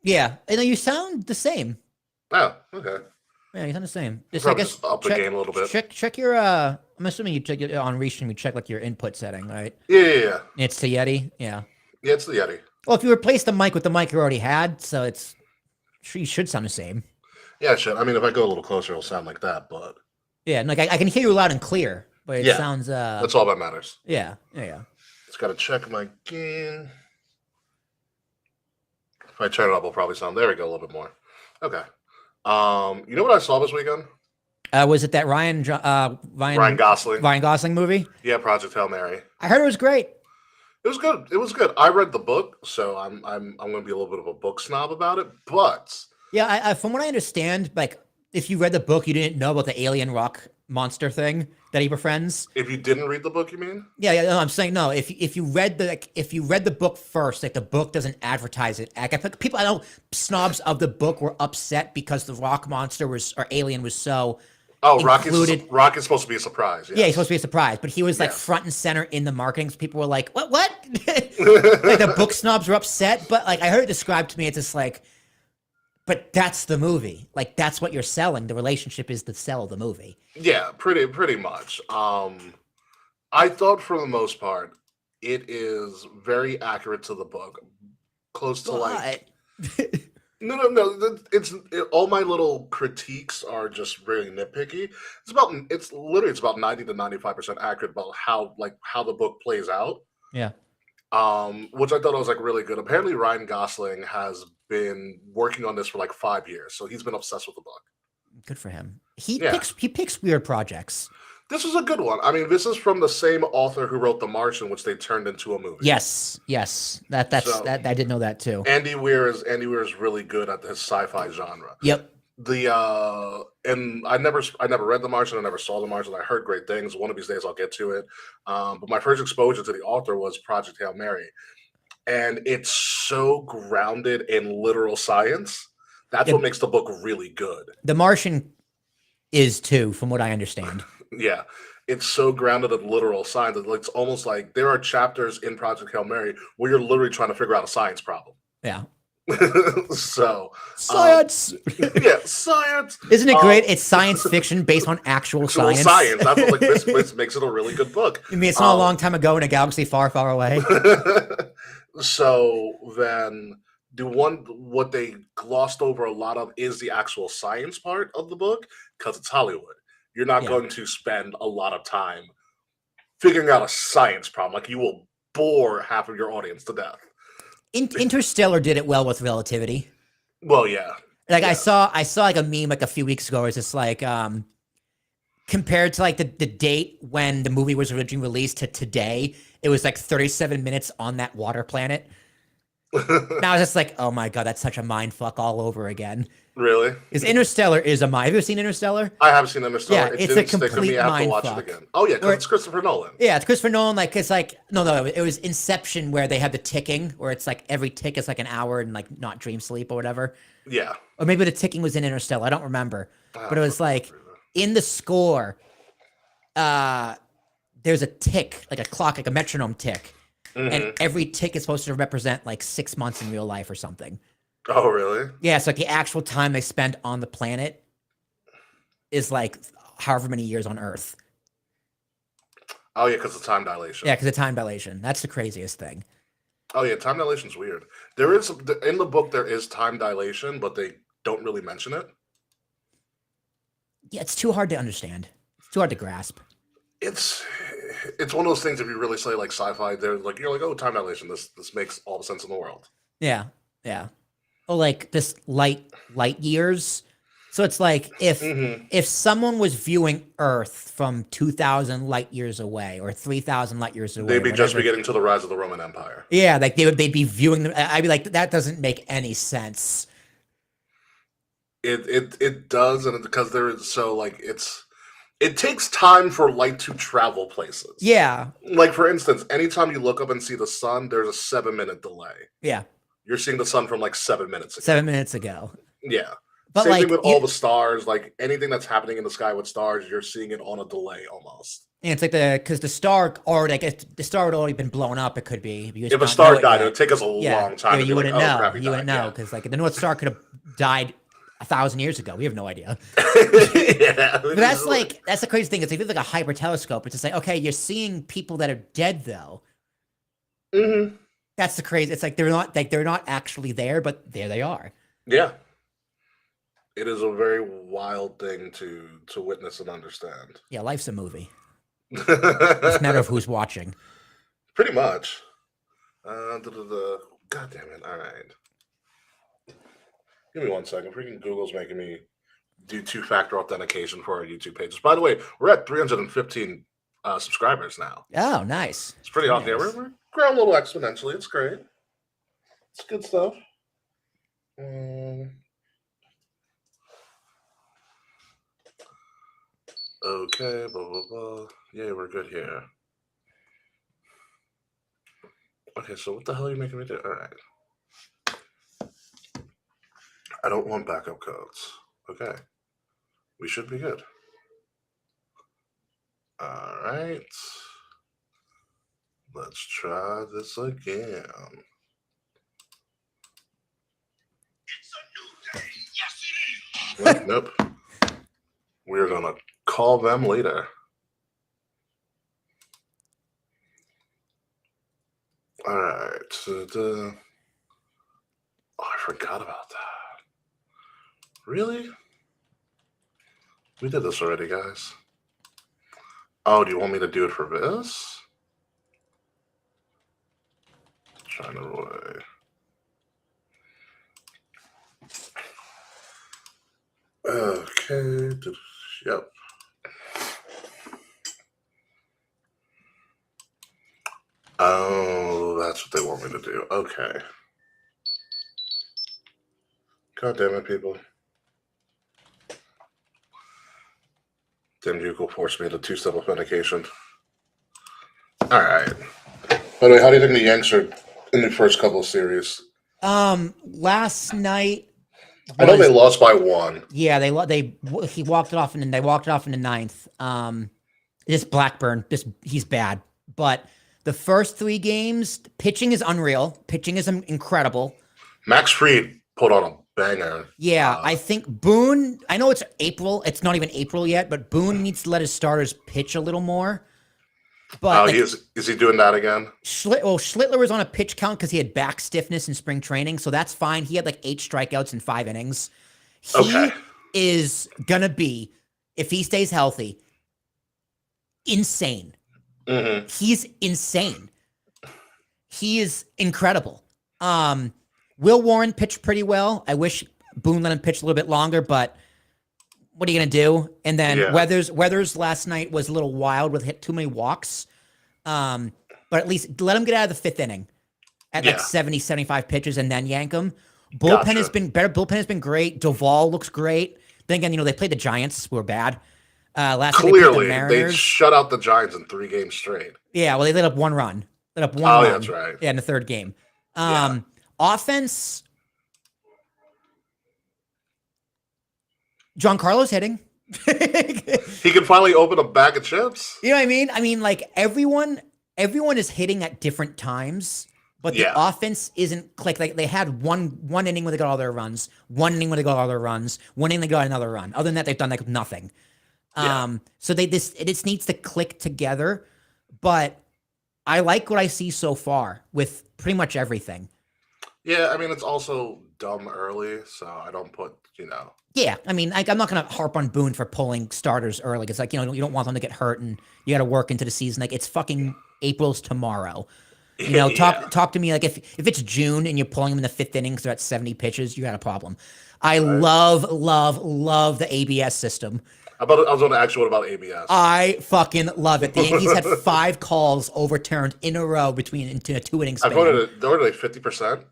Yeah, and you sound the same. Oh, okay. Yeah, you sound the same. Just I Probably guess just up the check game a little bit. check your. I'm assuming you check it on Restream. You check like your input setting, right? Yeah. It's to Yeti. Yeah. Yeah, it's the Yeti. Well, if you replace the mic with the mic you already had, so it's you should sound the same. Yeah, shit. I mean, if I go a little closer, it'll sound like that, but Yeah, and like I can hear you loud and clear, but it yeah, sounds that's all that matters. yeah. Just gotta check my gain. If I turn it up, it'll probably sound. There we go, a little bit more. Okay. You know what I saw this weekend? Was it that Ryan Gosling. Ryan Gosling movie? Yeah, Project Hail Mary. I heard it was great. It was good. It was good. I read the book, so I'm going to be a little bit of a book snob about it. But Yeah, from what I understand, like if you read the book, you didn't know about the alien rock monster thing that he befriends. if you didn't read the book, you mean? Yeah. No, I'm saying no. If you read if you read the book first, like the book doesn't advertise it. Like, I think people, I know snobs of the book were upset because the rock monster was or alien was so. Oh, Included. Rock is supposed to be a surprise. Yes. Yeah, he's supposed to be a surprise, but he was like Yeah. front and center in the marketing. So people were like, "What? What?" Like the book snobs were upset, but like I heard it described to me, it's just like, but that's the movie. Like that's what you're selling. The relationship is the sell of the movie. Yeah, pretty much. I thought for the most part, it is very accurate to the book, close to like. But No. All my little critiques are just really nitpicky. It's about 90 to 95% accurate about how the book plays out. yeah, Which I thought was like really good. Apparently, Ryan Gosling has been working on this for like 5 years, so he's been obsessed with the book. good for him. He Yeah. picks weird projects. This is a good one. I mean, this is from the same author who wrote The Martian, which they turned into a movie. Yes. That I did know that too. Andy Weir is really good at his sci-fi genre. Yep. And I never read The Martian. I never saw The Martian. I heard great things. One of these days I'll get to it. But my first exposure to the author was Project Hail Mary, and it's so grounded in literal science. That's what makes the book really good. The Martian is too, from what I understand. Yeah, it's so grounded in literal science that it's almost like there are chapters in Project Hail Mary where you're literally trying to figure out a science problem. Yeah. So Science. Yeah, science. Isn't it great? It's science fiction based on actual science. Science. That's what, like this makes it a really good book. I mean, it's not a long time ago in a galaxy far, far away. So then what they glossed over a lot of is the actual science part of the book, because it's Hollywood. You're not Yeah. going to spend a lot of time figuring out a science problem. Like, you will bore half of your audience to death. Interstellar did it well with relativity. Well, yeah. Like Yeah. I saw like a meme like a few weeks ago. It's just like compared to like the date when the movie was originally released to today, it was like 37 minutes on that water planet. Now it's just like, oh my god, that's such a mind fuck all over again. Really? Because Interstellar is a mind. Have you ever seen Interstellar? I have seen Interstellar. Yeah, It it's a didn't stick with complete me. I have to mind watch fuck. it again. Oh, yeah, because Or- it's Christopher Nolan. Yeah, it's Christopher Nolan. Like it's like no, it was Inception where they have the ticking, where it's like every tick is like an hour and like not dream sleep or whatever. Yeah. Or maybe the ticking was in Interstellar. I don't remember, but it was like in the score. There's a tick, like a clock, like a metronome tick, and every tick is supposed to represent like 6 months in real life or something. Oh, really? Yeah, so like the actual time they spend on the planet is like however many years on Earth. Oh, yeah, because of time dilation. Yeah, because of time dilation. That's the craziest thing. Oh, yeah, time dilation's weird. There is, in the book, there is time dilation, but they don't really mention it. Yeah, it's too hard to understand. It's too hard to grasp. It's one of those things, if you really say like sci-fi, they're like, you're like, oh, time dilation, this makes all the sense in the world. Yeah. Oh, like this light years. So it's like if someone was viewing Earth from 2,000 light years away or 3,000 light years away, They'd be just beginning to the rise of the Roman Empire. Yeah, like they'd be viewing them. I'd be like, that doesn't make any sense. It does, and because there is so like it takes time for light to travel places. Yeah. Like, for instance, anytime you look up and see the sun, there's a 7-minute delay. Yeah. You're seeing the sun from like 7 minutes ago. 7 minutes ago. Yeah. But Same like thing with all the stars. Like, anything that's happening in the sky with stars, you're seeing it on a delay almost. And it's like because the star already, I guess the star had already been blown up. It could be. You just If a don't star know it died, it yet. would take us a long time Yeah, to be you like, wouldn't oh, know. crap, he You wouldn't died. know because like the North Star could have died 1,000 years ago. We have no idea. Yeah. But that's the crazy thing. It's like a hyper telescope. It's just like, okay, you're seeing people that are dead though. Mm-hmm. That's the crazy. It's like they're not actually there, but there they are. Yeah. It is a very wild thing to witness and understand. Yeah, life's a movie. It's a matter of who's watching. Pretty much. God damn it. All right. Give me 1 second. Freaking Google's making me do 2-factor authentication for our YouTube pages. By the way, we're at 315 subscribers now. Oh, nice. It's pretty awesome. Nice. Yeah, we're growing a little exponentially. It's great. It's good stuff. Okay, blah, blah, blah. Yeah, we're good here. Okay, so what the hell are you making me do? All right. I don't want backup codes. Okay. We should be good. All right. Let's try this again. It's a new day. Yes, it is. Nope. We're going to call them later. All right. Oh, I forgot about that. Really? We did this already, guys. Oh, do you want me to do it for this? China Roy. Okay. Yep. Oh, that's what they want me to do. Okay. God damn it, people. Then Google forced me to 2-step authentication. All right. By the way, how do you think the Yanks are in the first couple of series? Last night. I know they lost by 1. Yeah, he walked it off and they walked it off in the 9th. This Blackburn, he's bad. But the first 3 games, pitching is unreal. Pitching is incredible. Max Fried put on a banger. Yeah, I think Boone, I know it's April. It's not even April yet, but Boone needs to let his starters pitch a little more. But is he doing that again? Schlittler was on a pitch count because he had back stiffness in spring training, so that's fine. He had like 8 strikeouts in 5 innings. He is gonna be, if he stays healthy, insane. Mm-hmm. He's insane. He is incredible. Will Warren pitched pretty well. I wish Boone let him pitch a little bit longer, but what are you going to do? And then Weathers last night was a little wild with hit too many walks. But at least let him get out of the 5th inning at like 70, 75 pitches and then yank him. Bullpen has been better. Bullpen has been great. Duvall looks great. Then again, they played the Giants, who were bad. Clearly, they shut out the Giants in 3 games straight. Yeah, well, they let up 1 run. Let up 1 run. Oh, that's right. Yeah, in the 3rd game. Offense, Giancarlo's hitting. He can finally open a bag of chips. You know what I mean? I mean, like everyone is hitting at different times, but the offense isn't like they had one inning where they got all their runs, 1 inning where they got all their runs, 1 inning they got another run. Other than that, they've done like nothing. So it just needs to click together. But I like what I see so far with pretty much everything. Yeah, I mean, it's also dumb early, so I don't put, Yeah, I mean, I'm not going to harp on Boone for pulling starters early. It's like, you don't want them to get hurt and you got to work into the season. Like, it's fucking April's tomorrow. Talk to me like if it's June and you're pulling them in the 5th inning because they're at 70 pitches, you got a problem. I love the ABS system. I was going to ask you what about ABS. I fucking love it. The Yankees had 5 calls overturned in a row into a 2-inning span. They're like 50%.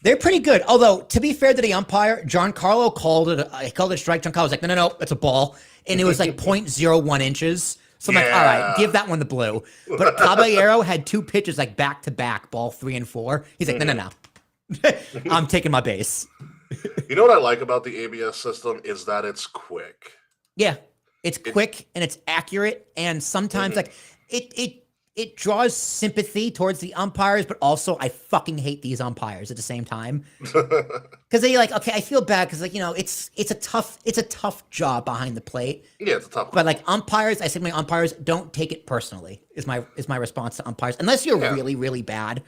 They're pretty good. Although, to be fair to the umpire, Giancarlo called it a strike. Giancarlo was like, no, it's a ball. And it was like 0.01 inches. So I'm like, all right, give that one the blue. But Caballero had 2 pitches like back-to-back, ball 3 and 4. He's like, no. I'm taking my base. You know what I like about the ABS system is that it's quick. Yeah. It's quick and it's accurate, and sometimes like it draws sympathy towards the umpires, but also I fucking hate these umpires at the same time because they like okay, I feel bad because like it's a tough job behind the plate. Yeah, it's a tough. But like umpires, I say my umpires don't take it personally. Is my response to umpires unless you're really bad,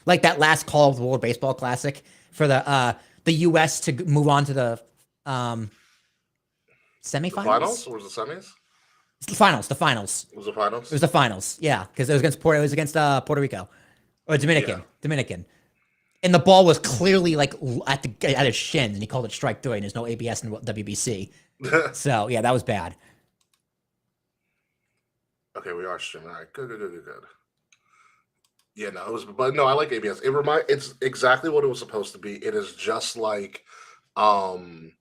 like that last call of the World Baseball Classic for the U.S. to move on to the semifinals. The finals or was it semis? The finals. Was it finals? It was the finals, yeah, because it was against Puerto Rico or Dominican, and the ball was clearly like at his shins, and he called it strike three, and there's no ABS and WBC, so yeah, that was bad. Okay, we are streaming. All right, good. Yeah, no, it was, but no, I like ABS. It's exactly what it was supposed to be. It is just like, in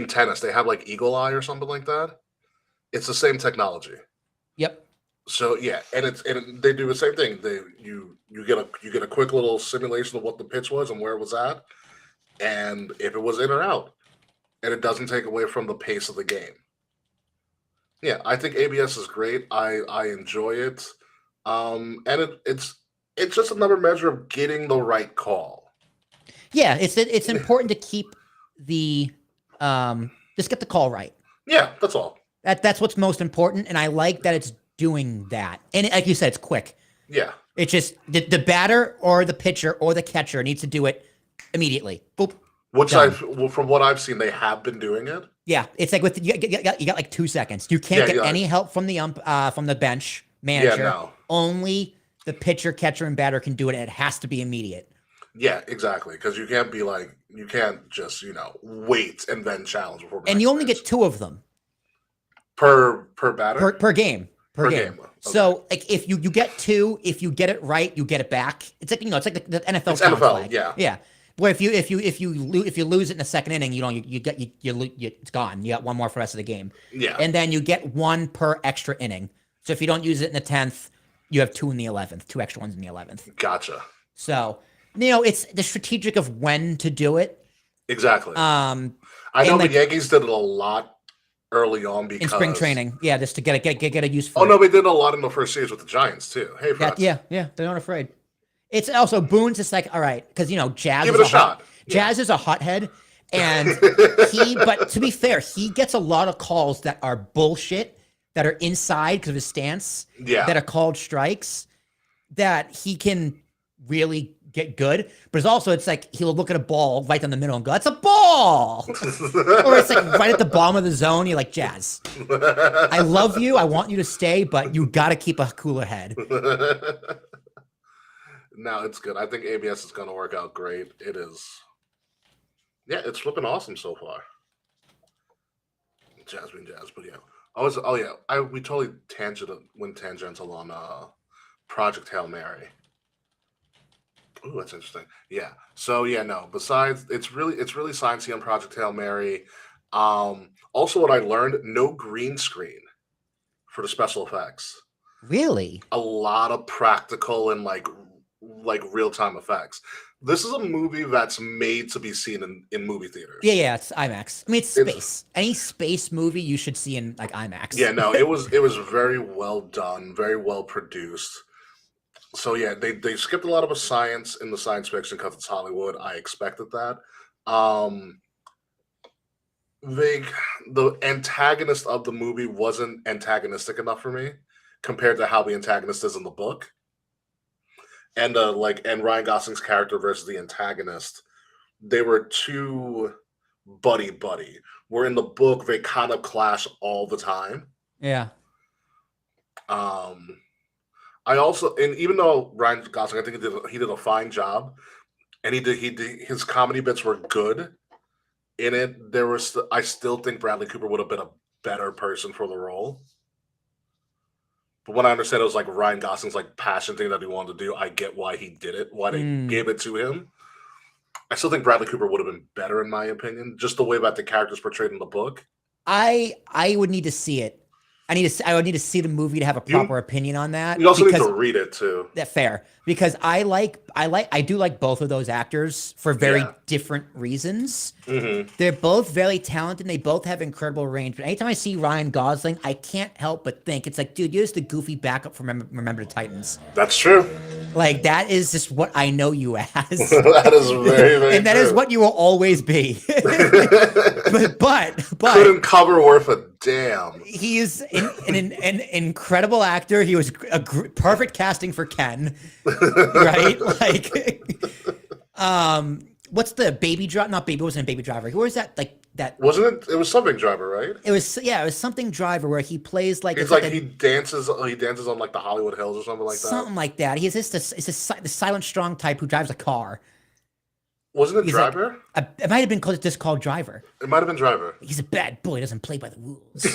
tennis, they have like Eagle Eye or something like that. It's the same technology. Yep. So yeah, and they do the same thing. You get a quick little simulation of what the pitch was and where it was at, and if it was in or out, and it doesn't take away from the pace of the game. Yeah, I think ABS is great. I enjoy it, and it's just another measure of getting the right call. Yeah, it's important to keep the just get the call right. Yeah, that's all. That's what's most important, and I like that it's doing that. And like you said, it's quick. Yeah. It's just the batter or the pitcher or the catcher needs to do it immediately. Boop. From what I've seen, they have been doing it. Yeah, it's like with you got like 2 seconds. You can't get any help from the bench manager. Yeah, no. Only the pitcher, catcher, and batter can do it, and it has to be immediate. Yeah, exactly. Because you can't just wait and then challenge before. And you only get 2 of them per batter per game. Okay. So like if you get 2, if you get it right, you get it back. It's like it's like the NFL. It's NFL, flag. yeah. Where if you lose it in the second inning, it's gone. You got 1 more for the rest of the game. Yeah. And then you get 1 per extra inning. So if you don't use it in the 10th, you have 2 in the 11th, 2 extra ones in the 11th. Gotcha. So it's the strategic of when to do it. Exactly. I know the Yankees did it a lot early on because in spring training, just to get a use for. Oh no, they did a lot in the first series with the Giants too. Hey, friends. Yeah, they're not afraid. It's also Boone's just like all right because Jazz give it a shot. Jazz is a hothead, and but to be fair, he gets a lot of calls that are bullshit that are inside because of his stance. Yeah, that are called strikes that he can really get good, but it's like he'll look at a ball right down the middle and go, "That's a ball," or it's like right at the bottom of the zone. You're like, Jazz, I love you, I want you to stay, but you got to keep a cooler head. No, it's good. I think ABS is going to work out great. It is. Yeah, it's flipping awesome so far. Jazz, but yeah. We totally went tangential on Project Hail Mary. Ooh, that's interesting. Yeah. So yeah, no. Besides, it's really sciencey on Project Hail Mary. Also, what I learned: no green screen for the special effects. Really? A lot of practical and like real time effects. This is a movie that's made to be seen in movie theaters. Yeah, it's IMAX. I mean, it's space. Any space movie you should see in like IMAX. Yeah, no, it was very well done, very well produced. So yeah, they skipped a lot of the science in the science fiction because it's Hollywood. I expected that. The antagonist of the movie wasn't antagonistic enough for me compared to how the antagonist is in the book. And Ryan Gosling's character versus the antagonist, they were too buddy. Where in the book they kind of clash all the time. Yeah. I also, and even though Ryan Gosling, I think he did a fine job, and his comedy bits were good in it. I still think Bradley Cooper would have been a better person for the role. But when I understand it was like Ryan Gosling's like passion thing that he wanted to do, I get why he did it, why they gave it to him. I still think Bradley Cooper would have been better in my opinion, just the way that the character's portrayed in the book. I would need to see it I would need to see the movie to have a proper opinion on that You also need because to read it too. that's fair because I do like both of those actors for very Yeah. different reasons. Hmm. They're both very talented. And they both have incredible range. But anytime I see Ryan Gosling, I can't help but think it's like, dude, you're just the goofy backup from Remember the Titans. That's true. Like that is just what I know you as, That is very, very and that true. is what you will always be. but Couldn't cover worth a damn. he is an incredible actor. He was a perfect casting for Ken, right? Like, what's the Baby Driver? Not Baby. It wasn't a Baby Driver. Who was that? Like that? Wasn't it? It was something Driver, right? It was something Driver where he plays like It's like like he dances on like the Hollywood Hills or something like that. something like that. He's just the silent strong type who drives a car. Wasn't it He's like- Driver? It might have been just called Driver. It might have been Driver. He's a bad boy. Doesn't play by the rules.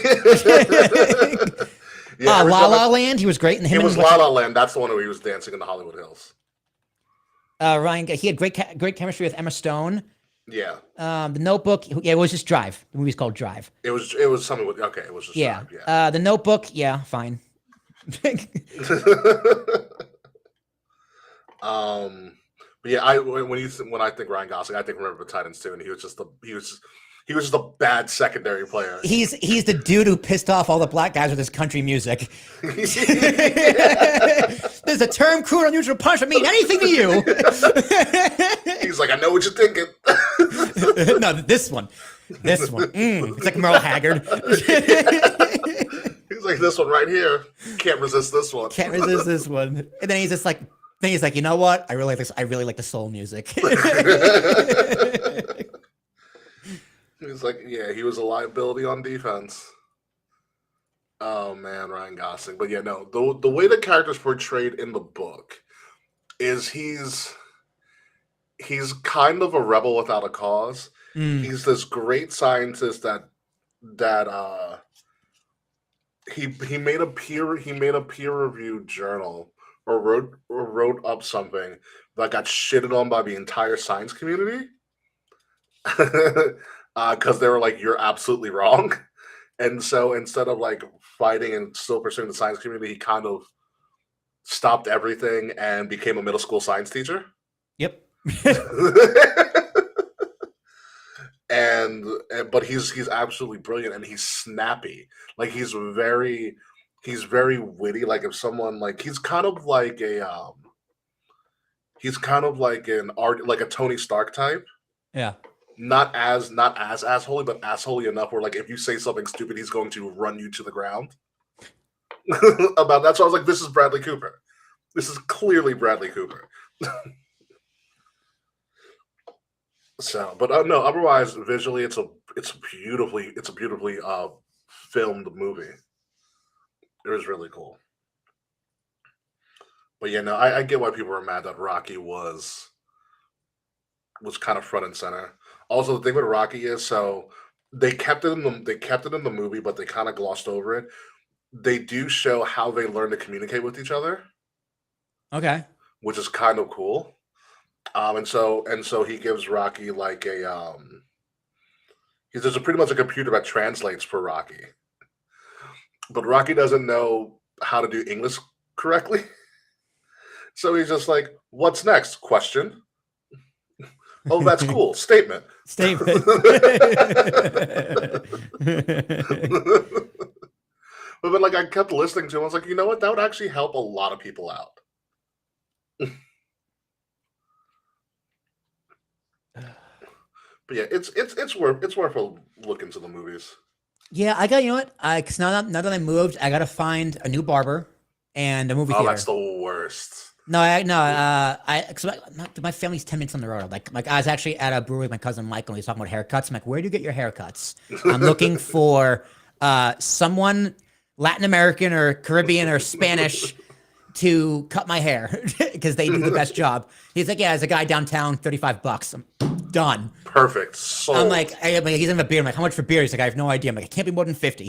Yeah, every La time La Land. He was great in him. It was and La La Land. That's the one where he was dancing in the Hollywood Hills. Ryan. He had great chemistry with Emma Stone. Yeah, The Notebook. Yeah, it was just Drive. The movie's called Drive. it was something with it was just Yeah. Drive, yeah. The Notebook. Yeah, fine. But yeah, when I think Ryan Gosling, I think Remember the Titans too, and he was just a bad secondary player. He's the dude who pissed off all the black guys with his country music. There's a term crude, unusual punishment mean anything to you. He's like, I know what you're thinking. No, this one. It's like Merle Haggard. He's like, this one right here. Can't resist this one. Can't resist this one. And then he's just like, you know what? I really like this. I really like the soul music. He's like, yeah, he was a liability on defense. Oh man, Ryan Gosling. But yeah, no, the way the character's portrayed in the book is he's kind of a rebel without a cause. He's this great scientist that he made a peer reviewed journal or wrote up something that got shitted on by the entire science community because they were like, you're absolutely wrong. And so instead of like fighting and still pursuing the science community, he kind of stopped everything and became a middle school science teacher. Yep. But he's absolutely brilliant and he's snappy. Like he's very witty. Like if someone like he's kind of like an art like a Tony Stark type. Yeah. Not as assholey, but assholey enough where like if you say something stupid, he's going to run you to the ground. About that. So I was like, this is Bradley Cooper. This is clearly Bradley Cooper. So, but no, otherwise visually it's a beautifully filmed movie. It was really cool. But yeah, no, I get why people were mad that Rocky was kind of front and center. Also, the thing with Rocky is so they kept it in the movie, but they kind of glossed over it. They do show how they learn to communicate with each other, Okay. which is kind of cool. And so he gives Rocky like there's pretty much a computer that translates for Rocky, but Rocky doesn't know how to do English correctly. So he's just like, "What's next?" Question. Oh, that's cool. Statement. Statement. But then, like, I kept listening to him. I was like, you know what? That would actually help a lot of people out. But yeah, it's worth a look into the movies. Yeah, I got, you know what? Cause now that I moved, I gotta find a new barber and a movie Oh, theater. that's the worst. Cause my family's 10 minutes on the road. Like I was actually at a brewery with my cousin Michael. And he was talking about haircuts. I'm like, where do you get your haircuts? I'm looking for someone Latin American or Caribbean or Spanish to cut my hair because they do the best job. He's like, yeah, there's a guy downtown, $35. I'm done. Perfect. Sold. I'm like, he's in a beer. I'm like, how much for beer? He's like, I have no idea. I'm like, it can't be more than 50.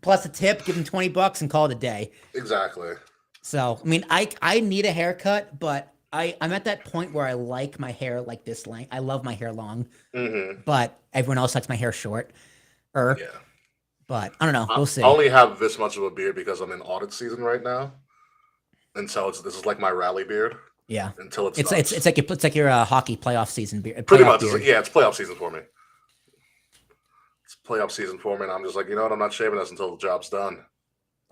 Plus a tip, give him $20 and call it a day. Exactly. So, I mean, I need a haircut, but I'm at that point where I like my hair like this length. I love my hair long, Mm-hmm. but everyone else likes my hair short. Yeah. But I don't know. We'll see. I only have this much of a beard because I'm in audit season right now, and so this is like my rally beard. Yeah, Until it it's stops. it's like your hockey playoff season beard. Pretty much, it's playoff season for me. It's playoff season for me, and I'm just like, you know what? I'm not shaving this until the job's done.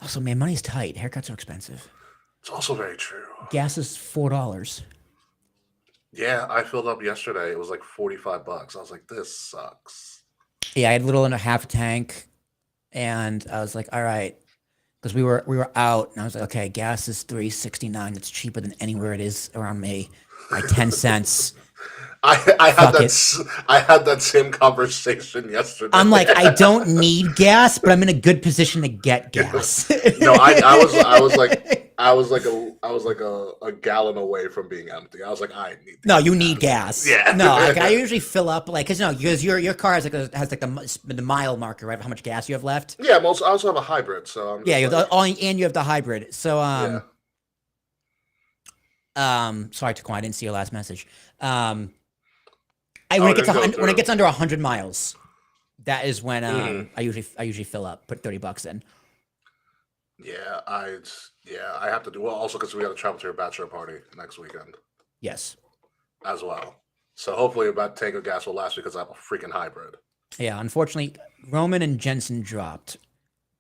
Also, man, money's tight. Haircuts are expensive. It's also very true. Gas is $4. Yeah, I filled up yesterday. It was like $45. I was like, this sucks. Yeah, I had a little under half a tank, and I was like, all right, because we were out, and I was like, okay, gas is $3.69. It's cheaper than anywhere it is around me by 10 cents. I had that same conversation yesterday. I'm like, I don't need gas, but I'm in a good position to get gas. No, I was like a gallon away from being empty. I was like, I need. No, you need gas. Yeah. No, like, I usually fill up because your car has the mile marker, right? How much gas you have left? Yeah, I also have a hybrid, so you have and you have the hybrid. So sorry, Taquan, I didn't see your last message. When it gets under 100 miles, that is when I usually fill up, put $30 in. Yeah, I have to do well also because we got to travel to your bachelor party next weekend. Yes, as well. So hopefully about tank of gas will last because I have a freaking hybrid. Yeah, unfortunately, Roman and Jensen dropped,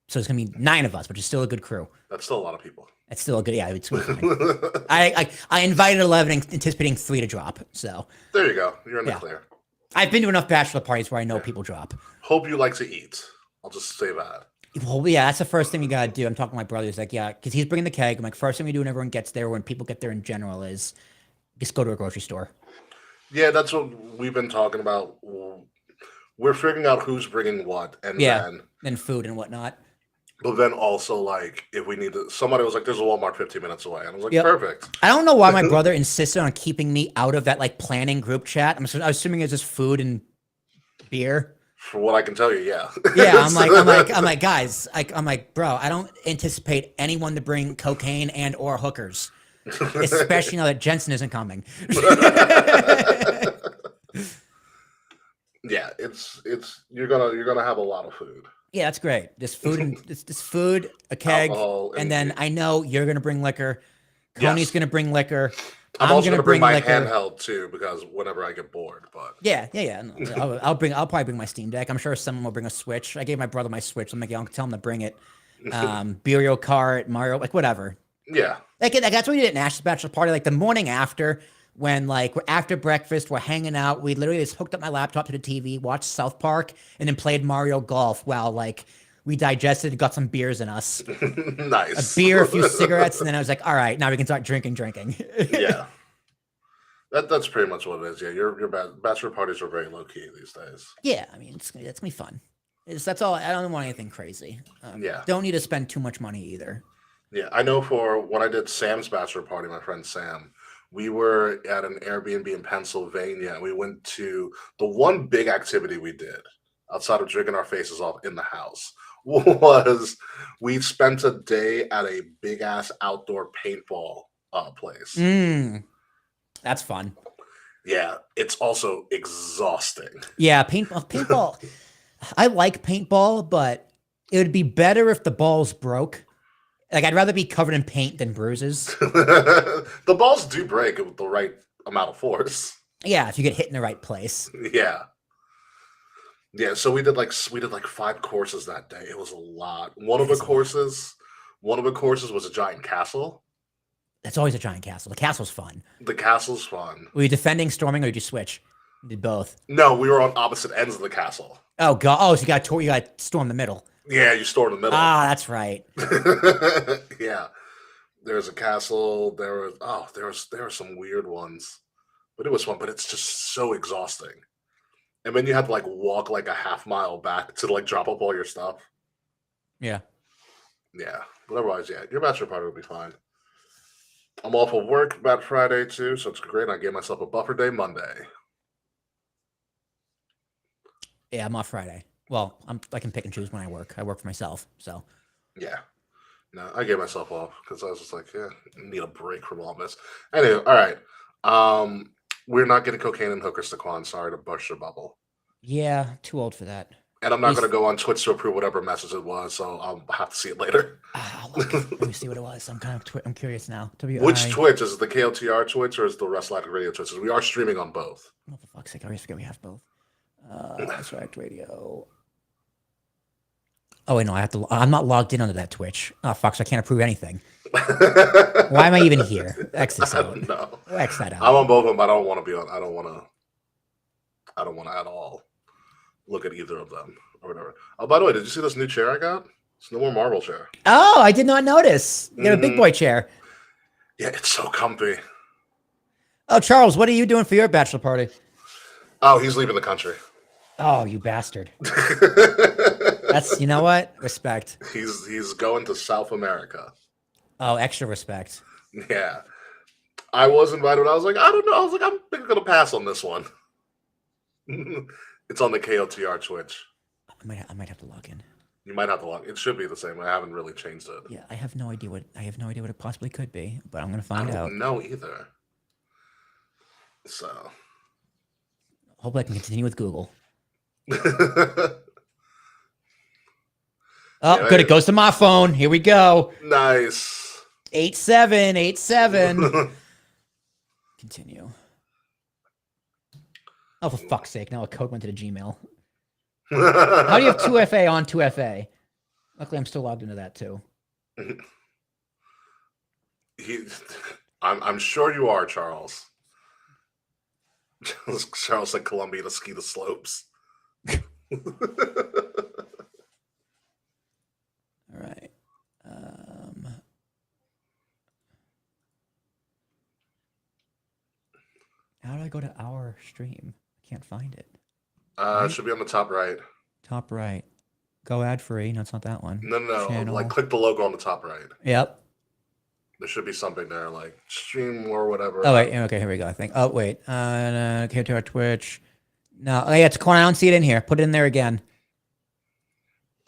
so it's gonna be 9 of us, which is still a good crew. That's still a lot of people. It's still a good, yeah. It's I invited 11, anticipating 3 to drop. So there you go. You're in the clear. I've been to enough bachelor parties where I know people drop. Hope you like to eat. I'll just say that. Well, yeah, that's the first thing we gotta do. I'm talking to my brother. He's like, yeah, because he's bringing the keg. I'm like, first thing we do when everyone gets there, when people get there in general, is just go to a grocery store. Yeah, that's what we've been talking about. We're figuring out who's bringing what, and then food and whatnot. But then also, like, if we need to, somebody was like, "There's a Walmart 15 minutes away," and I was like, "Perfect." I don't know why my brother insisted on keeping me out of that like planning group chat. I'm assuming it's just food and beer. For what I can tell you, yeah. Yeah, I'm like, guys, I'm like, bro, I don't anticipate anyone to bring cocaine and or hookers, especially now that Jensen isn't coming. Yeah, it's you're gonna have a lot of food. Yeah, that's great. This food and this food, a keg, and then I know you're gonna bring liquor. Coney's gonna bring liquor. I'm also gonna bring my handheld too because whenever I get bored. But yeah. No, I'll probably bring my Steam Deck. I'm sure someone will bring a Switch. I gave my brother my Switch. I'm like, I'll tell him to bring it. Mario Kart, Mario, like whatever. Yeah. Like that's what we did at Nash's bachelor party. Like the morning after, when like we're after breakfast, we're hanging out. We literally just hooked up my laptop to the TV, watched South Park, and then played Mario Golf while like we digested and got some beers in us. Nice. A beer, a few cigarettes, and then I was like, all right, now we can start drinking. Yeah. That's pretty much what it is. Yeah, your bachelor parties are very low key these days. Yeah, I mean it's gonna be fun. That's all. I don't want anything crazy. Don't need to spend too much money either. Yeah, I know for when I did Sam's bachelor party, my friend Sam, we were at an Airbnb in Pennsylvania, and we went to the one big activity we did outside of drinking our faces off in the house was we spent a day at a big ass outdoor paintball place. That's fun. Yeah, it's also exhausting. Yeah, paintball. I like paintball, but it would be better if the balls broke. Like, I'd rather be covered in paint than bruises. The balls do break with the right amount of force. Yeah, if you get hit in the right place. Yeah. Yeah, so we did like 5 courses that day. It was a lot. One of the courses was a giant castle. That's always a giant castle. The castle's fun. The castle's fun. Were you defending, storming, or did you switch? You did both. No, we were on opposite ends of the castle. Oh god! Oh, so you got to storm the middle. Yeah, you storm the middle. Ah, that's right. Yeah, there's a castle. There were some weird ones, but it was fun. But it's just so exhausting. And then you have to like walk like a half mile back to like drop up all your stuff. Yeah. Yeah, but otherwise, yeah, your bachelor party will be fine. I'm off of work that Friday too, so it's great. I gave myself a buffer day Monday. Yeah, I'm off Friday. Well, I can pick and choose when I work. I work for myself, so. Yeah. No, I gave myself off because I was just like, yeah, I need a break from all this. Anyway, all right. We're not getting cocaine and hookers, Taquan. Sorry to burst your bubble. Yeah, too old for that. And I'm not going to go on Twitch to approve whatever message it was, so I'll have to see it later. Let me see what it was. I'm curious now. Which Twitch? Is it the KOTR Twitch or is it the Wrestle Radio Twitch? We are streaming on both. Oh, for fuck's sake. I always forget we have both. Resurrect Radio. Oh, wait, no. I'm not logged in under that Twitch. Oh, fuck, so I can't approve anything. Why am I even here? X this out. I don't know. X that out. I'm on both of them, but I don't want to be on. I don't want to at all look at either of them or whatever. Oh, by the way, did you see this new chair I got? It's no more marble chair. Oh, I did not notice. You got a big boy chair. Yeah, it's so comfy. Oh, Charles, what are you doing for your bachelor party? Oh, he's leaving the country. Oh, you bastard. That's, you know what? Respect. He's going to South America. Oh, extra respect. Yeah. I was invited. I was like, I don't know. I was like, I'm going to pass on this one. It's on the KOTR Twitch. I might have to log in. You might have to log. It should be the same. I haven't really changed it. Yeah, I have no idea what it possibly could be, but I'm gonna find out. I don't know either. So, hopefully I can continue with Google. Oh, good. It goes to my phone. Here we go. Nice. 8787. Continue. Oh, for fuck's sake! Now a code went to the Gmail. How do you have 2FA on 2FA? Luckily, I'm still logged into that too. I'm sure you are, Charles. Charles said Columbia to ski the slopes. All right. How do I go to our stream? I can't find it. It should be on the top right. Top right. Go ad free. No, it's not that one. No. Channel. Like click the logo on the top right. Yep. There should be something there, like stream or whatever. Oh wait, okay, here we go. I think. Oh wait, okay, to our Twitch. No, oh yeah, it's corner. I don't see it in here. Put it in there again.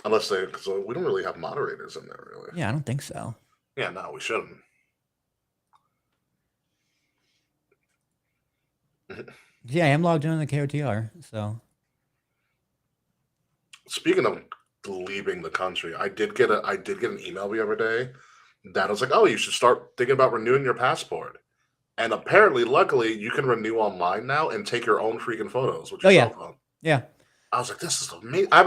Unless because we don't really have moderators in there, really. Yeah, I don't think so. Yeah, no, we shouldn't. Yeah, I am logged in on the KOTR. So, speaking of leaving the country, I did get an email the other day that was like, "Oh, you should start thinking about renewing your passport." And apparently, luckily, you can renew online now and take your own freaking photos with your cell phone. Yeah. I was like, "This is amazing." I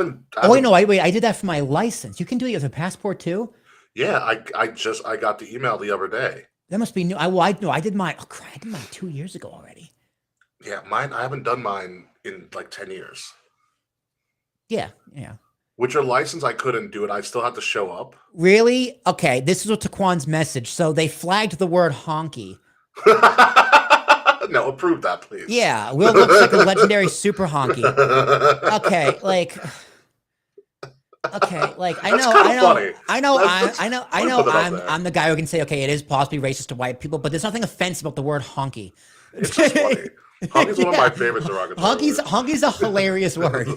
did that for my license. You can do it with a passport too. Yeah, I got the email the other day. That must be new. I did mine. Oh, crap, I did mine 2 years ago already. Yeah, mine. I haven't done mine in like 10 years. Yeah. With your license, I couldn't do it. I still had to show up. Really? Okay, this is what Taquan's message. So they flagged the word honky. No, approve that, please. Yeah, Will looks like a legendary super honky. Okay, like I know I'm the guy who can say, okay, it is possibly racist to white people, but there's nothing offensive about the word honky. It's just funny. Honky's one of my favorite derogatory words. Honky's a hilarious word.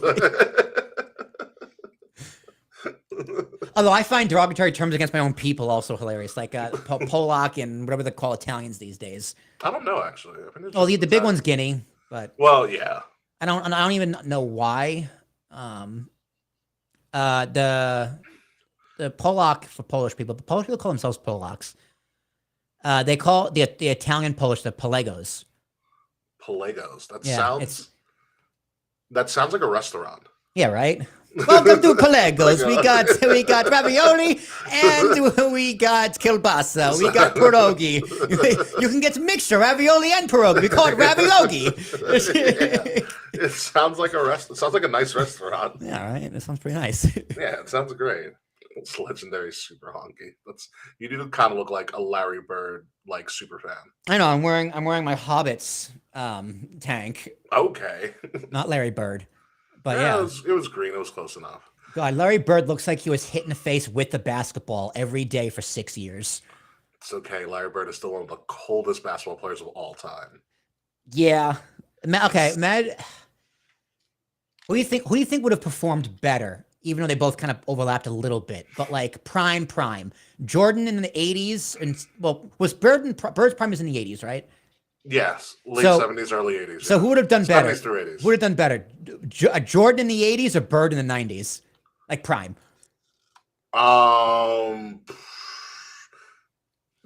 Although I find derogatory terms against my own people also hilarious, like Polak and whatever they call Italians these days. I don't know, actually. Well, the big one's Guinea, but yeah. I don't even know why. The Polak for Polish people, the Polish people call themselves Polacks. They call the Italian Polish the Pelegos. Pelegos. That sounds like a restaurant. Yeah, right. Welcome to Pelegos. We got ravioli and we got kielbasa. We got pierogi. You can get mixture ravioli and pierogi. We call it raviogi. It sounds like it sounds like a nice restaurant. Yeah, right. That sounds pretty nice. Yeah, it sounds great. It's legendary super honky. You do kind of look like a Larry Bird like super fan. I know. I'm wearing my Hobbits tank. Okay. Not Larry Bird. But yeah. It was green. It was close enough. God, Larry Bird looks like he was hit in the face with the basketball every day for 6 years. It's okay. Larry Bird is still one of the coldest basketball players of all time. Yeah. Okay, Matt. Who do you think would have performed better? Even though they both kind of overlapped a little bit, but like prime. Jordan in the 80s, and was Bird's prime is in the 80s, right? Yes, late 70s, early 80s. So who would have done better? 70s through 80s. Who would have done better? Jordan in the 80s or Bird in the 90s? Like prime.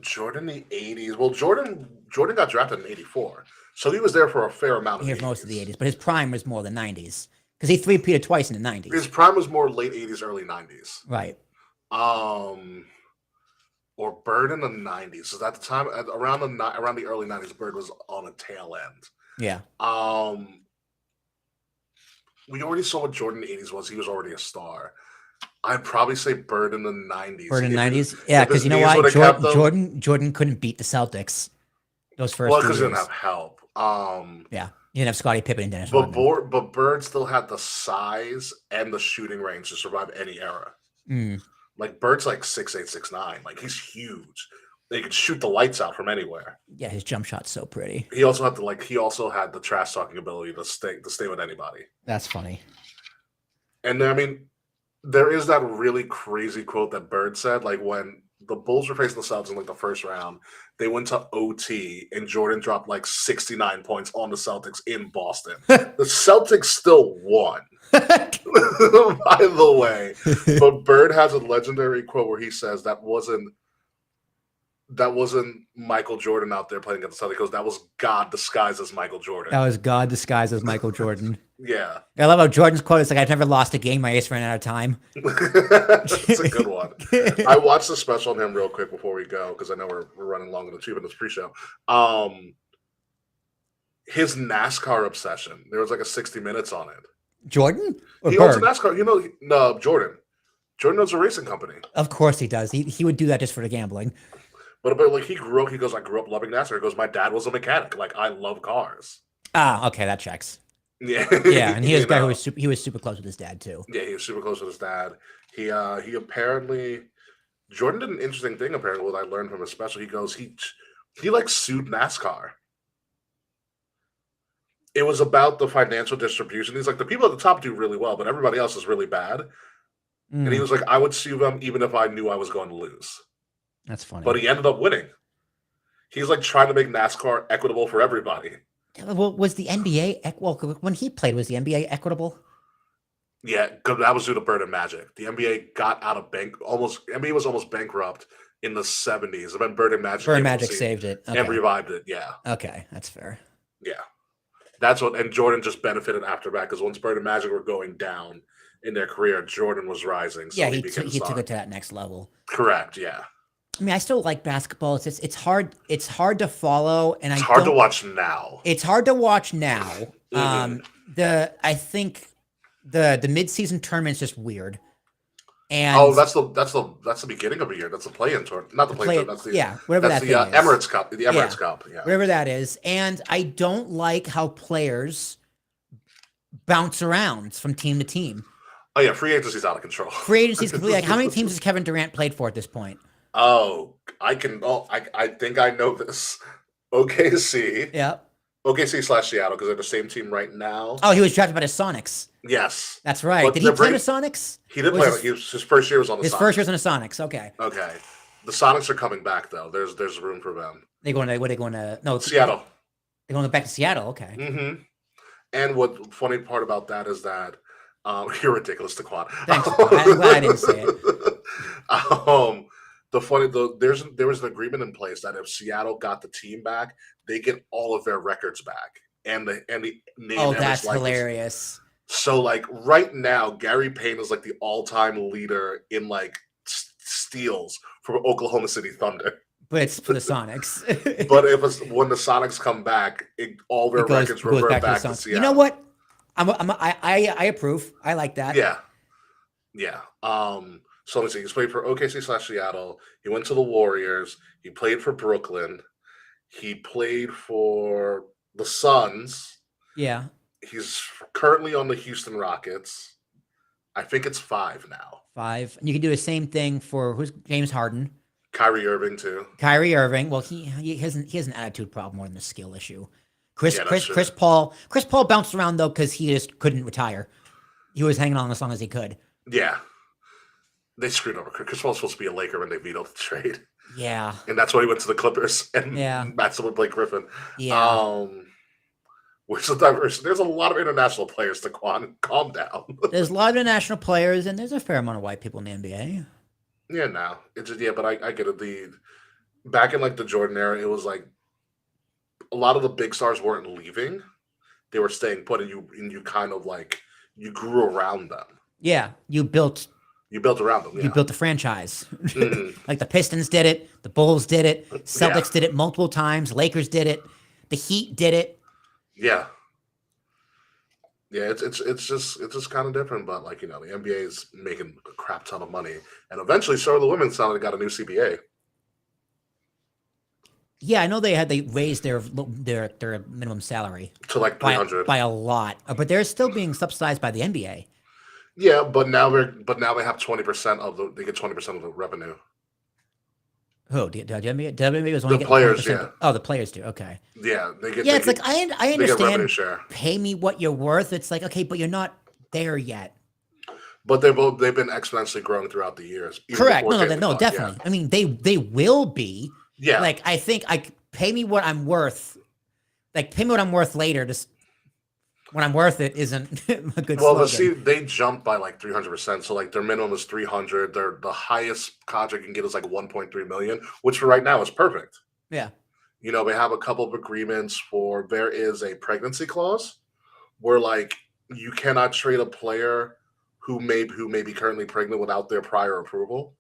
Jordan the 80s. Well, Jordan got drafted in 84. So he was there for a fair amount of Here's 80s. most of the 80s, but his prime was more the 90s because he three-peated twice in the 90s. His prime was more late 80s, early 90s. Right. Or Bird in the 90s. So at the time, around the early 90s, Bird was on a tail end. Yeah. We already saw what Jordan in the 80s was. He was already a star. I'd probably say Bird in the 90s. Bird in the 90s? Yeah, because you know why? Jordan couldn't beat the Celtics those first 2 years. Well, because he didn't have help. Yeah. You didn't have Scottie Pippen and Dennis Rodman. But Bird still had the size and the shooting range to survive any era. Like, Bird's like 6'8", 6'9". Like, he's huge. They could shoot the lights out from anywhere. Yeah, his jump shot's so pretty. He also had the trash talking ability to stay with anybody. That's funny. And I mean, there is that really crazy quote that Bird said, like when the Bulls were facing the Celtics in like the first round, they went to OT and Jordan dropped like 69 points on the Celtics in Boston. The Celtics still won. By the way, but Bird has a legendary quote where he says that wasn't Michael Jordan out there playing against the Celtics. Because that was God disguised as Michael Jordan. That was God disguised as Michael Jordan. Yeah. I love how Jordan's quote is like, I've never lost a game. My ace ran out of time. That's a good one. I watched the special on him real quick before we go because I know we're running long in the 2 minutes pre-show. His NASCAR obsession. There was like a 60 Minutes on it. Jordan? Or he Bird? owns a NASCAR. No, Jordan. Jordan owns a racing company. Of course he does. He would do that just for the gambling. But like he goes, I grew up loving NASCAR. He goes, my dad was a mechanic. Like, I love cars. Ah, okay, that checks. Yeah. Yeah, and he was a guy who was super close with his dad too. Yeah, he was super close with his dad. He apparently, Jordan did an interesting thing apparently what I learned from his special. He goes, he like sued NASCAR. It was about the financial distribution. He's like, the people at the top do really well, but everybody else is really bad. And he was like, I would sue them even if I knew I was going to lose. That's funny. But he ended up winning. He's like trying to make NASCAR equitable for everybody. Well, was the NBA when he played? Was the NBA equitable? Yeah, that was due to Bird and Magic. The NBA got out of NBA was almost bankrupt in the 70s. And then Bird and Magic saved it and revived it. Yeah. Okay, that's fair. Yeah, that's what. And Jordan just benefited after that because once Bird and Magic were going down in their career, Jordan was rising. So yeah, he took it to that next level. Correct. Yeah. I mean, I still like basketball. It's hard to follow, and it's hard to watch now. It's hard to watch now. I think the midseason tournament's just weird. And that's the beginning of the year. That's the play-in tournament, not the play-in. That's the whatever that's that the Emirates Cup. The Emirates Cup. Yeah, whatever that is. And I don't like how players bounce around from team to team. Oh yeah, free agency's out of control. Free agency's completely. Like, how many teams has Kevin Durant played for at this point? Oh, I think I know this. OKC. Yeah. OKC/Seattle because they're the same team right now. Oh, he was drafted by the Sonics. Yes. That's right. But did he play the Sonics? He did play. His first year was on the Sonics. His first year was on the Sonics. Okay. Okay. The Sonics are coming back though. There's room for them. They going to no Seattle. They're going back to Seattle. Okay. Mm-hmm. And what funny part about that is that you're ridiculous, Taquan. Thanks. I'm glad I didn't say it. There was an agreement in place that if Seattle got the team back, they get all of their records back and the name. Oh, that's hilarious. So like right now, Gary Payne is like the all-time leader in like steals for Oklahoma City Thunder. But it's for the Sonics. But when the Sonics come back, all their records revert back to Seattle. You know what? I approve. I like that. Yeah. Yeah. So let me see. He's played for OKC/Seattle. He went to the Warriors. He played for Brooklyn. He played for the Suns. Yeah. He's currently on the Houston Rockets. I think it's 5 now. 5. And you can do the same thing for James Harden. Kyrie Irving too. Kyrie Irving. Well, he has an attitude problem more than a skill issue. Chris Paul bounced around though because he just couldn't retire. He was hanging on as long as he could. Yeah. They screwed over. Chris Paul's supposed to be a Laker when they vetoed the trade. Yeah. And that's why he went to the Clippers and matched up with Blake Griffin. Yeah. Which is diverse. There's a lot of international players to calm down. There's a lot of international players, and there's a fair amount of white people in the NBA. Yeah, no, it's just, yeah, but I get it. Back in like the Jordan era, it was like a lot of the big stars weren't leaving; they were staying put, and you kind of like you grew around them. Yeah, you built around them. Yeah. You built a franchise. Mm. Like the Pistons did it, the Bulls did it, Celtics did it multiple times, Lakers did it, the Heat did it. Yeah. Yeah, it's just kind of different, but like, the NBA is making a crap ton of money, and eventually so are the women. Sounded got a new CBA. Yeah, I know they raised their minimum salary to like 300 by a lot, but they're still being subsidized by the NBA. Yeah, but now they have 20% they get 20% of the revenue. Who? The WNBA was only the players, yeah. Oh, the players do. Okay. Yeah, they get. Yeah, they it's get, like I they understand. Get revenue share. Pay me what you're worth. It's like, okay, but you're not there yet. But they've been exponentially growing throughout the years. Correct. No, definitely. Yeah. I mean, they will be. Yeah. Like I think pay me what I'm worth. Like pay me what I'm worth later. Just when I'm worth it isn't a good. Well, they jumped by like 300%. So like their minimum is 300. The highest contract you can get is like 1.3 million, which for right now is perfect. Yeah. They have a couple of agreements there is a pregnancy clause where like you cannot trade a player who may be currently pregnant without their prior approval.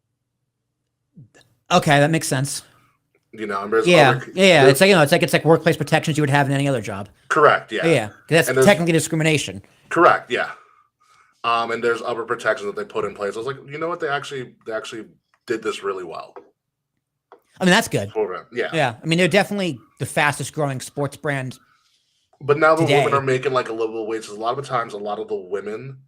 Okay, that makes sense. And it's like workplace protections you would have in any other job. Correct. Yeah. Yeah. That's technically discrimination. Correct. Yeah. And there's other protections that they put in place. I was like, you know what? They actually did this really well. I mean, that's good. Yeah. Yeah. I mean, they're definitely the fastest growing sports brand. But now the women are making like a livable wage. A lot of the times, a lot of the women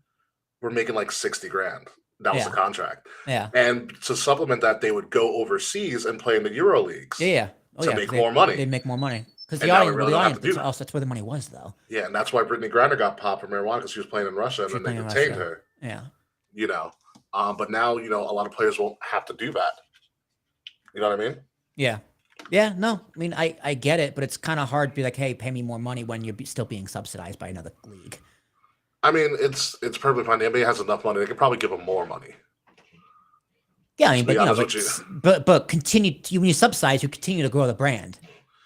were making like $60,000. That was the contract. Yeah. And to supplement that, they would go overseas and play in the Euro leagues. Yeah. To make more money. They'd make more money. Because the audience, that's where the money was, though. Yeah, and that's why Brittany Griner got popped for marijuana, because she was playing in Russia, and then they detained her. Yeah. But now, a lot of players won't have to do that. You know what I mean? Yeah. Yeah, no. I mean, I get it, but it's kind of hard to be like, hey, pay me more money when you're still being subsidized by another league. I mean, it's perfectly fine. The NBA has enough money. They could probably give them more money. Yeah, I mean, but continue when you subsidize, you continue to grow the brand.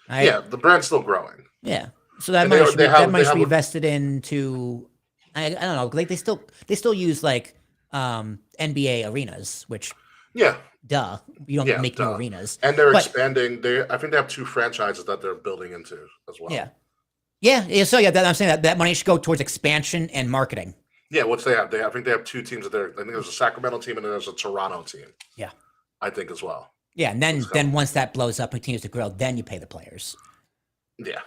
Right? Yeah, the brand's still growing. Yeah, so that money should be invested into. I don't know. Like they still use like NBA arenas, which duh, you don't make new arenas. And they're expanding. I think they have 2 franchises that they're building into as well. Yeah. Yeah. So I'm saying that money should go towards expansion and marketing. Yeah, what's they have? I think they have 2 teams I think there's a Sacramento team and there's a Toronto team. Yeah. I think as well. Yeah, and then once that blows up and continues to grow, then you pay the players. Yeah.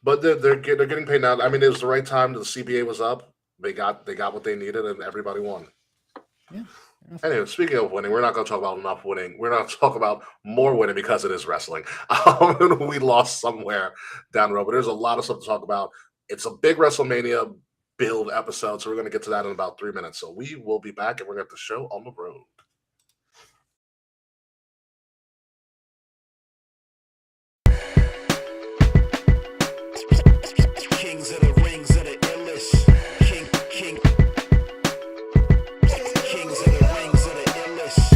But they're getting paid now. I mean, it was the right time. The CBA was up. They got what they needed, and everybody won. Yeah. Anyway, speaking of winning, we're not going to talk about enough winning. We're not talk about more winning because it is wrestling. We lost somewhere down the road, but there's a lot of stuff to talk about. It's a big WrestleMania build episode, so we're going to get to that in about 3 minutes. So we will be back, and we're going to have the show on the road. Kings of the rings of the illest. Kings of the rings of the illest.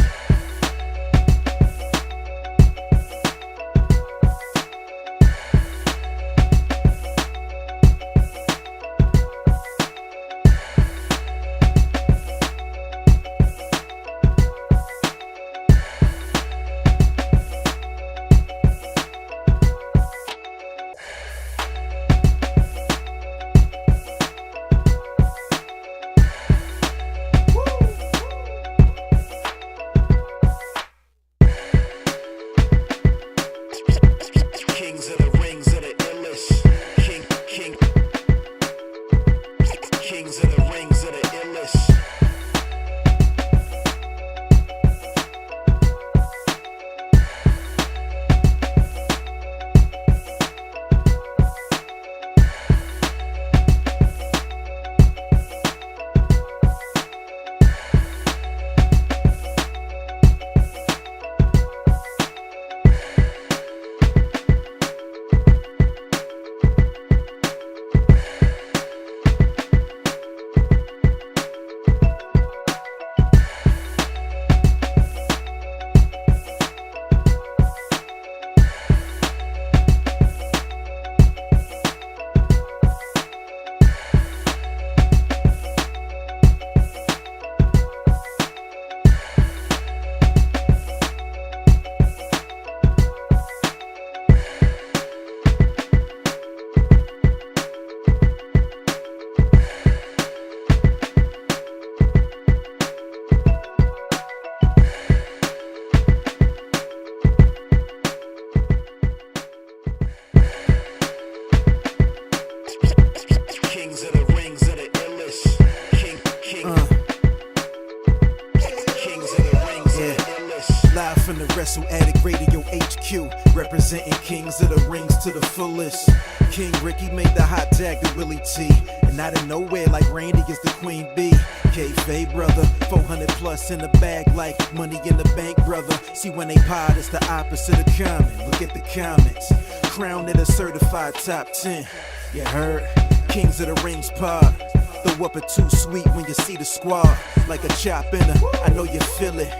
Wrestle Addict Radio HQ, representing kings of the rings to the fullest. King Ricky made the hot tag to Willie T, and out of nowhere like Randy is the Queen Bee. K-Fay brother, 400 plus in the bag like money in the bank brother. See when they pod, it's the opposite of common. Look at the comments, crowned in a certified top 10. You heard? Kings of the Rings pod. Throw up a too sweet when you see the squad. Like a chop in a, I know you feel it.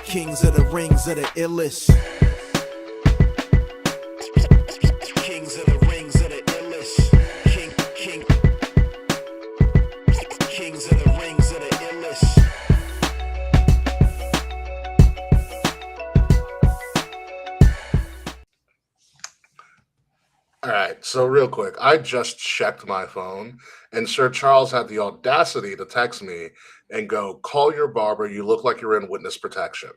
Kings of the Rings are the illest. Kings of the Rings are the illest. Kings of the Rings are the illest. All right, so real quick, I just checked my phone, and Sir Charles had the audacity to text me and go, "Call your barber. You look like you're in witness protection."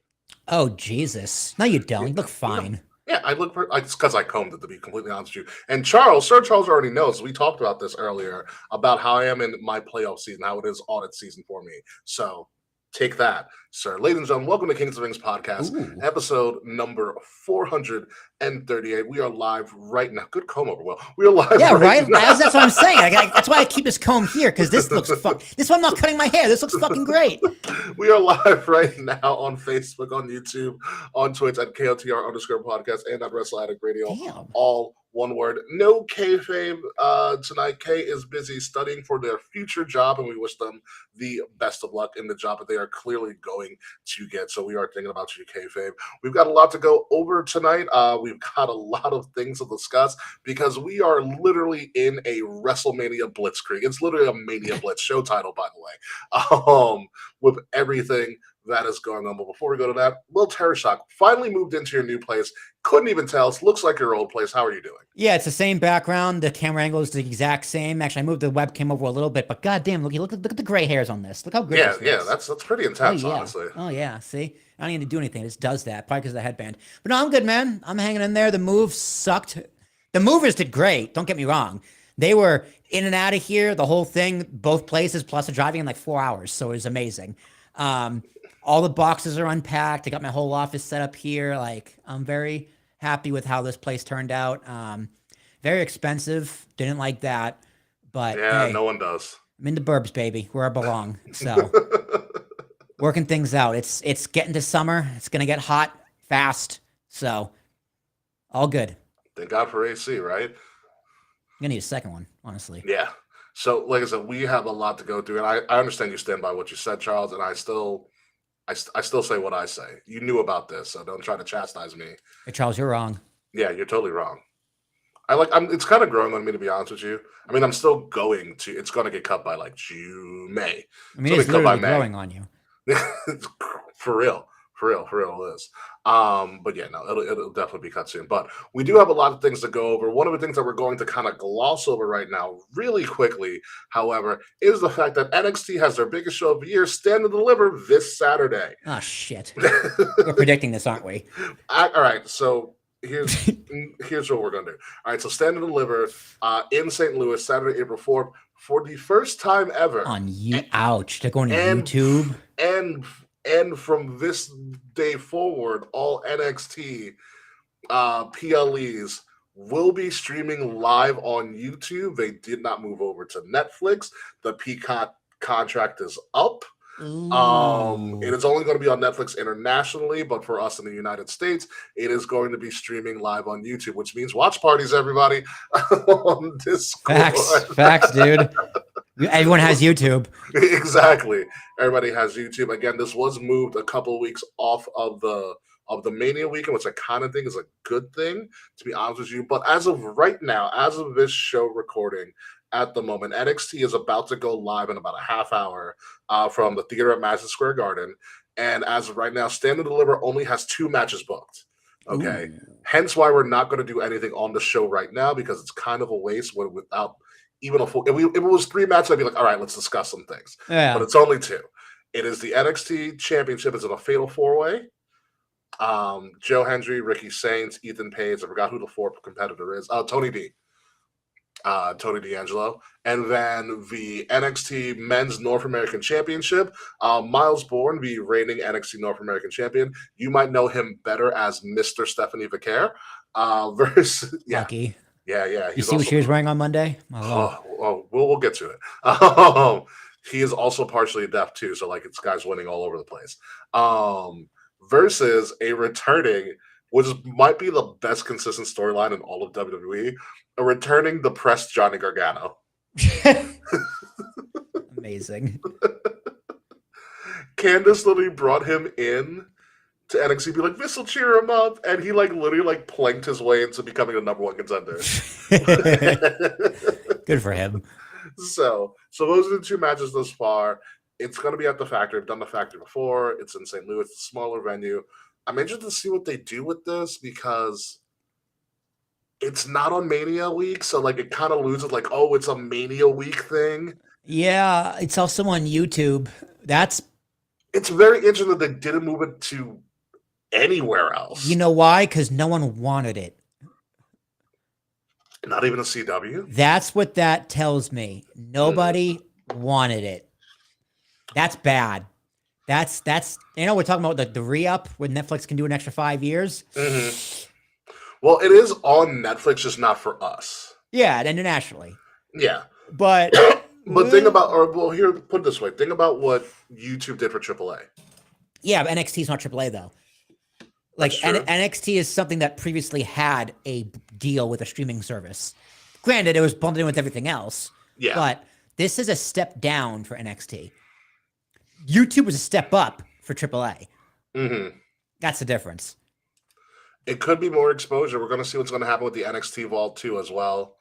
Oh, Jesus. No, you don't. You look fine. Yeah, I look. It's because I combed it, to be completely honest with you. And Charles, Sir Charles already knows. We talked about this earlier about how I am in my playoff season, how it is audit season for me. So take that, sir. Ladies and gentlemen, welcome to Kings of Rings podcast, episode number 438. We are live right now. Good comb over, Will. We are live. Yeah, right. Now. That's what I'm saying. That's why I keep this comb here, because this looks This one, I'm not cutting my hair. This looks fucking great. We are live right now on Facebook, on YouTube, on Twitch at KOTR_podcast and at Wrestle Addict Radio. Damn. All one word. No kayfabe tonight. Kay is busy studying for their future job, and we wish them the best of luck in the job that they are clearly going to get. So we are thinking about you, kayfabe. We've got a lot to go over tonight. We've got a lot of things to discuss because we are literally in a WrestleMania blitzkrieg. It's literally a Mania Blitz show title, by the way. With everything that is going on. But before we go to that, Will Tereshock finally moved into your new place. Couldn't even tell. It looks like your old place. How are you doing? Yeah, it's the same background. The camera angle is the exact same. Actually, I moved the webcam over a little bit, but goddamn, look at the gray hairs on this. Look how good this is. That's pretty intense, honestly. Oh yeah, see? I don't need to do anything. It just does that, probably because of the headband. But no, I'm good, man. I'm hanging in there. The move sucked. The movers did great. Don't get me wrong. They were in and out of here, the whole thing, both places, plus the driving in like 4 hours. So it was amazing. All the boxes are unpacked. I got my whole office set up here. Like, I'm very happy with how this place turned out. Very expensive. Didn't like that. But yeah, hey, no one does. I'm in the burbs, baby, where I belong. So working things out. It's getting to summer. It's gonna get hot fast. So all good. Thank God for AC, right? I'm gonna need a second one, honestly. Yeah. So, like I said, we have a lot to go through, and I understand you stand by what you said, Charles, and I still say what I say. You knew about this, so don't try to chastise me. Hey, Charles, you're wrong. Yeah, you're totally wrong. It's kind of growing on me, to be honest with you. I mean, I'm still going to. It's going to get cut by like May. I mean, it's literally growing on you. For real it is. But yeah, no, it'll definitely be cut soon. But we do have a lot of things to go over. One of the things that we're going to kind of gloss over right now, really quickly, however, is the fact that NXT has their biggest show of the year, Stand and Deliver, this Saturday. Oh shit! We're predicting this, aren't we? All right, so here's what we're gonna do. All right, so Stand and Deliver in St. Louis, Saturday, April 4th, for the first time ever. Ouch! They're going to YouTube. And from this day forward, all NXT PLEs will be streaming live on YouTube. They did not move over to Netflix. The Peacock contract is up. It is only going to be on Netflix internationally, but for us in the United States, it is going to be streaming live on YouTube, which means watch parties, everybody, on Discord. Facts, dude. Everyone has YouTube. Exactly. Everybody has YouTube. Again, this was moved a couple of weeks off of the Mania weekend, which I kind of think is a good thing, to be honest with you. But as of right now, as of this show recording at the moment, NXT is about to go live in about a half hour from the theater at Madison Square Garden. And as of right now, Stand and Deliver only has 2 matches booked. Okay. Ooh. Hence why we're not going to do anything on the show right now, because it's kind of a waste without even a full. If it was 3 matches, I'd be like, all right, let's discuss some things. Yeah. But it's only 2. It is the NXT Championship. It's in a fatal 4-way. Joe Hendry, Ricky Saints, Ethan Page. I forgot who the 4th competitor is. Tony D. Tony D'Angelo. And then the NXT Men's North American Championship, Miles Bourne, the reigning NXT North American Champion. You might know him better as Mr. Stephanie Vicaire. Versus, Lucky. Yeah. You see what she was wearing on Monday? We'll get to it. He is also partially deaf too, so like it's guys winning all over the place. Versus a returning, which might be the best consistent storyline in all of WWE, a returning depressed Johnny Gargano. Amazing. Candice literally brought him in to NXT, be like, this will cheer him up, and he like literally like planked his way into becoming a #1 contender. Good for him. So those are the two matches thus far. It's going to be at the Factory. I've done the Factory before. It's in St. Louis. It's a smaller venue. I'm interested to see what they do with this because it's not on Mania week. So, like, it kind of loses, like, oh, it's a Mania week thing. Yeah, it's also on YouTube. It's very interesting that they didn't move it to anywhere else. You know why? Because no one wanted it. Not even a CW? That's what that tells me. Nobody wanted it. That's bad. That's we're talking about the re-up where Netflix can do an extra 5 years. Mm-hmm. Well, it is on Netflix, just not for us. Yeah, internationally. Yeah. But think about, here, put it this way. Think about what YouTube did for AAA. Yeah, but NXT is not AAA though. Like NXT is something that previously had a deal with a streaming service. Granted, it was bundled in with everything else. Yeah. But this is a step down for NXT. YouTube was a step up for AAA. Mm-hmm. That's the difference. It could be more exposure. We're going to see what's going to happen with the NXT Vault too as well.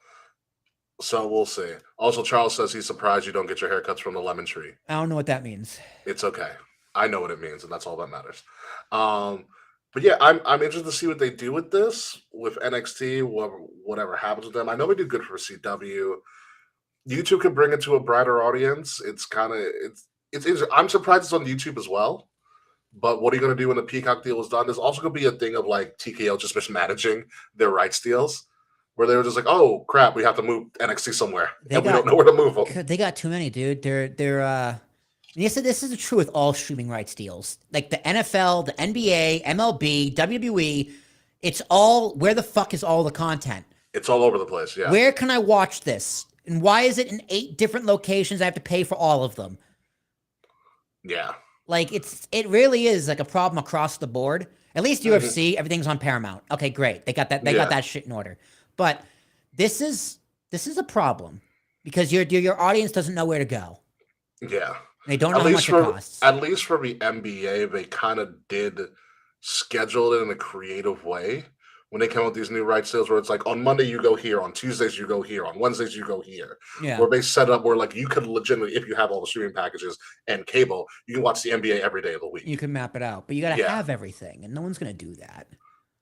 So we'll see. Also, Charles says he's surprised you don't get your haircuts from the lemon tree. I don't know what that means. It's okay. I know what it means, and that's all that matters. But yeah, I'm interested to see what they do with this, with NXT, whatever happens with them. I know they do good for CW. YouTube could bring it to a broader audience. It's interesting. I'm surprised it's on YouTube as well. But what are you going to do when the Peacock deal is done? There's also going to be a thing of like TKO just mismanaging their rights deals, where they were just like, "Oh crap, we have to move NXT somewhere, we don't know where to move them." They got too many, dude. Yes, this is true with all streaming rights deals. Like the NFL, the NBA, MLB, WWE, it's all, where the fuck is all the content? It's all over the place, yeah. Where can I watch this? And why is it in 8 different locations? I have to pay for all of them. Yeah. Like it really is like a problem across the board. At least UFC, everything's on Paramount. Okay, great. They got that shit in order. But this is a problem because your audience doesn't know where to go. Yeah. They don't know how much it costs. At least for the NBA, they kind of did schedule it in a creative way when they come out with these new rights deals where it's like on Monday you go here, on Tuesdays you go here, on Wednesdays you go here. Yeah. Where they set up where like you could legitimately, if you have all the streaming packages and cable, you can watch the NBA every day of the week. You can map it out, but you got to have everything, and no one's going to do that.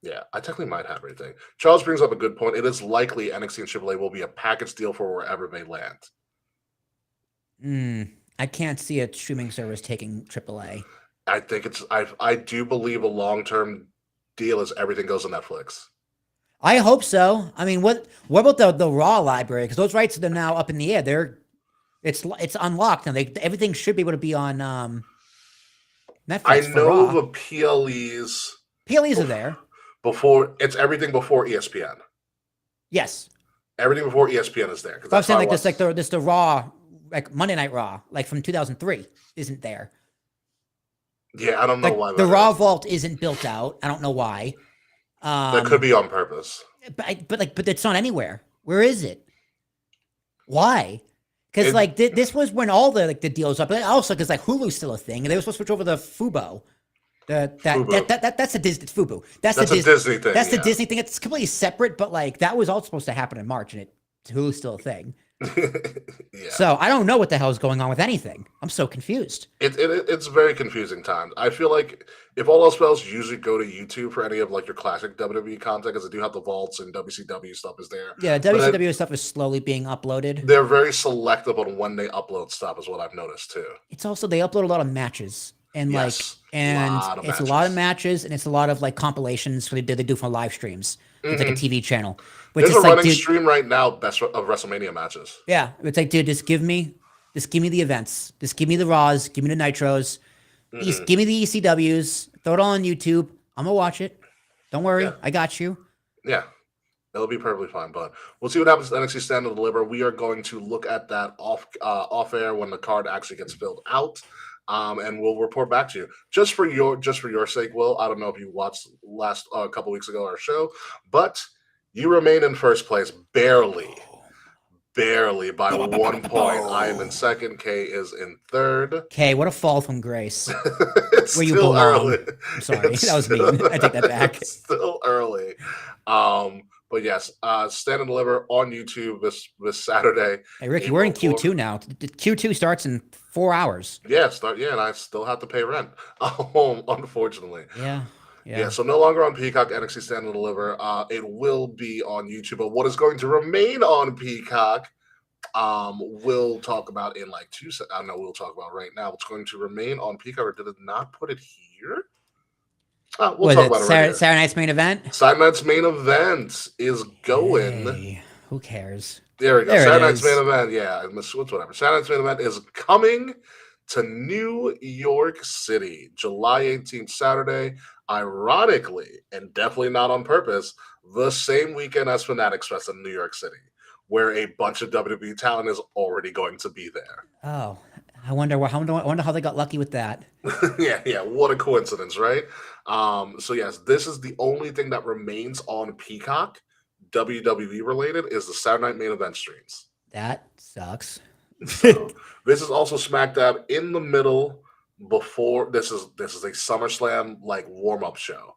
Yeah, I technically might have everything. Charles brings up a good point. It is likely NXT and AAA will be a package deal for wherever they land. I can't see a streaming service taking AAA. I think I do believe a long-term deal is everything goes to Netflix. I hope so. I mean, what about the Raw library? Because those rights are now up in the air. It's unlocked now. Everything should be able to be on Netflix. I know the PLEs. PLEs are there. It's everything before ESPN. Yes. Everything before ESPN is there. I'm saying the Raw, like Monday Night Raw, like from 2003, isn't there. Yeah, I don't know why. The Raw Vault isn't built out. I don't know why. That could be on purpose. But it's not anywhere. Where is it? Why? Because this was when all the deals up. But also because like Hulu's still a thing, and they were supposed to switch over to Fubo. That's a Disney. It's Fubo. That's a Disney thing. That's the Disney thing. It's completely separate. But like that was all supposed to happen in March, and Hulu's still a thing. Yeah. So I don't know what the hell is going on with anything. I'm so confused. It's very confusing times. I feel like if all else fails, usually go to YouTube for any of like your classic WWE content because they do have the vaults and WCW stuff is there. Yeah, WCW stuff is slowly being uploaded. They're very selective on when they upload stuff, is what I've noticed too. It's also they upload a lot of matches. and Yes. Lot of it's a lot of matches. matches, and it's a lot of like compilations they do for live streams. It's like a TV channel, which There's is a like, running dude, stream right now, best of WrestleMania matches. yeah, it's like, dude, just give me the events, just give me the Raws, give me the Nitros, give me the ECWs, throw it all on YouTube. I'm gonna watch it. Don't worry, Yeah. I got you. Yeah. It'll be perfectly fine, but we'll see what happens to NXT Stand and Deliver. We are going to look at that off air when the card actually gets filled out, and we'll report back to you. Just for your sake, Will. I don't know if you watched last couple weeks ago our show, but you remain in first place, barely by 1 point. I am in second. K is in third. Okay, what a fall from grace. It's Where you still belong. early. I'm sorry, It's that was mean. I take that back. It's still early. But yes, Stand and Deliver on YouTube this Saturday. Hey, Ricky, we're in April 4th. Q2 now. Q2 starts in 4 hours. Yeah, and I still have to pay rent. Unfortunately. Yeah. So no longer on Peacock, NXT Stand and Deliver. It will be on YouTube, but what is going to remain on Peacock, we'll talk about in like 2 seconds. I know we'll talk about right now. What's going to remain on Peacock, or did it not put it here? We'll talk about it right here. Saturday night's main event? Saturday night's main event is going. Hey, who cares? There we go. There it Saturday night's is. main event. Yeah, it's whatever. Saturday night's main event is coming to New York City, July 18th, Saturday. Ironically, and definitely not on purpose, the same weekend as Fanatic Fest in New York City, where a bunch of WWE talent is already going to be there. Oh, I wonder how they got lucky with that. yeah. What a coincidence, right? So yes, this is the only thing that remains on Peacock, WWE related, is the Saturday Night Main Event streams. That sucks. So this is also smack dab in the middle before this is a SummerSlam like warm up show,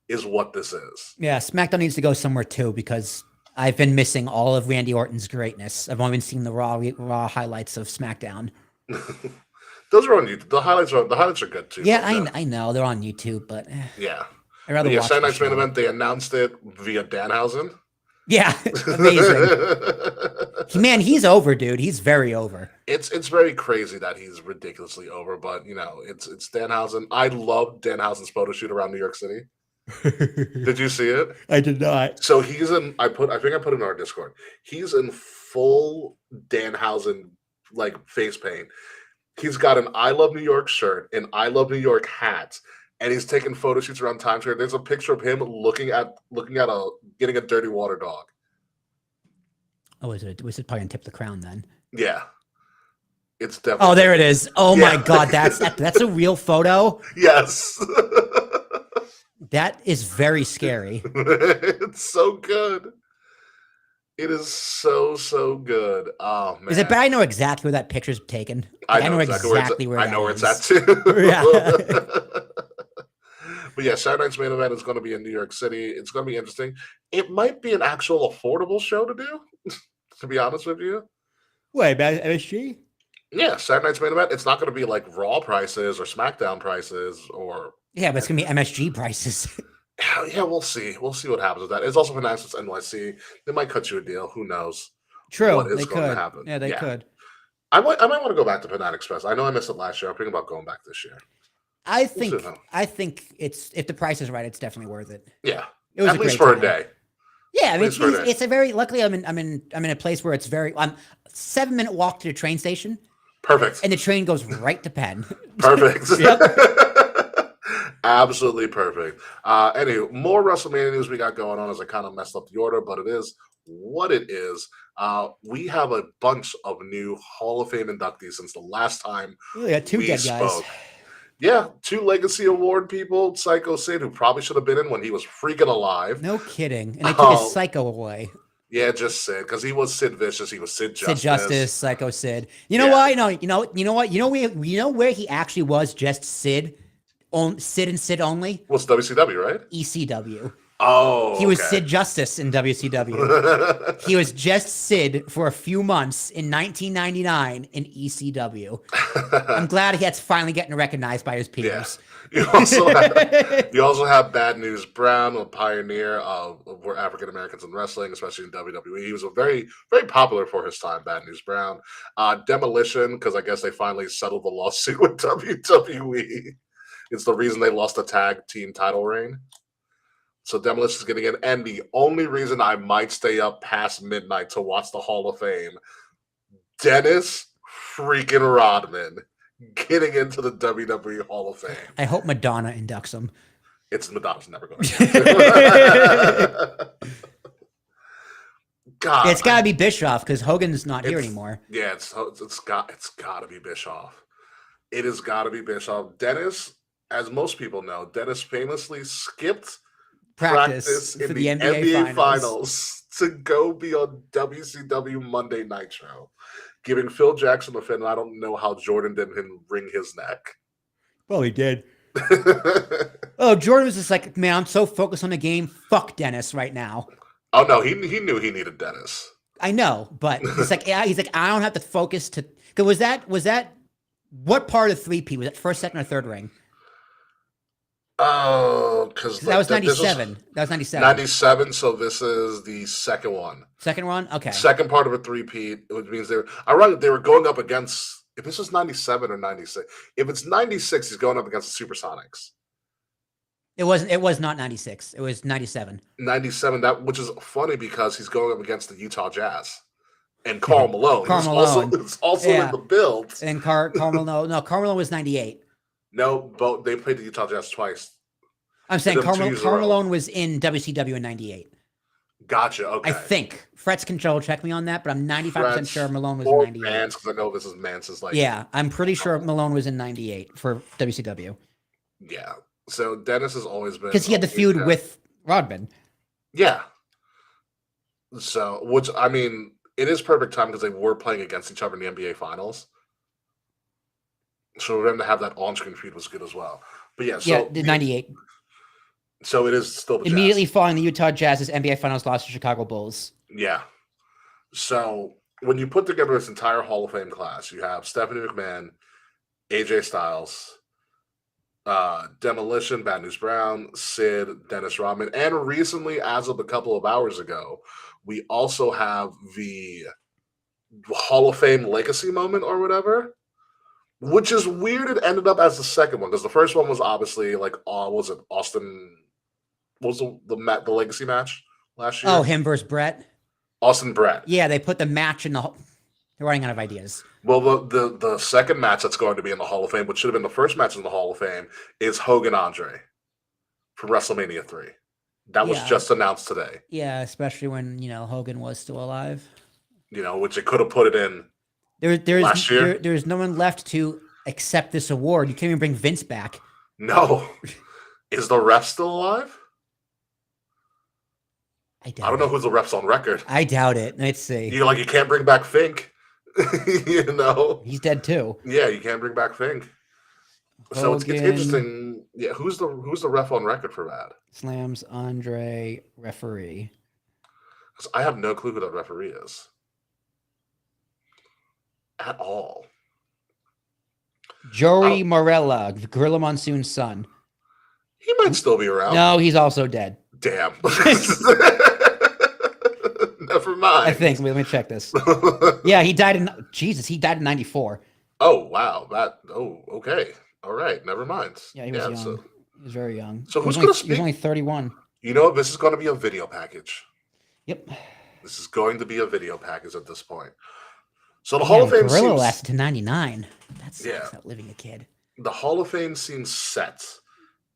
is what this is. Yeah, SmackDown needs to go somewhere too, because I've been missing all of Randy Orton's greatness. I've only been seeing the raw highlights of SmackDown. Those are on YouTube. The highlights are good too. Yeah, I know they're on YouTube, but yeah. I'd rather watch Saturday the Night's Main show. Event, they announced it via Danhausen. Yeah, amazing. Man, he's over, dude. He's very over. It's very crazy that he's ridiculously over, but it's Danhausen. I love Danhausen's photo shoot around New York City. Did you see it? I did not. So he's in. I think I put it in our Discord. He's in full Danhausen like face paint. He's got an I Love New York shirt, an I Love New York hat, and he's taking photo shoots around Times Square. There's a picture of him looking at getting a dirty water dog. Oh, was it probably on Tip the Crown then? Yeah, it's definitely. Oh, there it is. Oh Yeah. my God, that's a real photo. Yes. That is very scary. It's so good. It is so good. Oh man. Is it bad? I know exactly where that picture's taken. I Like, know exactly where that I know where it's is. at too. Yeah. But yeah, Saturday Night's Main Event is going to be in New York City. It's going to be interesting. It might be an actual affordable show to do, to be honest with you. Wait, MSG? Yeah, Saturday Night's Main Event. It's not going to be like Raw prices or SmackDown prices or. Yeah, but it's gonna be MSG prices. Yeah, we'll see. We'll see what happens with that. It's also for Nationals NYC. They might cut you a deal. Who knows? True, What is they going to could. happen? Yeah, they could. I might want to go back to Fanatic Express. I know I missed it last year. I'm thinking about going back this year. I see, think though. if the price is right, it's definitely worth it. Yeah, It was at a least great for time. a day. Yeah, I mean, least for a day. it's a very luckily I'm in a place where it's very 7-minute walk to the train station, Perfect. and the train goes right to Penn. Perfect. Yep. Absolutely perfect. Anyway, more WrestleMania news we got going on as I kind of messed up the order, but it is what it is. We have a bunch of new Hall of Fame inductees since the last time We got two we dead guys. spoke. Yeah, 2 Legacy Award people, Psycho Sid, who probably should have been in when he was freaking alive. No kidding. And they took Oh. his Psycho away. Yeah, just Sid, because he was Sid Vicious, he was Sid Justice. Sid Justice, Psycho Sid. You know Yeah. why? No, you know what? You know where he actually was just Sid? Sid and Sid only? Well, it's WCW, right? ECW. Oh, He was okay. Sid Justice in WCW. He was just Sid for a few months in 1999 in ECW. I'm glad he gets finally getting recognized by his peers. You also have Bad News Brown, a pioneer of African Americans in wrestling, especially in WWE. He was a very, very popular for his time, Bad News Brown. Demolition, because I guess they finally settled the lawsuit with WWE. It's the reason they lost the tag team title reign. So Demolition is getting in. And the only reason I might stay up past midnight to watch the Hall of Fame, Dennis freaking Rodman getting into the WWE Hall of Fame. I hope Madonna inducts him. It's Madonna's never going to. God, It's got to be Bischoff because Hogan's not here anymore. Yeah, it's got to be Bischoff. It has got to be Bischoff. Dennis, as most people know, Dennis famously skipped practice in the NBA finals to go be on WCW Monday Nitro, giving Phil Jackson a fin. I don't know how Jordan didn't wring his neck. Well, he did. Oh, Jordan was just like, man, I'm so focused on the game. Fuck Dennis right now. Oh no, he knew he needed Dennis. I know, but he's like, I don't have to focus to. Cause was that what part of 3P was that? First, second, or third ring? Oh, because that was 97. That was 97. 97. So this is the second one. Second one. Okay. Second part of a three-peat, which means they were going up against. If this was 97 or 96, if it's 96, he's going up against the Supersonics. It was not 96. It was 97. 97. Which is funny because he's going up against the Utah Jazz and Karl Malone. Karl Malone. It's also in the build. And Karl Malone. No, Karl Malone was 98. No, both they played the Utah Jazz twice. I'm saying Karl Malone was in WCW in 98. Gotcha. Okay. I think. Fret's control, check me on that, but I'm 95% sure Malone was in 98. Mance, because I know this is Mance's like. Yeah, I'm pretty sure Malone was in 98 for WCW. Yeah. So Dennis has always been. Because he had the feud with Rodman. Yeah. So, which, I mean, it is perfect time because they were playing against each other in the NBA Finals. So for them to have that on-screen feud was good as well. But yeah, so. Yeah, 98. So it is still the immediately Jazz. Following the Utah Jazz's NBA Finals loss to Chicago Bulls. Yeah. So when you put together this entire Hall of Fame class, you have Stephanie McMahon, AJ Styles, Demolition, Bad News Brown, Sid, Dennis Rodman, and recently, as of a couple of hours ago, we also have the Hall of Fame legacy moment or whatever, which is weird. It ended up as the second one because the first one was obviously like, was it Austin? What was the legacy match last year? Oh, him versus Brett. Austin Brett. Yeah, they put the match in the. They're running out of ideas. Well, the second match that's going to be in the Hall of Fame, which should have been the first match in the Hall of Fame, is Hogan Andre for WrestleMania 3. That was just announced today. Yeah, especially when Hogan was still alive. Which they could have put it in. Last year. There's no one left to accept this award. You can't even bring Vince back. No. Is the ref still alive? I don't know who's the ref's on record. I doubt it. Let's see. You can't bring back Fink. He's dead too. Yeah, you can't bring back Fink. So it's interesting. Yeah, who's the ref on record for that? Slams Andre referee. Because I have no clue who that referee is. At all. Joey Morella, Gorilla Monsoon's son. He might still be around. No, he's also dead. Damn. Never mind. I think. Let me check this. Yeah, he died in 94. Oh, wow. Okay. All right. Never mind. Yeah, he was young. So, he was very young. So who's going to speak? He was only 31. You know what? This is going to be a video package. Yep. This is going to be a video package at this point. So the Hall of Fame Gorilla lasted to 99. That's not living a kid. The Hall of Fame seems set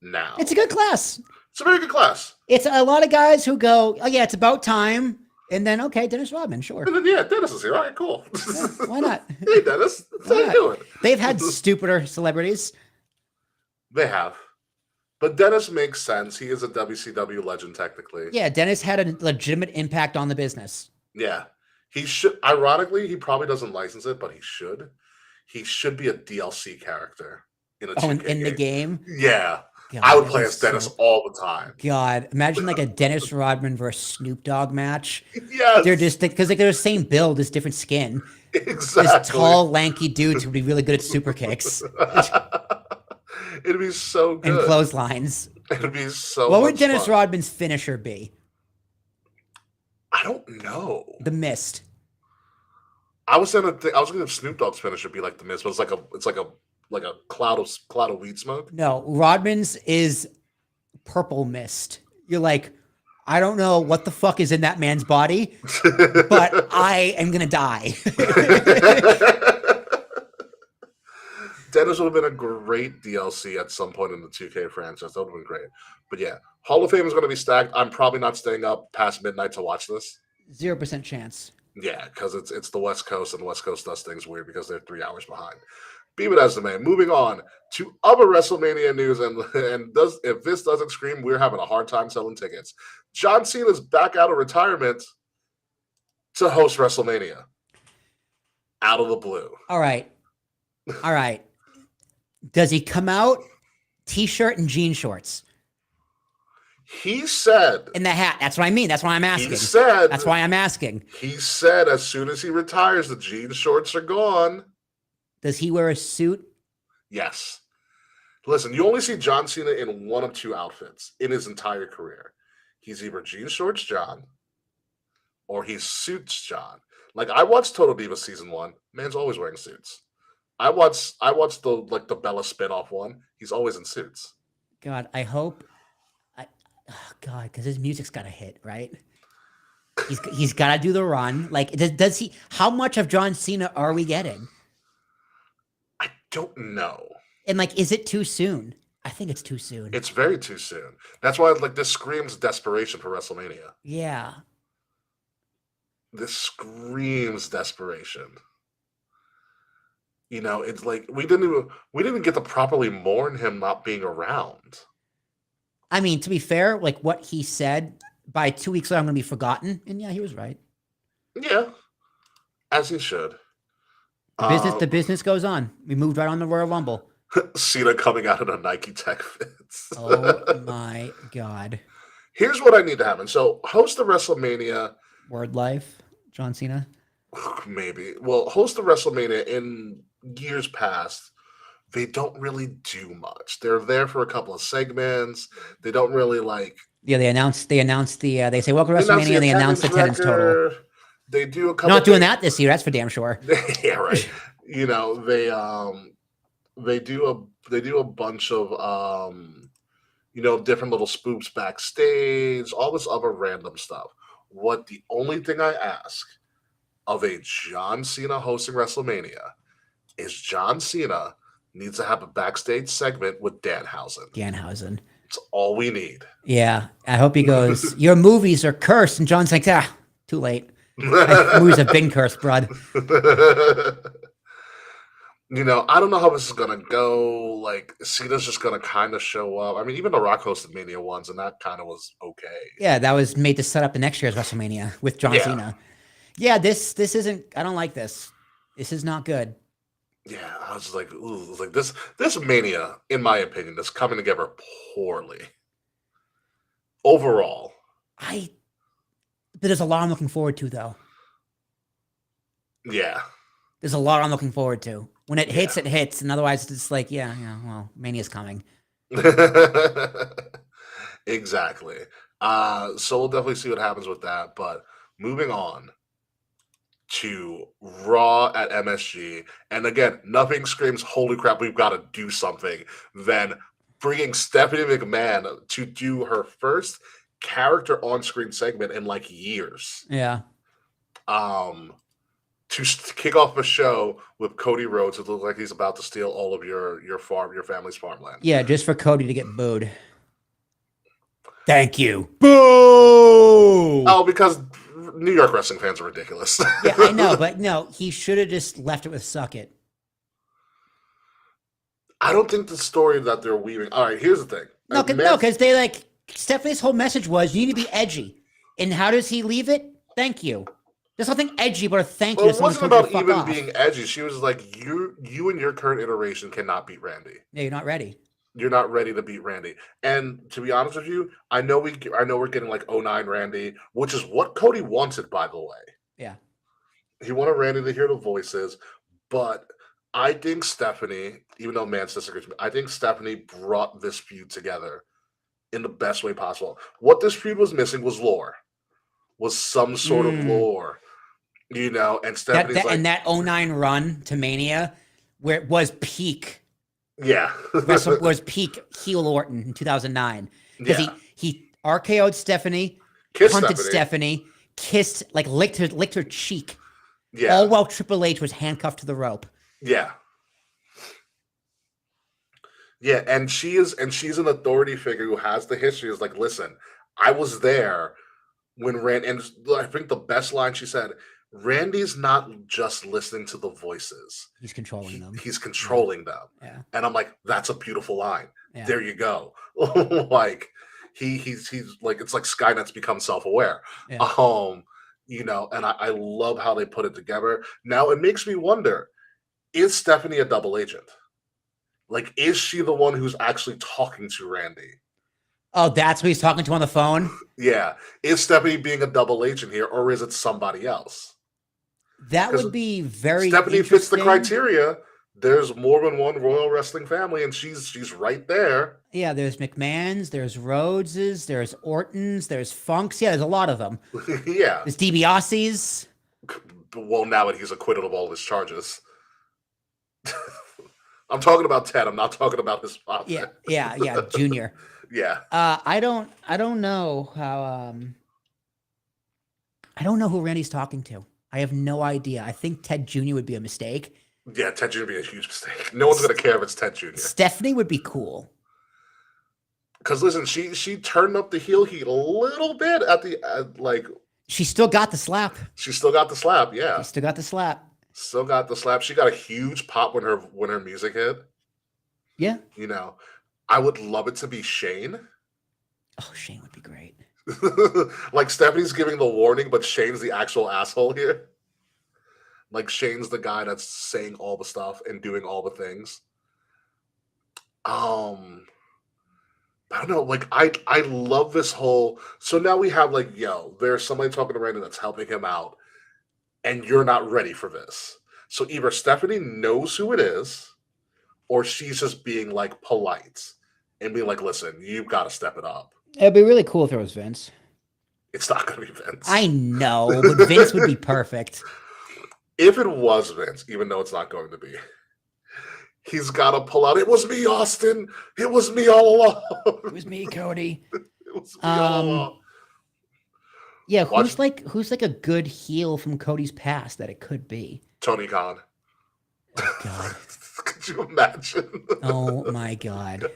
now. It's a good class. It's a very good class. It's a lot of guys who go, oh yeah, it's about time. And then, okay, Dennis Rodman, sure. And then, yeah, Dennis is here. All right, cool. Yeah, why not? Hey, Dennis. That's how you doing. They've had stupider celebrities. They have. But Dennis makes sense. He is a WCW legend, technically. Yeah, Dennis had a legitimate impact on the business. Yeah. He should, ironically, he probably doesn't license it, but he should. He should be a DLC character in a 2K in the game. Yeah. God, I would that'd play be as Dennis so- all the time. God, imagine like a Dennis Rodman versus Snoop Dogg match. Yes, They're just because like they're the same build, just different skin. exactly. Just tall, lanky dudes who would be really good at super kicks It'd be so and good. clotheslines. It'd be so. What would much Dennis fun. Rodman's finisher be? I don't know. The Mist. I was gonna have Snoop Dogg's finisher be like the Mist, but it's like a cloud of weed smoke. No, Rodman's is purple mist. You're like, I don't know what the fuck is in that man's body, but I am gonna die. Dennis would have been a great DLC at some point in the 2K franchise. That would have been great. But yeah, Hall of Fame is going to be stacked. I'm probably not staying up past midnight to watch this. 0% chance. Yeah, because it's the West Coast, and the West Coast does things weird because they're 3 hours behind. Be it as the man. Moving on to other WrestleMania news, and if this doesn't scream, we're having a hard time selling tickets. John Cena's back out of retirement to host WrestleMania. Out of the blue. All right. Does he come out t-shirt and jean shorts? He said In the hat. That's what I mean. That's why I'm asking. He said That's why I'm asking. He said as soon as he retires, the jean shorts are gone. Does he wear a suit? Yes. Listen, you only see John Cena in one of two outfits in his entire career. He's either jean shorts John or he's suits John. Like I watched Total Divas season 1. Man's always wearing suits. I watched the Bella spinoff one. He's always in suits. God, I hope. Oh God, because his music's got to hit, right? He's got to do the run. Like, does he? How much of John Cena are we getting? I don't know. And like, is it too soon? I think it's too soon. It's very too soon. That's why this screams desperation for WrestleMania. Yeah. This screams desperation. You know, it's like we didn't get to properly mourn him not being around. I mean, to be fair, like what he said, by 2 weeks later, I'm going to be forgotten. And yeah, he was right. Yeah, as he should. The business goes on. We moved right on the Royal Rumble. Cena coming out in a Nike Tech Fits. Oh my God. Here's what I need to happen. So, host the WrestleMania. Word life, John Cena. Maybe. Well, host the WrestleMania in years past. They don't really do much. They're there for a couple of segments. They don't really like. Yeah, they announced they say welcome to WrestleMania and they announced the attendance total. They do a couple. Not doing that this year. That's for damn sure. Yeah, right. You know, they do a bunch of different little spoops backstage, all this other random stuff. What the only thing I ask of a John Cena hosting WrestleMania is John Cena needs to have a backstage segment with Danhausen. Danhausen. It's all we need. Yeah. I hope he goes, your movies are cursed. And John's like, too late. My movies have been cursed, bud. You know, I don't know how this is going to go. Like, Cena's just going to kind of show up. I mean, even The Rock hosted Mania once, and that kind of was okay. Yeah, that was made to set up the next year's WrestleMania with John Cena. Yeah, this isn't, I don't like this. This is not good. Yeah, I was like, ooh, like this Mania, in my opinion, is coming together poorly. Overall. But there's a lot I'm looking forward to, though. Yeah. There's a lot I'm looking forward to. When it hits, it hits. And otherwise, it's like, well, Mania's coming. Exactly. So we'll definitely see what happens with that. But moving on to Raw at MSG. And again, nothing screams, holy crap, we've got to do something, than bringing Stephanie McMahon to do her first character on-screen segment in like years. Yeah. To kick off a show with Cody Rhodes, it looks like he's about to steal all of your family's farmland. Yeah, just for Cody to get booed. Thank you. Boo! Oh, because New York wrestling fans are ridiculous. Yeah, I know, but no, he should have just left it with suck it. I don't think the story that they're weaving. All right, here's the thing. No, because they like Stephanie's whole message was you need to be edgy. And how does he leave it? Thank you. There's nothing edgy but a thank you. Well, to it someone wasn't who about told you to even fuck off. being edgy. She was like, you and your current iteration cannot beat Randy. Yeah, you're not ready. You're not ready to beat Randy. And to be honest with you, I know we're getting like '09 Randy, which is what Cody wanted, by the way. Yeah. He wanted Randy to hear the voices, but I think Stephanie, even though Mance disagrees with me, I think Stephanie brought this feud together in the best way possible. What this feud was missing was lore, was some sort of lore, and Stephanie's and that '09 run to Mania, where it was peak. Yeah. was peak heel Orton in 2009. Because he RKO'd Stephanie, punted Stephanie, kissed, like licked her cheek. Yeah. All while Triple H was handcuffed to the rope. Yeah. Yeah, and she's an authority figure who has the history. Is like, listen, I was there when and I think the best line she said, Randy's not just listening to the voices. He's controlling them. He's controlling them. Yeah. And I'm like, that's a beautiful line. Yeah. There you go. Like he's like, it's like Skynet's become self-aware. Yeah. And I love how they put it together. Now it makes me wonder, is Stephanie a double agent? Like, is she the one who's actually talking to Randy? Oh, that's who he's talking to on the phone? Yeah. Is Stephanie being a double agent here, or is it somebody else? That would be very Stephanie fits the criteria. There's more than one Royal Wrestling family, and she's right there. Yeah, there's McMahon's, there's Rhodes's, there's Orton's, there's Funk's. Yeah, there's a lot of them. Yeah. There's DiBiase's. Well, now that he's acquitted of all his charges. I'm talking about Ted. I'm not talking about his father. Yeah, Junior. Yeah. I don't know how I don't know who Randy's talking to. I have no idea. I think Ted Jr. would be a mistake. Yeah, Ted Jr. would be a huge mistake. No one's gonna care if it's Ted Jr. Stephanie would be cool. Because listen, she turned up the heel heat a little bit at the like. She still got the slap. She still got the slap. Yeah. She still got the slap. Still got the slap. She got a huge pop when her music hit. Yeah. I would love it to be Shane. Oh, Shane would be great. Like Stephanie's giving the warning, but Shane's the actual asshole here. Like Shane's the guy that's saying all the stuff and doing all the things. I don't know. Like I love this whole. So now we have like, there's somebody talking to Randy that's helping him out, and you're not ready for this. So either Stephanie knows who it is, or she's just being like polite and being like, listen, you've got to step it up. It'd be really cool if it was Vince. It's not going to be Vince. I know, but Vince would be perfect. If it was Vince, even though it's not going to be, he's got to pull out, it was me, Austin. It was me all along. It was me, Cody. It was me all along. Yeah, who's like a good heel from Cody's past that it could be? Tony Khan. Oh, God. Could you imagine? Oh, my God.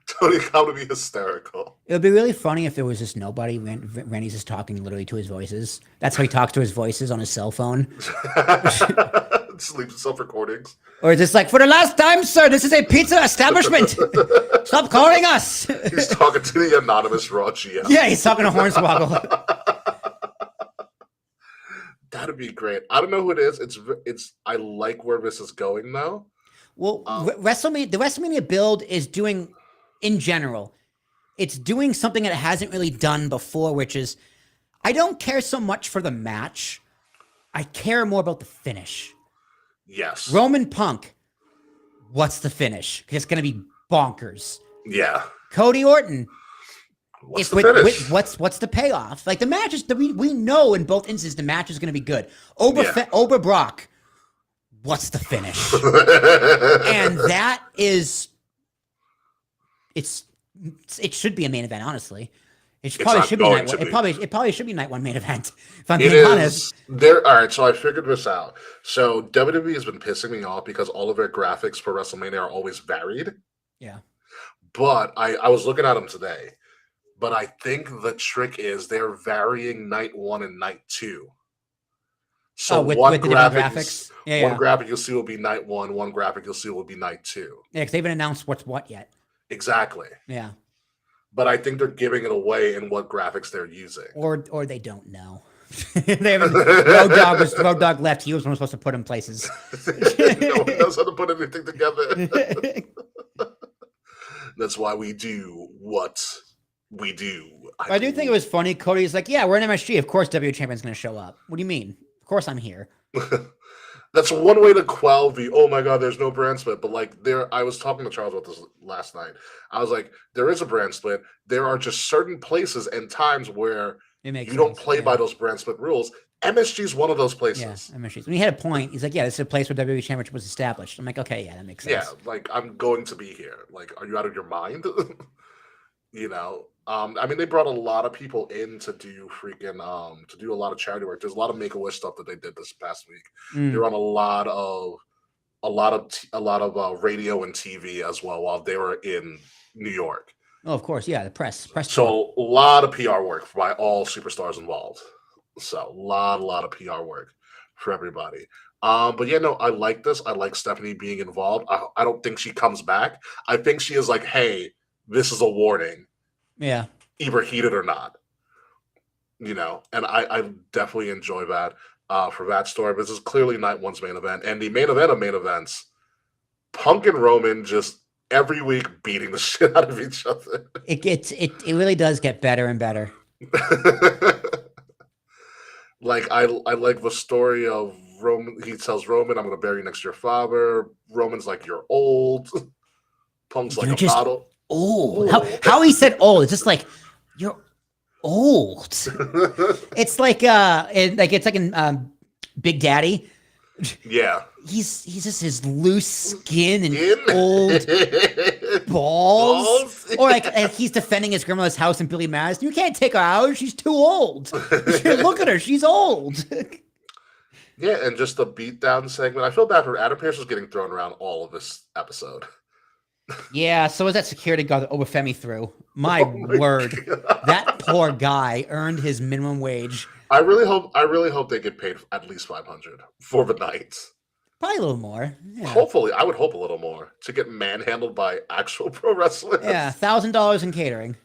Tony Khan would be hysterical. It would be really funny if there was just nobody. Randy's just talking literally to his voices. That's how he talks to his voices on his cell phone. Just leaves himself recordings. Or just like, for the last time, sir, this is a pizza establishment. Stop calling us. He's talking to the anonymous Raw GM. Yeah, he's talking to Hornswoggle. That'd be great. I don't know who it is. It's. I like where this is going though. Well, the WrestleMania build is doing, in general, it's doing something that it hasn't really done before, which is, I don't care so much for the match. I care more about the finish. Yes. Roman Punk, what's the finish? It's going to be bonkers. Yeah. Cody Orton. What's the finish? What's the payoff? Like the match is, we know in both instances the match is going to be good. Ober Brock, what's the finish? And that is, it should be a main event, honestly. It probably should be night one. It probably should be night one main event. If I'm being honest. All right, so I figured this out. So WWE has been pissing me off because all of their graphics for WrestleMania are always varied. Yeah. But I was looking at them today. But I think the trick is they're varying night one and night two. So with one the graphics. One graphic you'll see will be night one graphic you'll see will be night two. Yeah, because they haven't announced what's what yet. Exactly. Yeah. But I think they're giving it away in what graphics they're using. Or they don't know. Road Dogg left. He was supposed to put him places. No one knows how to put anything together. That's why we do what we do. I do think it was funny. Cody's like, yeah, we're in MSG. Of course W Champion's going to show up. What do you mean? Of course I'm here. That's one way to quell the, oh my God, there's no brand split. But like I was talking to Charles about this last night. I was like, there is a brand split. There are just certain places and times where you don't play by those brand split rules. MSG is one of those places. Yeah, MSG. When he had a point, he's like, yeah, this is a place where WWE Championship was established. I'm like, okay, yeah, that makes sense. Yeah, like I'm going to be here. Like, are you out of your mind? You know, I mean, they brought a lot of people in to do freaking to do a lot of charity work. There's a lot of Make-A-Wish stuff that they did this past week. They're on a lot of radio and TV as well while they were in New York. Oh, of course, yeah, the press. So a lot of PR work by all superstars involved. So a lot of PR work for everybody. But yeah, no, I like this. I like Stephanie being involved. I don't think she comes back. I think she is like, hey, this is a warning. Yeah. Either heated or not. You know, and I definitely enjoy that for that story. But this is clearly night one's main event. And the main event of main events, Punk and Roman just every week beating the shit out of each other. It really does get better and better. Like I like the story of Roman. He tells Roman, "I'm going to bury you next to your father." Roman's like, "You're old." Punk's like a bottle. Old. How he said old? It's just like you're old. It's like it's like in Big Daddy. Yeah. He's just his loose skin and old balls. Or like he's defending his grandmother's house in Billy Madison. You can't take her out. She's too old. Look at her. She's old. Yeah, and just the beatdown segment. I feel bad for Adam Pearce was getting thrown around all of this episode. Yeah, so was that security guard that Obafemi threw. My word. God. That poor guy earned his minimum wage. I really hope they get paid at least $500 for the night. Probably a little more. Yeah. Hopefully, I would hope a little more to get manhandled by actual pro wrestlers. Yeah, $1,000 in catering.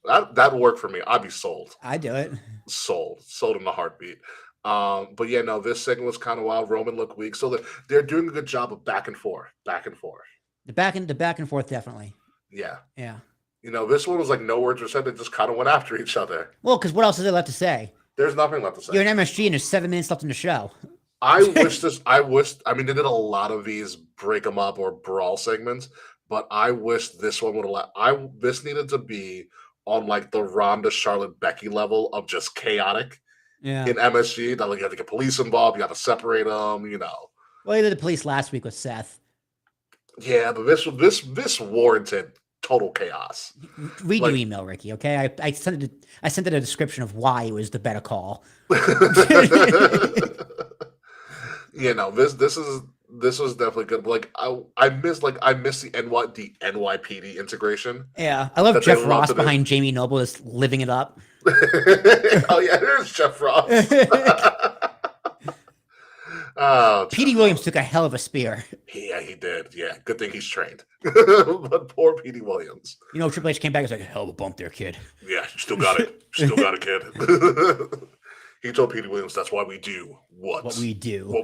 That'd work for me. I'd be sold. I'd do it. Sold in a heartbeat. But yeah, no, this segment was kind of wild. Roman looked weak, so they're doing a good job of back and forth. The back and forth, definitely. Yeah. Yeah. You know, this one was like no words were said. They just kind of went after each other. Well, because what else is there left to say? There's nothing left to say. You're an MSG and there's 7 minutes left in the show. I mean, they did a lot of these break them up or brawl segments, but I wish this one would allow. This needed to be on like the Ronda Charlotte Becky level of just chaotic. Yeah. In MSG, that like you have to get police involved, you have to separate them, you know. Well, you did the police last week with Seth. Yeah, but this warranted total chaos. Read your email, Ricky. Okay, I sent it a description of why it was the better call. You know, this was definitely good. But like I miss the NYPD integration. Yeah, I love Jeff Ross behind Jamie Noble just living it up. Oh yeah, there's Jeff Ross. Oh, Petey Williams took a hell of a spear. Yeah, he did. Yeah, good thing he's trained. But poor Petey Williams. You know, Triple H came back and was like, hell of a bump there, kid. Yeah, still got it. Still got it, kid. He told Petey Williams, that's why we do what we do.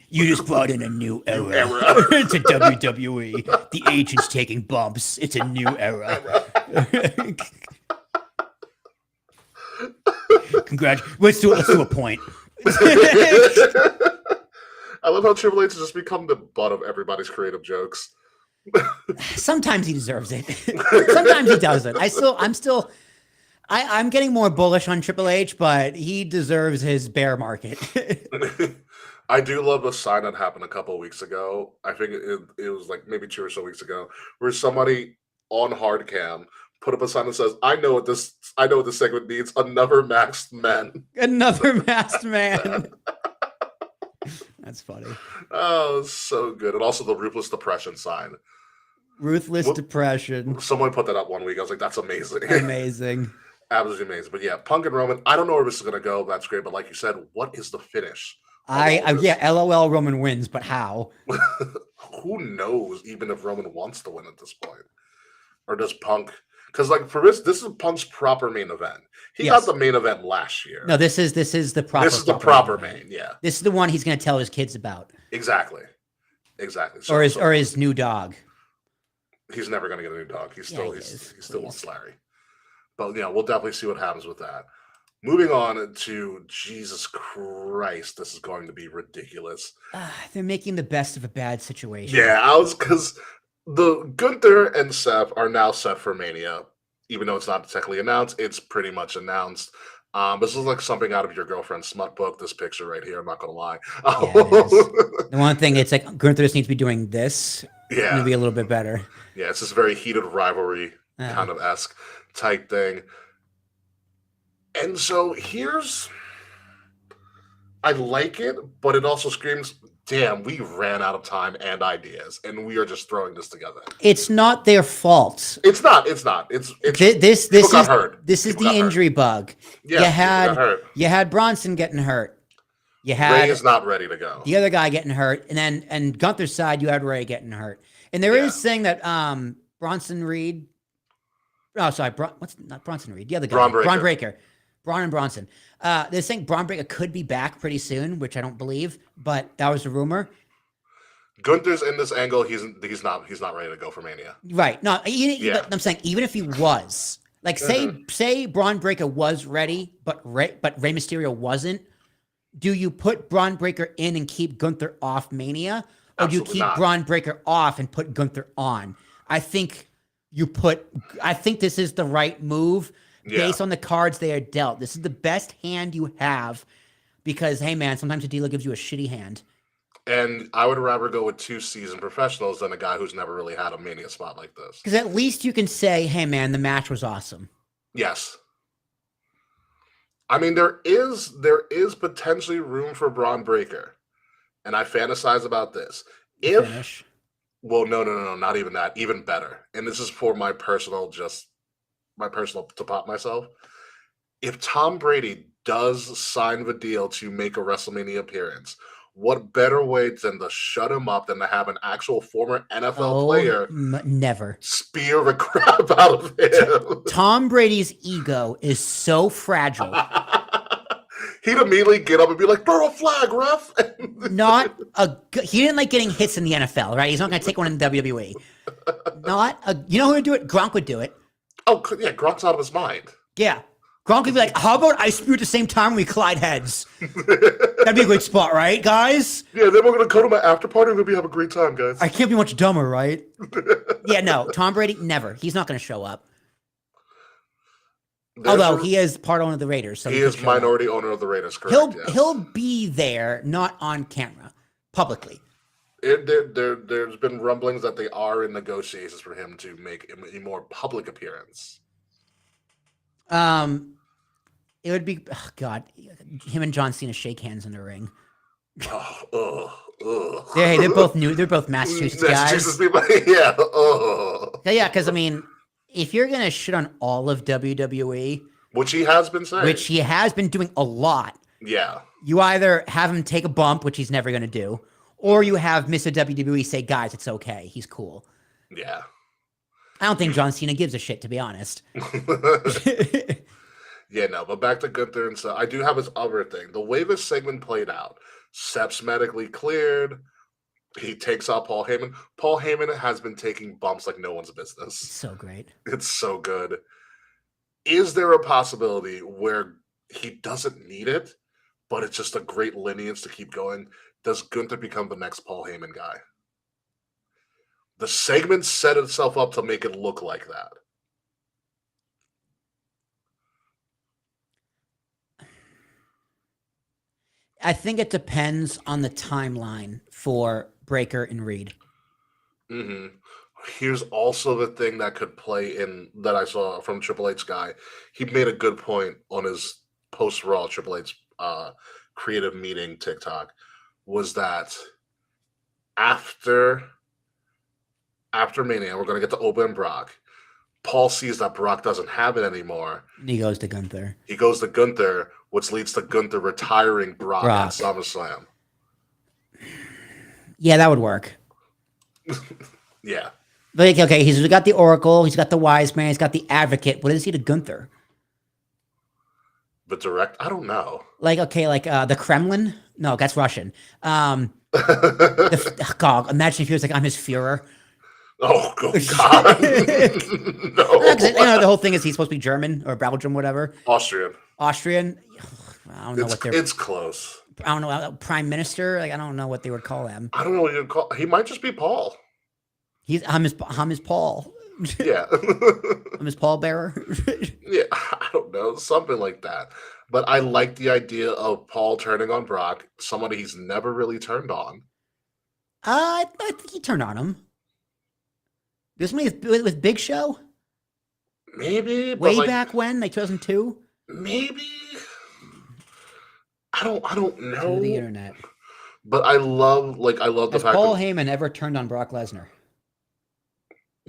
You just brought in a new era. To WWE. The agent's taking bumps. It's a new era. Let's do a point. I love how Triple H has just become the butt of everybody's creative jokes. Sometimes he deserves it. Sometimes he doesn't. I'm getting more bullish on Triple H, but he deserves his bear market. I do love the sign that happened a couple of weeks ago. I think it was like maybe 2 or so weeks ago, where somebody on hard cam put up a sign that says, I know what this segment needs, another masked man. Another masked man. That's funny. Oh, so good. And also the Ruthless Depression sign. Ruthless Depression. Someone put that up one week. I was like, that's amazing. Amazing. Absolutely amazing. But yeah, Punk and Roman, I don't know where this is going to go. That's great. But like you said, what is the finish? LOL Roman wins, but how? Who knows, even if Roman wants to win at this point? Or does Punk Because like for this is Punk's proper main event. He Yes. got the main event last year. No, this is the proper. This is the proper main. Yeah, This is the one he's going to tell his kids about, exactly. So, or his new dog. he's never going to get a new dog. He's still he he's is, still please. wants Larry. But yeah, we'll definitely see what happens with that. Moving on to Jesus Christ, this is going to be ridiculous. They're making the best of a bad situation. Yeah, because the Gunther and Seth are now set for Mania, even though it's not technically announced. It's pretty much announced. This is like something out of your girlfriend's smut book. This picture right here, I'm not gonna lie. Yeah, it is. The one thing, it's like Gunther just needs to be doing this. Yeah, Maybe a little bit better. yeah, it's this very heated rivalry kind of esque type thing. And so I like it, but it also screams, damn, we ran out of time and ideas, and we are just throwing this together. It's not their fault. It's not. It's This people got is hurt. this is People the got hurt. injury bug. Yeah, you had Bronson getting hurt. You Ray had is not ready to go. the other guy getting hurt, and Gunther's side, you had Ray getting hurt. And there is saying that Bronson Reed. Oh, sorry, what's not Bronson Reed? The other guy, Braun Breaker. Braun and Bronson. They're saying Braun Breaker could be back pretty soon, which I don't believe, but that was a rumor. Gunther's in this angle. He's not ready to go for Mania. Right. No, Yeah. I'm saying even if he was, like, say Braun Breaker was ready, but Rey Mysterio wasn't. Do you put Braun Breaker in and keep Gunther off Mania, or do you Absolutely keep not. Braun Breaker off and put Gunther on? I think this is the right move based on the cards they are dealt. This is the best hand you have because, hey man, sometimes the dealer gives you a shitty hand. And I would rather go with 2 seasoned professionals than a guy who's never really had a Mania spot like this. Because at least you can say, hey man, the match was awesome. Yes. I mean, there is potentially room for Braun Breaker, and I fantasize about this. Finish. Well, no, not even that. Even better. And this is for my personal to pop myself. If Tom Brady does sign the deal to make a WrestleMania appearance, what better way than to shut him up than to have an actual former NFL player never spear the crap out of him? Tom Brady's ego is so fragile. He'd immediately get up and be like, throw a flag, ref. He didn't like getting hits in the NFL, right? He's not going to take one in the WWE. You know who would do it? Gronk would do it. Oh, yeah, Gronk's out of his mind. Yeah. Gronk would be like, how about I spew at the same time when we collide heads? That'd be a great spot, right, guys? Yeah, then we're going to go to my after party and we'll have a great time, guys. I can't be much dumber, right? Yeah, no, Tom Brady, never. He's not going to show up. Although he is part owner of the Raiders. So he is minority owner of the Raiders, correct? He'll be there, not on camera, publicly. There's been rumblings that they are in negotiations for him to make a more public appearance. It would be, oh God, him and John Cena shake hands in the ring. They're both new. They're both Massachusetts guys. People, yeah. Yeah, because I mean, if you're gonna shit on all of WWE, which he has been saying, which he has been doing a lot, yeah, you either have him take a bump, which he's never gonna do, or you have Mr. WWE say, "Guys, it's okay. He's cool." Yeah. I don't think John Cena gives a shit, to be honest. Yeah, no, but back to Gunther and so I do have his other thing. The way this segment played out, Sep's medically cleared. He takes out Paul Heyman. Paul Heyman has been taking bumps like no one's business. So great. It's so good. Is there a possibility where he doesn't need it, but it's just a great lineage to keep going? Does Gunther become the next Paul Heyman guy? The segment set itself up to make it look like that. I think it depends on the timeline for Breaker and Reed. Mm-hmm. Here's also the thing that could play in that I saw from Triple H guy. He made a good point on his post-Raw Triple H creative meeting TikTok, was that after Mania, we're going to get to Oba and Brock. Paul sees that Brock doesn't have it anymore. He goes to Gunther. Which leads to Gunther retiring Brock at SummerSlam. Yeah, that would work. Yeah. Like, okay, he's got the Oracle, he's got the Wise Man, he's got the Advocate. What is he to Gunther? The direct, I don't know. Like, okay, like the Kremlin? No, that's Russian. God, imagine if he was like, I'm his Führer. Oh, God. No. The whole thing is he's supposed to be German or Belgium, whatever. Austrian. I don't know what they're. It's close. I don't know, Prime Minister. Like, I don't know what they would call him. I don't know what you'd call. He might just be Paul. I'm his Paul. Yeah. I'm his pallbearer. Yeah, I don't know, something like that. But I like the idea of Paul turning on Brock, somebody he's never really turned on. I think he turned on him. This one with Big Show? Maybe, but way back when, like 2002? Maybe. I don't know. To the internet. But I love the Has fact Paul that Heyman ever turned on Brock Lesnar?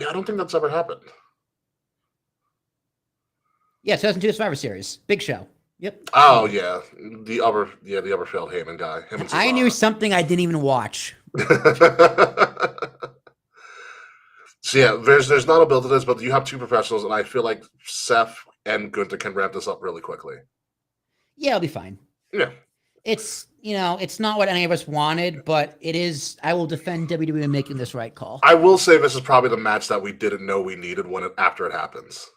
yeah, I don't think that's ever happened. Yeah, 2002 Survivor Series. Big Show. Yep. Oh yeah, the other failed Heyman guy. Him and I knew Cesaro. something I didn't even watch. So yeah, there's not a build to this, but you have two professionals, and I feel like Seth and Gunther can ramp this up really quickly. Yeah, it'll be fine. Yeah. It's, it's not what any of us wanted, but it is. I will defend WWE in making this right call. I will say this is probably the match that we didn't know we needed after it happens.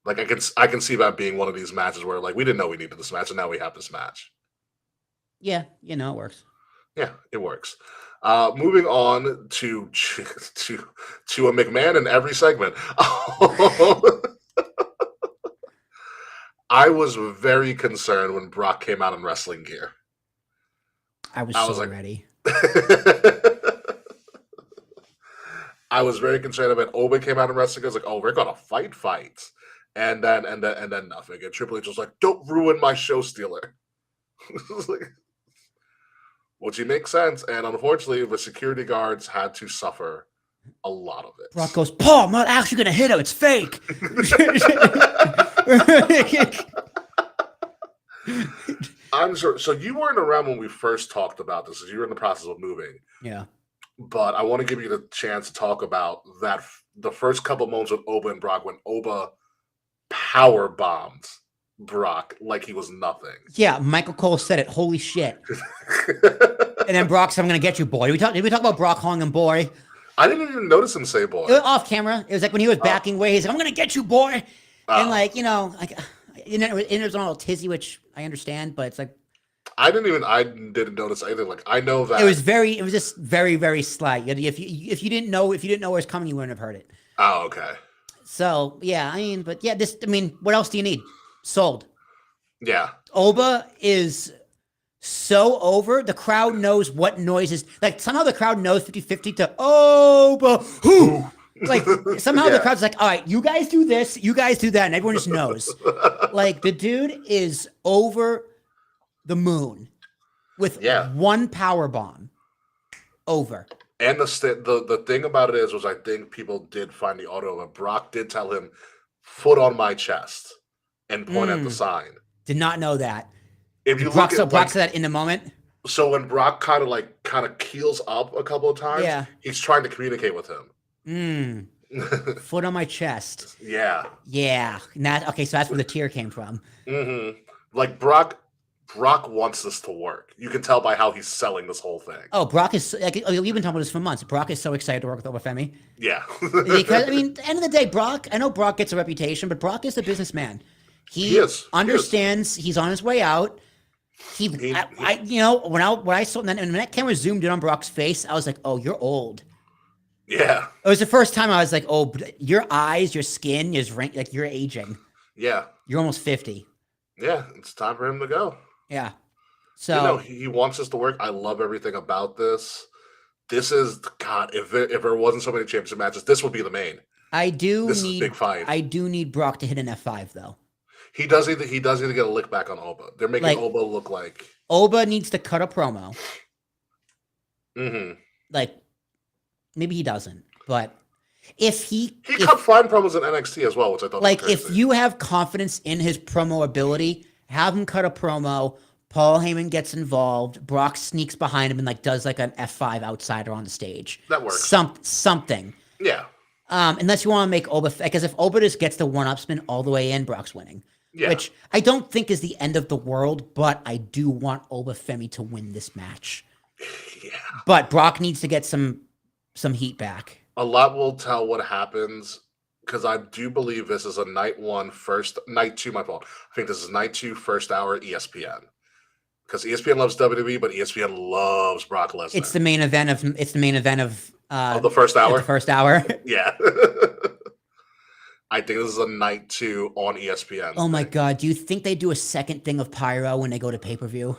Like I can see that being one of these matches where like we didn't know we needed this match, and now we have this match. Yeah, it works. Yeah, it works. Moving on to a McMahon in every segment. I was very concerned when Brock came out in wrestling gear. I was so ready. I was very concerned about Oba came out in wrestling gear. I was like, oh, we're gonna fight. And then nothing. And Triple H was like, don't ruin my show stealer. Which makes sense. And unfortunately, the security guards had to suffer a lot of it. Brock goes, Paul, I'm not actually going to hit him. It's fake. I'm sure. So you weren't around when we first talked about this. You were in the process of moving. Yeah. But I want to give you the chance to talk about that. The first couple moments with Oba and Brock when Oba power bombed Brock like he was nothing. Yeah, Michael Cole said it. Holy shit. And then Brock said, I'm going to get you, boy. Did we talk about Brock calling him boy? I didn't even notice him say boy. It was off camera. It was like when he was backing away. He's like, I'm going to get you, boy. And like, it was all tizzy, which I understand, but it's like. I didn't notice anything. Like, I know that. It was just very, very slight. If you didn't know where it's coming, you wouldn't have heard it. Oh, okay. So, yeah, what else do you need? Sold. Yeah. Oba is so over. The crowd knows what noises. Like, somehow the crowd knows 50-50 to Oba. Who? Like, somehow the crowd's like, all right, you guys do this, you guys do that, and everyone just knows. Like, the dude is over the moon with one power bomb. Over. And the thing about it is I think people did find the audio of Brock did tell him, foot on my chest and point at the sign. Did not know that. If you Brock look at said that in the moment. So when Brock kind of keels up a couple of times, he's trying to communicate with him. Foot on my chest. Yeah. Yeah. Okay, so that's where the tear came from. Mm-hmm. Like Brock wants this to work. You can tell by how he's selling this whole thing. Oh, Brock is like, you've been talking about this for months. Brock is so excited to work with Obafemi. Yeah. Because, at the end of the day, I know Brock gets a reputation, but Brock is a businessman. He understands he's on his way out. When I saw when that camera zoomed in on Brock's face, I was like, oh, you're old. Yeah. It was the first time I was like, oh, your eyes, your skin is like you're aging. Yeah. You're almost 50. Yeah, it's time for him to go. Yeah. So he wants us to work. I love everything about this. This is if there wasn't so many championship matches, this would be the main. This is big fight. I do need Brock to hit an F5 though. He does need to get a lick back on Oba. They're making Oba look like Oba needs to cut a promo. Mm-hmm. Like maybe he doesn't, but if he cut fine promos in NXT as well, which I thought like was if you have confidence in his promo ability, have him cut a promo, Paul Heyman gets involved. Brock sneaks behind him and like does like an F5 outsider on the stage. That works. Something. Yeah. Unless you want to make Oba, because if Oba just gets the one-up spin all the way in, Brock's winning. Yeah. Which I don't think is the end of the world, but I do want Oba Femi to win this match. Yeah. But Brock needs to get some heat back. A lot will tell what happens, because I do believe this is a night two, my fault. I think this is night 2, first hour ESPN. Because ESPN loves WWE, but ESPN loves Brock Lesnar. It's the main event of the first hour. The first hour. Yeah. I think this is a night 2 on ESPN. Oh my God! Do you think they do a second thing of pyro when they go to pay-per-view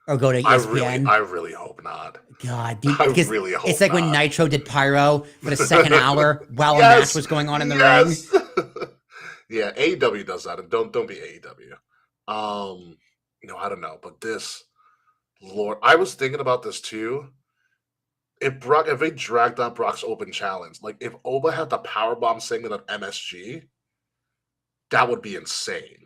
or go to ESPN? I really hope not. God, I really hope it's like when not. Nitro did pyro for the second hour while a match was going on in the ring. Yeah, AEW does that, and don't be AEW. No, I don't know, but this, Lord, I was thinking about this too. If they dragged out Brock's open challenge, like if Oba had the powerbomb segment of MSG, that would be insane.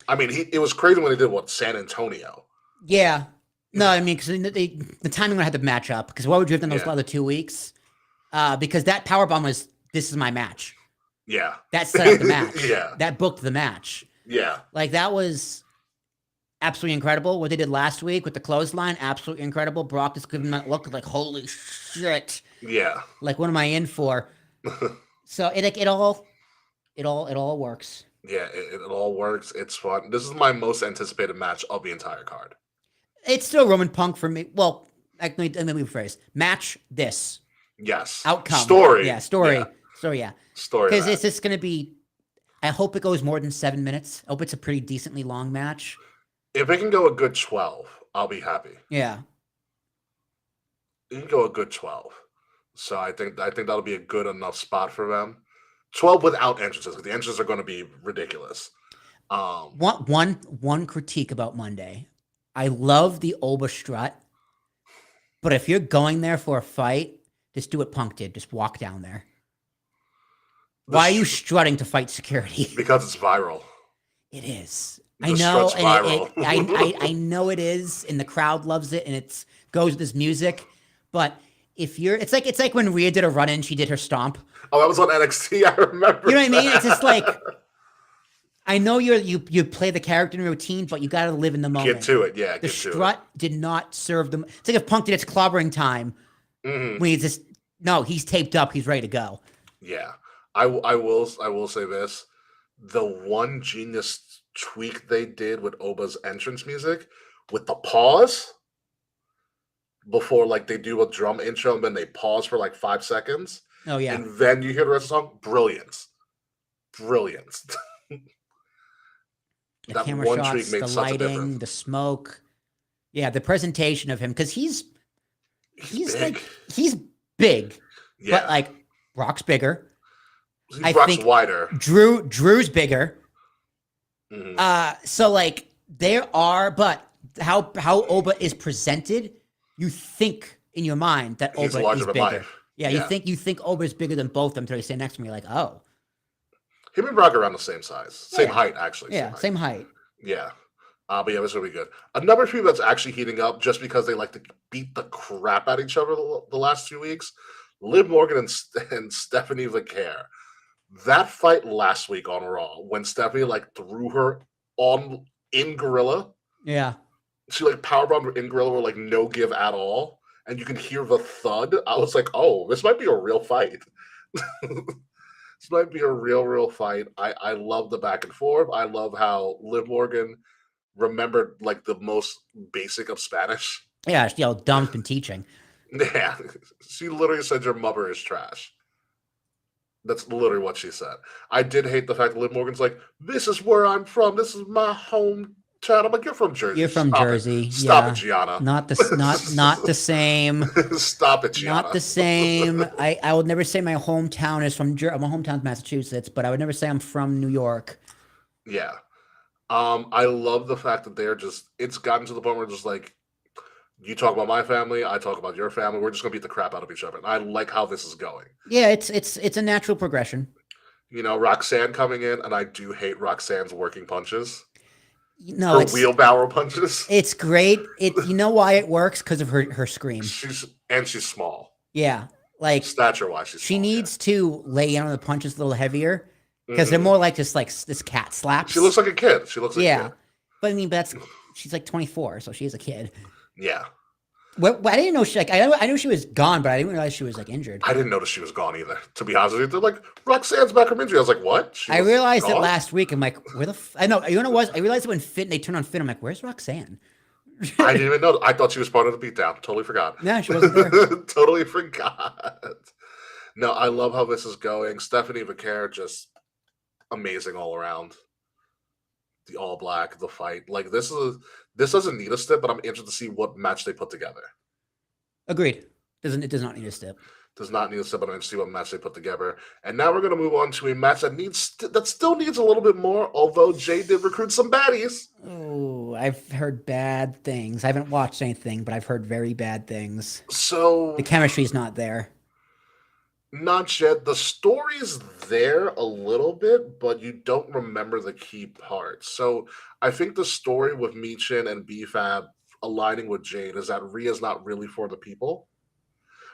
I mean, it was crazy when they did San Antonio. Yeah. No, I mean, because the timing would have to match up. Because what would you have done those other 2 weeks? Because that powerbomb was, this is my match. Yeah. That set up the match. Yeah. That booked the match. Yeah. Like, that was absolutely incredible. What they did last week with the clothesline, absolutely incredible. Brock just giving that look like, holy shit. Yeah. Like, what am I in for? So it all works. Yeah, it all works. It's fun. This is my most anticipated match of the entire card. It's still Roman Punk for me. Well, let me rephrase. Match this. Yes. Outcome. Story. Yeah, story. Yeah. Story, yeah. Story. Because it's just going to be, I hope it goes more than 7 minutes. I hope it's a pretty decently long match. If it can go a good 12, I'll be happy. Yeah. It can go a good 12. So I think that'll be a good enough spot for them. 12 without entrances, because the entrances are going to be ridiculous. One critique about Monday. I love the Oba strut, but if you're going there for a fight, just do what Punk did. Just walk down there. Why are you strutting to fight security? Because it's viral. It is. The I know. strut's viral. I know it is, and the crowd loves it, and it goes with his music. But if you're, it's like when Rhea did a run-in, she did her stomp. Oh, that was on NXT. I remember. You know what I mean? It's just like, I know you play the character in routine, but you got to live in the moment. Get to it, yeah. The strut did not serve them. It's like if Punk did its clobbering time. Mm-hmm. When he's taped up, he's ready to go. Yeah, I will say this: the one genius tweak they did with Oba's entrance music, with the pause before, like they do a drum intro and then they pause for like 5 seconds. Oh yeah, and then you hear the rest of the song. Brilliance. The that camera one shots, tweak made the such a lighting, difference. the smoke. Yeah, the presentation of him, because he's big. He's big, Yeah. but like Brock's bigger. Brock's wider. Drew's bigger. Mm-hmm. So like there are, but how Oba is presented, you think in your mind that He's Oba larger is than bigger. life. Yeah, Yeah. you think Oba is bigger than both of them until they stand next to me. Like, oh, Him and Brock are around the same size, same Yeah. height actually. yeah, same height. Yeah. But yeah, this will be good. Another feud that's actually heating up just because they like to beat the crap out of each other the last 2 weeks. Liv Morgan and Stephanie Vicaire. That fight last week on Raw when Stephanie like threw her in Gorilla. Yeah, She like powerbombed her in Gorilla with like no give at all. And you can hear the thud. I was like, oh, this might be a real fight. This might be a real fight. I love the back and forth. I love how Liv Morgan remembered like the most basic of Spanish. yeah. Dom's been teaching. Yeah. She literally said your mother is trash. That's literally what she said. I did hate the fact that Liv Morgan's like, this is where I'm from. This is my hometown. I'm like, you're from Jersey. You're from Stop Jersey. It. Stop it, Yeah. Gianna. Not the same. Stop it, Gianna. Not the same. I would never say my hometown is from my hometown's Massachusetts, but I would never say I'm from New York. Yeah. I love the fact that it's gotten to the point where it's just like, you talk about my family, I talk about your family. We're just gonna beat the crap out of each other. And I like how this is going. Yeah, it's a natural progression. You know, Roxanne coming in, and I do hate Roxanne's working punches. No, Her it's wheelbarrow punches. it's great. You know why it works? Because of her scream. She's small. Yeah, like Stature wise, she's she small. needs to lay down on the punches a little heavier because they're Mhm. more like just like this cat slaps. She looks like a kid. She looks like a Yeah, kid. but I mean, she's like 24, so she's a kid. Yeah. I didn't know she like I knew she was gone, but I didn't realize she was like injured. I didn't notice she was gone either. To be honest with you, they're like Roxanne's back from injury. I was like, what? I realized it gone? last week. I'm like, where the? I know. You know what it was? I realized it when they turned on Finn. I'm like, where's Roxanne? I didn't even know. I thought she was part of the beatdown. Totally forgot. No, she wasn't there. Totally forgot. No, I love how this is going. Stephanie Vaquer just amazing all around. The all black, the fight. Like this doesn't need a step, but I'm interested to see what match they put together. Agreed. It does not need a step. Does not need a step, but I'm interested to see what match they put together. And now we're gonna move on to a match that still needs a little bit more, although Jay did recruit some baddies. Oh, I've heard bad things. I haven't watched anything, but I've heard very bad things. So The chemistry's not there. not yet. The story's there a little bit, but you don't remember the key parts. So I think the story with Michin and BFAB aligning with Jade is that Rhea's not really for the people,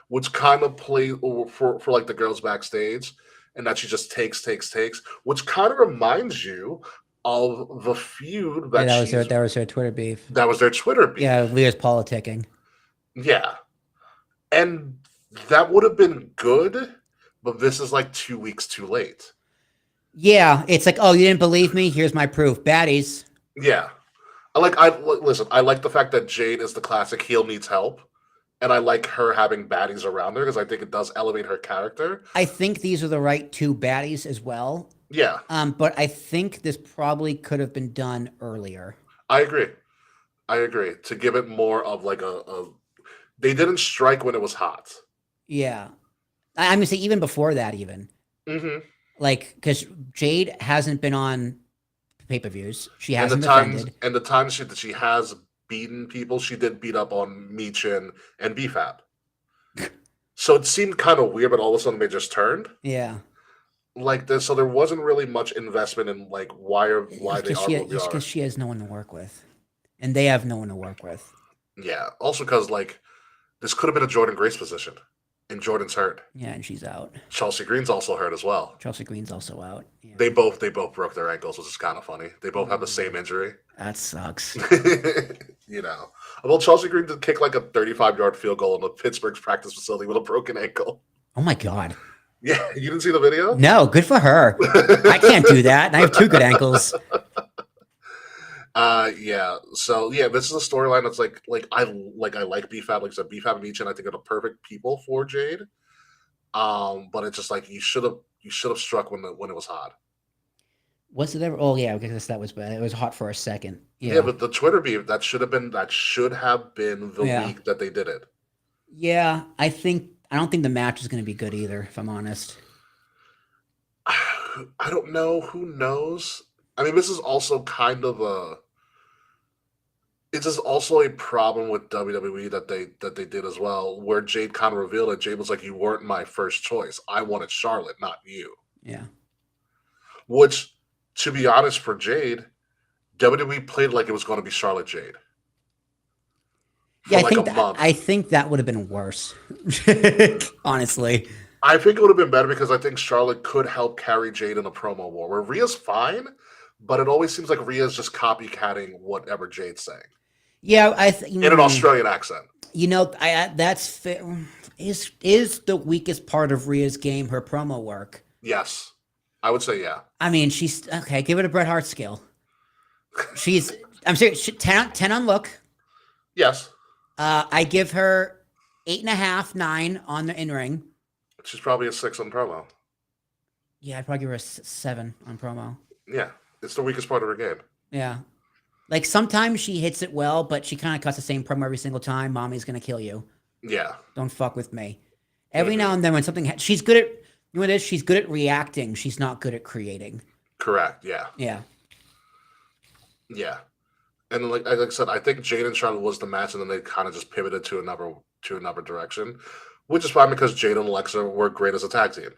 which kind of play for like the girls backstage, and that she just takes, which kind of reminds you of the feud that That was their Twitter beef. that was their Twitter beef. Yeah, Leah's politicking. Yeah. And that would have been good, but this is like 2 weeks too late. Yeah, it's like, oh, you didn't believe me? Here's my proof. Baddies. Yeah. Listen, I like the fact that Jade is the classic heel needs help. And I like her having baddies around her because I think it does elevate her character. I think these are the right two baddies as well. Yeah. But I think this probably could have been done earlier. I agree. To give it more of like a they didn't strike when it was hot. Yeah. I'm gonna say even before that, even. Mm-hmm. Like, because Jade hasn't been on pay-per-views. She And the hasn't times defended. that she has beaten people, she did beat up on Michin and BFAB. So it seemed kind of weird, but all of a sudden they just turned Yeah. like this. So there wasn't really much investment in like why they are what they are. Because she has no one to work with. And they have no one to work with. Yeah. Also because like this could have been a Jordan Grace position. And Jordan's hurt. Yeah, and she's out. Chelsea Green's also hurt as well. Chelsea Green's also out. Yeah. They both broke their ankles, which is kind of funny. They both have the same injury. That sucks. You know. Well, Chelsea Green did kick like a 35-yard field goal in the Pittsburgh's practice facility with a broken ankle. Oh my God. Yeah, you didn't see the video? No, good for her. I can't do that. And I have two good ankles. Yeah. So yeah, this is a storyline that's like I like BFAB, like I said, BFAB and Michin, I think are the perfect people for Jade. But it's just like you should have struck when it was hot. Was it ever? Oh yeah, because that was bad. It was hot for a second. Yeah, but the Twitter beef that should have been the week that they did it. Yeah, I don't think the match is going to be good either. If I'm honest. I don't know. Who knows? I mean, this is also kind of a. It's just also a problem with WWE that they did as well, where Jade kind of revealed it. Jade was like, "You weren't my first choice. I wanted Charlotte, not you." Yeah. Which, to be honest, for Jade, WWE played like it was going to be Charlotte Jade. Yeah, Month. I think that would have been worse. Honestly. I think it would have been better because I think Charlotte could help carry Jade in a promo war, where Rhea's fine, but it always seems like Rhea's just copycatting whatever Jade's saying. Yeah, in an Australian accent. You know, that's fair. Is the weakest part of Rhea's game her promo work? Yes, I would say yeah. I mean, she's okay. Give it a Bret Hart scale. I'm serious. 10 on look. Yes. I give her 8.5, 9 on the in ring. She's probably a 6 on promo. Yeah, I'd probably give her a 7 on promo. Yeah, it's the weakest part of her game. Yeah. Like sometimes she hits it well, but she kind of cuts the same promo every single time. Mommy's going to kill you. Yeah. Don't fuck with me. Every now and then when something, she's good at, you know what it is? She's good at reacting. She's not good at creating. Correct. Yeah. Yeah. Yeah. And like I said, I think Jade and Charlotte was the match, and then they kind of just pivoted to another direction, which is fine because Jade and Alexa were great as a tag team.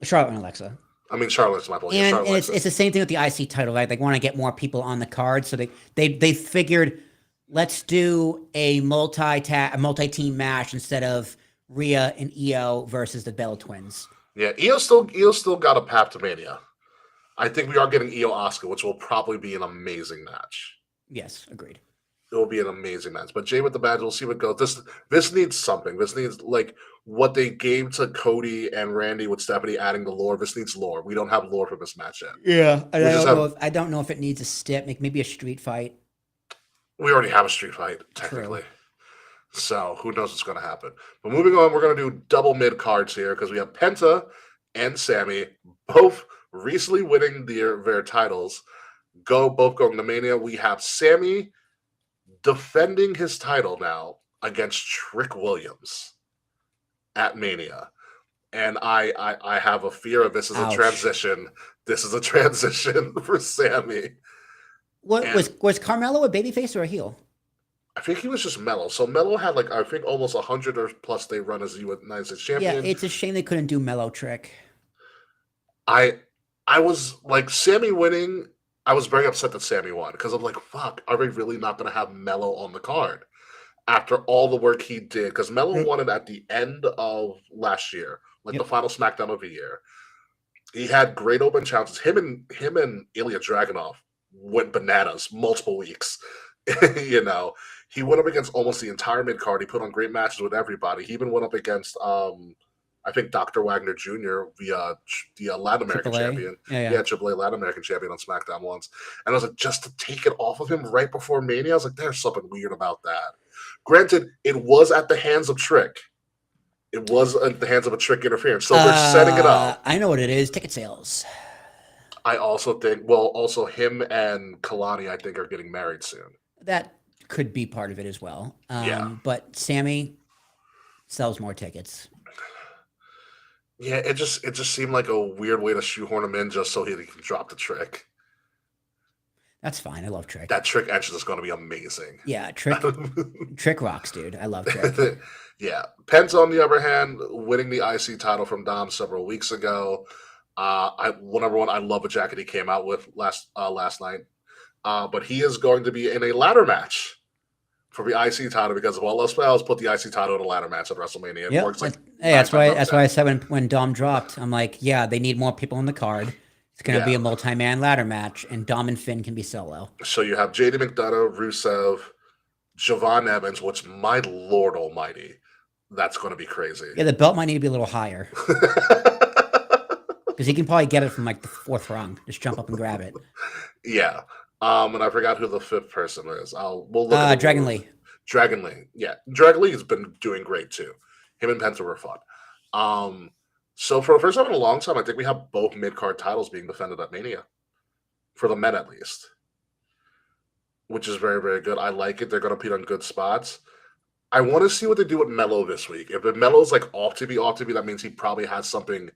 Charlotte and Alexa. I mean, Charlotte's my boy. Yeah, And Charlotte likes it's it. the same thing with the IC title, right? They want to get more people on the card, so they figured let's do a multi-team match instead of Rhea and Io versus the Bella Twins. Yeah, Io still got a path to Mania. I think we are getting Io Asuka, which will probably be an amazing match. Yes, agreed. It will be an amazing match. But Jay with the badge, we'll see what goes. This needs something. This needs like what they gave to Cody and Randy with Stephanie adding the lore. This needs lore. We don't have lore for this match yet. Yeah, We just have- I don't know if it needs a stip, maybe a street fight. We already have a street fight, technically. So who knows what's going to happen. But moving on, we're going to do double mid cards here because we have Penta and Sammy both recently winning their titles. Both going to Mania. We have Sammy defending his title now against Trick Williams at Mania. And I have a fear of this is a Ouch. transition. This is a transition for Sammy. What And- was Carmelo a babyface or a heel? I think he was just Mello. So Mello had like I think almost 100 or plus day run as the United States champion. Yeah, it's a shame they couldn't do Mellow Trick. I was like Sammy winning. I was very upset that Sammy won because I'm like, fuck, are we really not going to have Mello on the card after all the work he did? Because Mello Right. won it at the end of last year, like Yep. the final SmackDown of the year. He had great open challenges. Him and Ilya Dragunov went bananas multiple weeks. You know, he went up against almost the entire mid card. He put on great matches with everybody. He even went up against I think Dr. Wagner Jr. via the Latin American AAA? champion. Yeah. Yeah, AAA Latin American champion on SmackDown once. And I was like, just to take it off of him right before Mania, I was like, there's something weird about that. Granted, it was at the hands of Trick. It was at the hands of a Trick interference. So they're setting it up. I know what it is. Ticket sales. I also think, well, also him and Kalani, I think, are getting married soon. That could be part of it as well. Yeah. But Sammy sells more tickets. Yeah, it just seemed like a weird way to shoehorn him in just so he can drop the Trick. That's fine. I love Trick. That Trick entrance is going to be amazing. Yeah, Trick rocks, dude. I love Trick. Yeah. Pence, on the other hand, winning the IC title from Dom several weeks ago. Number one, I love the jacket he came out with last night. But he is going to be in a ladder match for the IC title because of all else else put the IC title in a ladder match at WrestleMania. It Yep. works like Hey, that's nine why. times That's out why I of said when Dom dropped, I'm like, yeah, they need more people on the card. It's gonna be Yeah. a multi-man ladder match, and Dom and Finn can be solo. 10. So you have JD McDonough, Rusev, Javon Evans, which my Lord Almighty, that's going to be crazy. Yeah, the belt might need to be a little higher because he can probably get it from like the fourth rung. Just jump up and grab it. Yeah. And I forgot who the fifth person is. We'll look at the Dragon rules. Lee. Dragon Lee. Yeah. Dragon Lee has been doing great too. Him and Penta were fun. So for the first time in a long time, I think we have both mid-card titles being defended at Mania. For the men at least. Which is very, very good. I like it. They're gonna put on good spots. I want to see what they do with Mello this week. If Mello's like off to be, that means he probably has something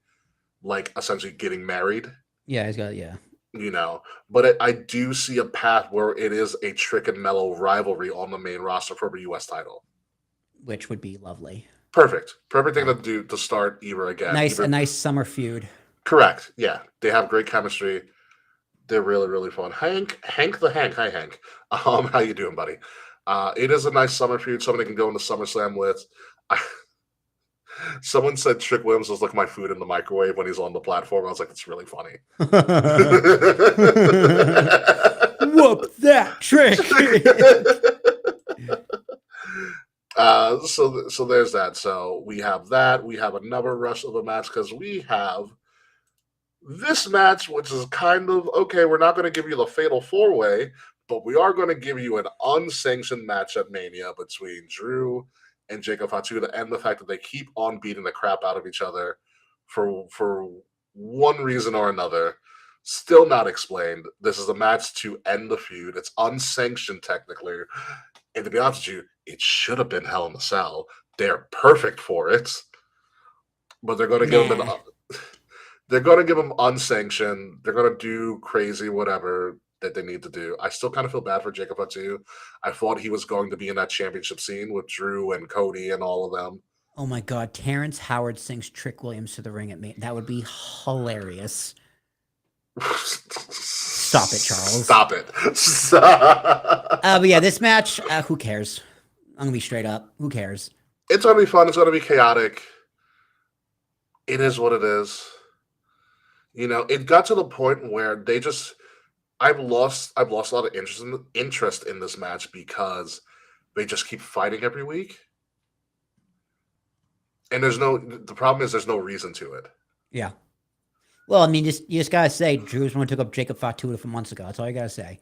like essentially getting married. Yeah, he's got You know, but I do see a path where it is a Trick and Mello rivalry on the main roster for the U.S. title. which would be lovely. Perfect thing to do to start Eber again. A nice summer feud. Correct. Yeah, they have great chemistry. They're really, really fun. Hank. Hi, Hank. How you doing, buddy? It is a nice summer feud. Somebody can go into SummerSlam with. Someone said Trick Williams was like my food in the microwave when he's on the platform. I was like, it's really funny. Whoop that Trick. So there's that. So we have that. We have another rush of a match because we have this match, which is kind of okay. We're not going to give you the fatal four-way, but we are going to give you an unsanctioned match at Mania between Drew and Jacob Fatu, and the fact that they keep on beating the crap out of each other for one reason or another. Still not explained. This is a match to end the feud. It's unsanctioned technically. And to be honest with you, it should have been Hell in a Cell. They're perfect for it. But they're going to give them they're going to give them unsanctioned. They're going to do crazy whatever that they need to do. I still kind of feel bad for Jacob Fatu. I thought he was going to be in that championship scene with Drew and Cody and all of them. Oh my God, Terrence Howard sings Trick Williams to the ring at me. That would be hilarious. Stop it, Charles. Stop it. But yeah, this match, who cares? I'm gonna be straight up. Who cares? It's gonna be fun. It's gonna be chaotic. It is what it is. It got to the point where they just. I've lost a lot of interest in this match because they just keep fighting every week, and the problem is there's no reason to it. Yeah. Well, I mean, you just gotta say Drew's one who took up Jacob Fatu from months ago. That's all you gotta say.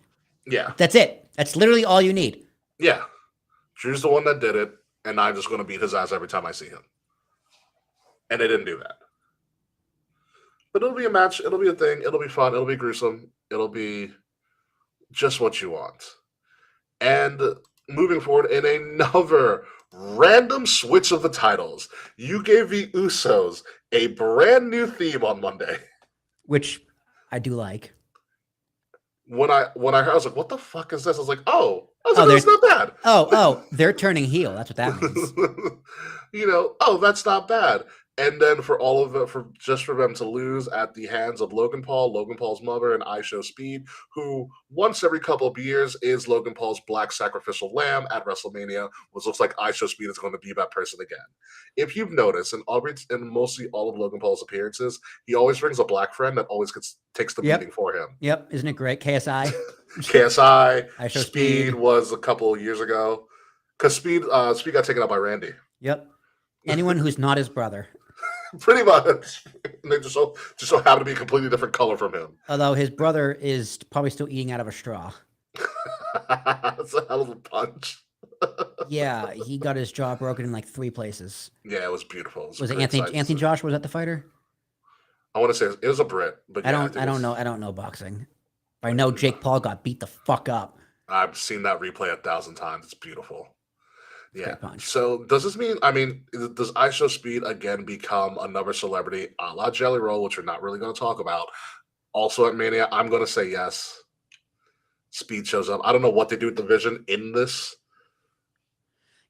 Yeah. That's it. That's literally all you need. Yeah. Drew's the one that did it, and I'm just gonna beat his ass every time I see him. And they didn't do that. But it'll be a match. It'll be a thing. It'll be fun. It'll be gruesome. It'll be just what you want. And moving forward in another random switch of the titles, you gave the Usos a brand new theme on Monday. Which I do like. When I heard, I was like, what the fuck is this? I was like, that's not bad. They're turning heel. That's what that means. That's not bad. And then for them to lose at the hands of Logan Paul's mother, and ISHO Speed, who once every couple of years is Logan Paul's black sacrificial lamb at WrestleMania, which looks like ISHO Speed is going to be that person again. If you've noticed, in mostly all of Logan Paul's appearances, he always brings a black friend that always takes the beating for him. Yep, isn't it great? KSI. ISHO Speed was a couple of years ago, because Speed got taken out by Randy. Yep. Anyone who's not his brother. Pretty much. And they just so happen to be a completely different color from him. Although his brother is probably still eating out of a straw. That's a hell of a punch. Yeah, he got his jaw broken in like 3 places. Yeah, it was beautiful. Was it Anthony Josh? Was that the fighter? I want to say it was a Brit, but I don't know boxing. But I know Jake Paul got beat the fuck up. I've seen that replay 1,000 times. It's beautiful. Yeah. Punch. So does this mean? Does ISHO Speed again become another celebrity, a la Jelly Roll, which we're not really going to talk about? Also at Mania, I'm going to say yes. Speed shows up. I don't know what they do with the Vision in this.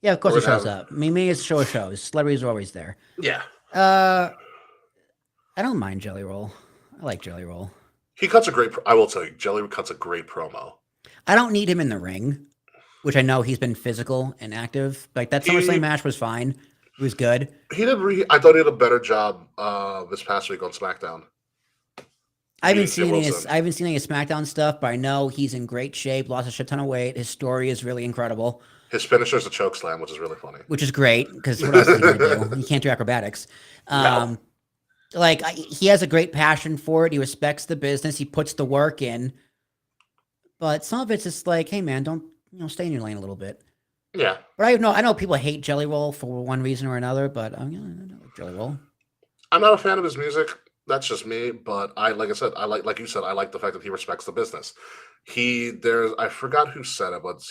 Yeah, of course he shows up. I mean, Mania's shows. Celebrities are always there. Yeah. I don't mind Jelly Roll. I like Jelly Roll. He cuts a great. I will tell you, Jelly cuts a great promo. I don't need him in the ring, which I know he's been physical and active. Like that SummerSlam match was fine. It was good. I thought he did a better job this past week on SmackDown. I haven't seen any SmackDown stuff, but I know he's in great shape, lost a shit ton of weight. His story is really incredible. His finisher is a choke slam, which is really funny. Which is great, because what else is he going to do? He can't do acrobatics. No. He has a great passion for it. He respects the business. He puts the work in. But some of it's just like, hey, man, don't stay in your lane a little bit. Yeah. But I know people hate Jelly Roll for one reason or another, but I like Jelly Roll. I'm not a fan of his music. That's just me. But I like the fact that he respects the business. I forgot who said it, but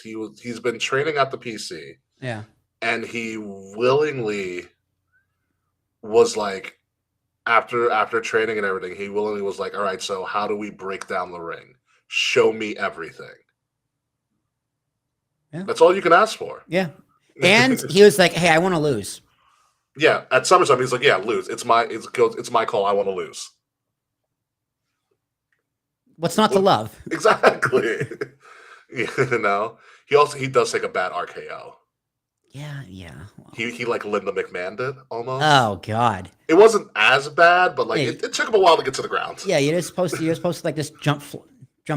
he's been training at the PC. Yeah. And he willingly was like, after training and everything, he willingly was like, all right, so how do we break down the ring? Show me everything. Yeah. That's all you can ask for. Yeah. And he was like, hey, I want to lose. Yeah. At SummerSlam, he's like, yeah, lose. It's my call. I want to lose. What's not to love? Exactly. He does take a bad RKO. Yeah. Well. He like Linda McMahon did almost. Oh God. It wasn't as bad, but it took him a while to get to the ground. Yeah, you're supposed to like just jump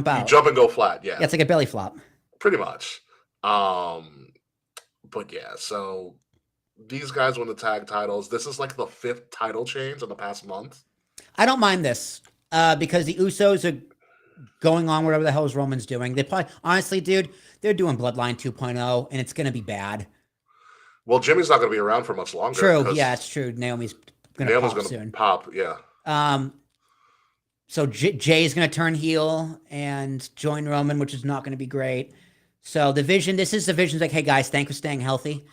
out. You jump and go flat. Yeah. It's like a belly flop. Pretty much. But yeah, so these guys win the tag titles. This is like the 5th title change in the past month. I don't mind this because the Usos are going on whatever the hell Roman's doing. They probably, honestly, dude, they're doing Bloodline 2.0, and it's going to be bad. Well, Jimmy's not going to be around for much longer. True. Yeah, it's true. Naomi's going to pop soon. Pop, yeah. So Jay's going to turn heel and join Roman, which is not going to be great. So the Vision, this is the Vision's like, hey guys, thanks for staying healthy.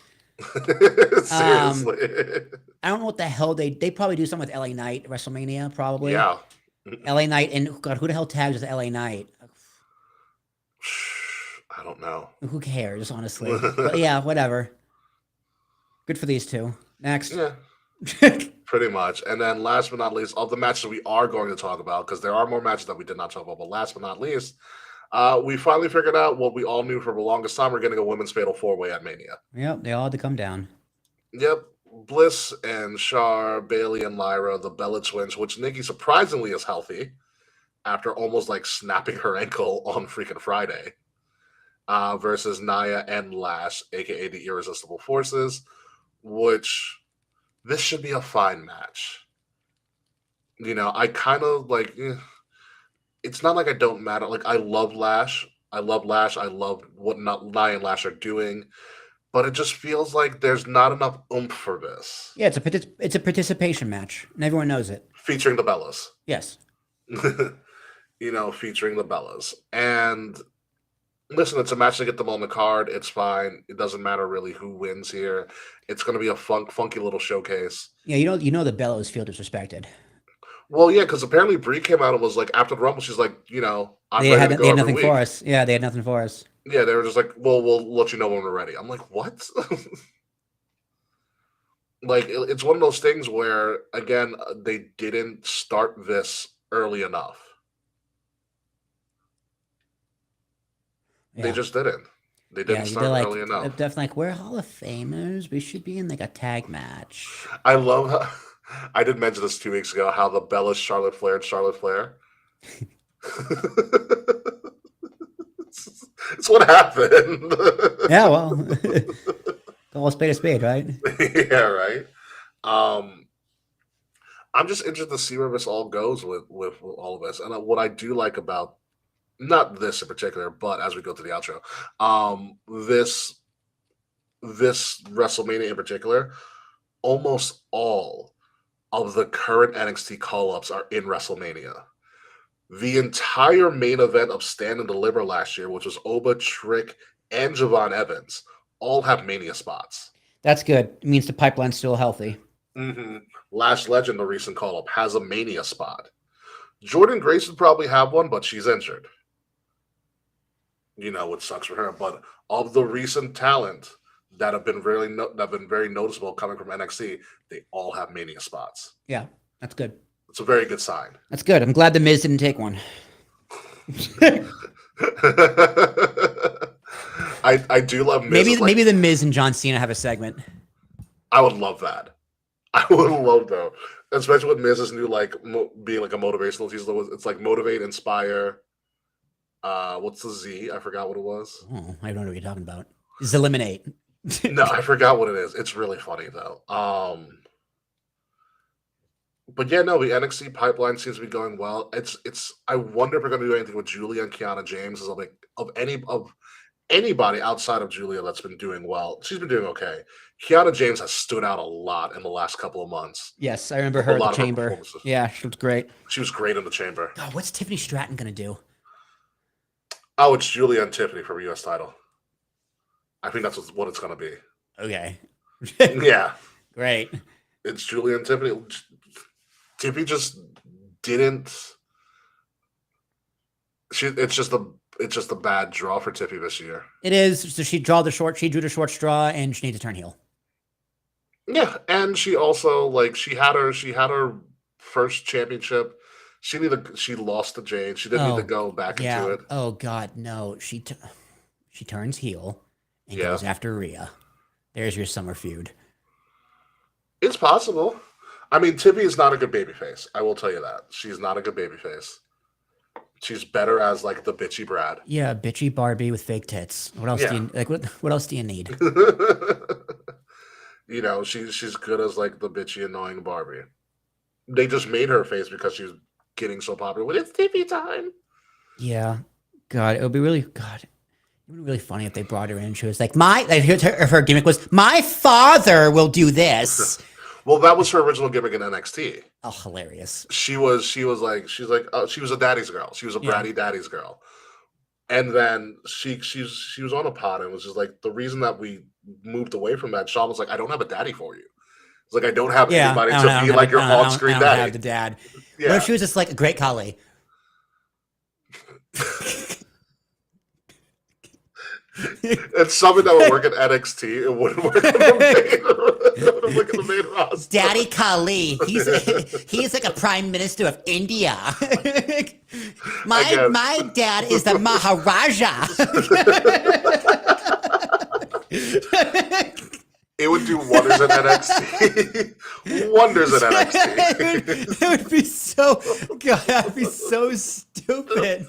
Seriously. I don't know what the hell they probably do something with LA Knight at WrestleMania, probably. Yeah. LA Knight, and God, who the hell tags with LA Knight? I don't know. Who cares, honestly? But yeah, whatever. Good for these two. Next. Yeah. Pretty much. And then last but not least, of the matches we are going to talk about, because there are more matches that we did not talk about, but last but not least, we finally figured out what we all knew for the longest time. We're getting a women's fatal 4-way at Mania. Yep, they all had to come down. Yep. Bliss and Char, Bailey and Lyra, the Bella Twins, which Nikki surprisingly is healthy after almost like snapping her ankle on freaking Friday, versus Nia and Lash, aka the Irresistible Forces, which this should be a fine match. You know, I kind of like, it's not like I don't matter. Like, I love Lash. I love what Nia and Lash are doing. But it just feels like there's not enough oomph for this. Yeah, it's a participation match, and everyone knows it. Featuring the Bellas. Yes. You know, featuring the Bellas. And listen, it's a match to get them on the card. It's fine. It doesn't matter really who wins here. It's going to be a funky little showcase. Yeah, you know the Bellows feel disrespected. Well, yeah, because apparently Brie came out and was like, after the Rumble, she's like, you know, They had nothing for us. Yeah, they had nothing for us. Yeah, they were just like, well, we'll let you know when we're ready. I'm like, what? Like, it's one of those things where, again, they didn't start this early enough. Yeah. They just didn't. They didn't start early enough. Definitely like, we're Hall of Famers. We should be in like a tag match. I love how, I did mention this 2 weeks ago, how the Bellas, Charlotte Flair, and Charlotte Flair. It's what happened. Yeah, well, call a spade, right? Yeah, right. I'm just interested to see where this all goes with all of this. And what I do like about, not this in particular, but as we go to the outro, this WrestleMania in particular, almost all of the current NXT call-ups are in WrestleMania. The entire main event of Stand and Deliver last year, which was Oba, Trick, and Javon Evans, all have Mania spots. That's good. It means the pipeline's still healthy. Mm-hmm. Lash Legend, the recent call-up, has a Mania spot. Jordan Grace would probably have one, but she's injured. You know, which sucks for her. But of the recent talent that have been very noticeable coming from NXT, they all have Mania spots. Yeah, that's good. It's a very good sign. That's good. I'm glad the Miz didn't take one. I do love Miz. Maybe the Miz and John Cena have a segment. I would love that. I would love that, especially with Miz's new being like a motivational teaser. It's like motivate, inspire. What's the Z? I forgot what it was. Oh, I don't know what you're talking about. It's eliminate. No, I forgot what it is. It's really funny though. But yeah, no, the NXT pipeline seems to be going well. It's. I wonder if we're going to do anything with Julia and Kiana James. Is like of anybody outside of Julia that's been doing well. She's been doing okay. Kiana James has stood out a lot in the last couple of months. Yes, I remember her in the chamber. Yeah, she was great. She was great in the chamber. God, what's Tiffany Stratton going to do? Oh, it's Julia and Tiffany for a U.S. title. I think that's what it's going to be. Okay. Yeah. Great. It's Julia and Tiffany. Tiffany just didn't. It's just a bad draw for Tiffany this year. It is. So she drew the short straw, and she needs to turn heel. Yeah, and she also she had her first championship. She lost to Jade. She didn't need to go back into it. Oh God, no. She turns heel and goes after Rhea. There's your summer feud. It's possible. I mean, Tiffany is not a good babyface. I will tell you that. She's not a good babyface. She's better as the bitchy Brad. Yeah, bitchy Barbie with fake tits. What else do you what else do you need? You know, she's good as the bitchy annoying Barbie. They just made her face because she was getting so popular. It's Tiffany time. Yeah. God, it would be really funny if they brought her in and she was like, her gimmick was, my father will do this. Well, that was her original gimmick in NXT. Oh, hilarious. She was a daddy's girl. She was a bratty daddy's girl. And then she was on a pod and was just the reason that we moved away from that, Sean was like, I don't have a daddy for you. It's I don't have anybody to be your on-screen daddy. I don't have the dad. Yeah. What if she was just a great collie? It's something that would work at NXT. It wouldn't work. put him like in the main roster. Daddy Kali. He's like a prime minister of India. my dad is the Maharaja. It would do wonders in NXT. Wonders in NXT. It would be so God, that would be so stupid.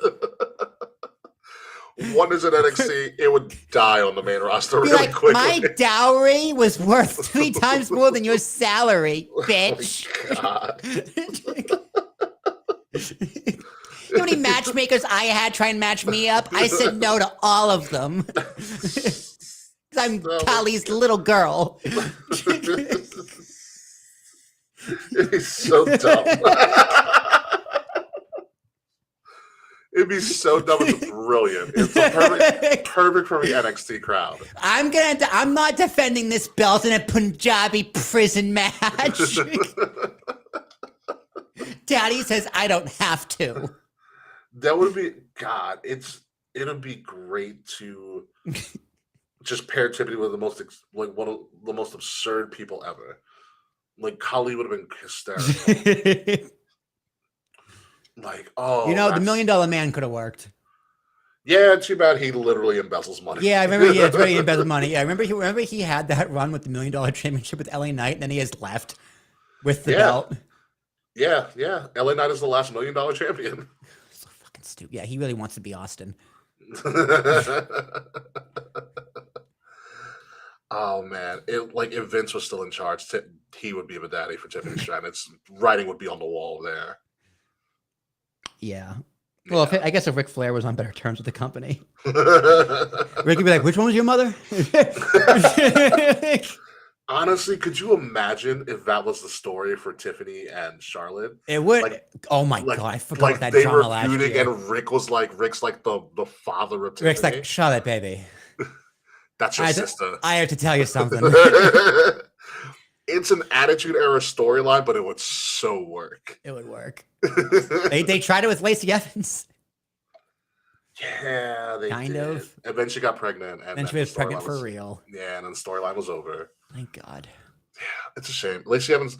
Wonders in NXT, it would die on the main roster Be really like, quickly. my dowry was worth 3 times more than your salary, bitch. God. You know how many matchmakers I had try and match me up? I said no to all of them. 'Cause I'm Kali's little girl. It's so dumb. It'd be so dumb. It's brilliant. It's the perfect for the NXT crowd. I'm not defending this belt in a Punjabi prison match. Daddy says I don't have to. That would be God. It'd be great to just pair Tiffany with the most one of the most absurd people ever. Like Kali would have been hysterical. Like, oh, You know, the $1 Million Man could have worked. Yeah, too bad he literally embezzles money. Yeah, I remember he had really embezzled money. Yeah, I remember he had that run with the $1 Million Championship with LA Knight, and then he has left with the belt. Yeah. LA Knight is the last $1 Million champion. So fucking stupid. Yeah, he really wants to be Austin. Oh man, if Vince was still in charge, he would be the daddy for Tiffany Stratton. Its writing would be on the wall there. Yeah. Well, I guess if Ric Flair was on better terms with the company, Rick would be like, "Which one was your mother?" Honestly, could you imagine if that was the story for Tiffany and Charlotte? It would. Oh my God, I forgot that they drama were last feuding, year. and Rick's like the father of Tiffany. Rick's like, Charlotte, baby. That's your sister. I have to tell you something. It's an Attitude Era storyline, but it would so work. It would work. They tried it with Lacey Evans. Yeah, they kind did. of. And then she got pregnant, and Then then she was the pregnant storyline for real. Yeah, and then the storyline was over. Thank God. Yeah, it's a shame. Lacey Evans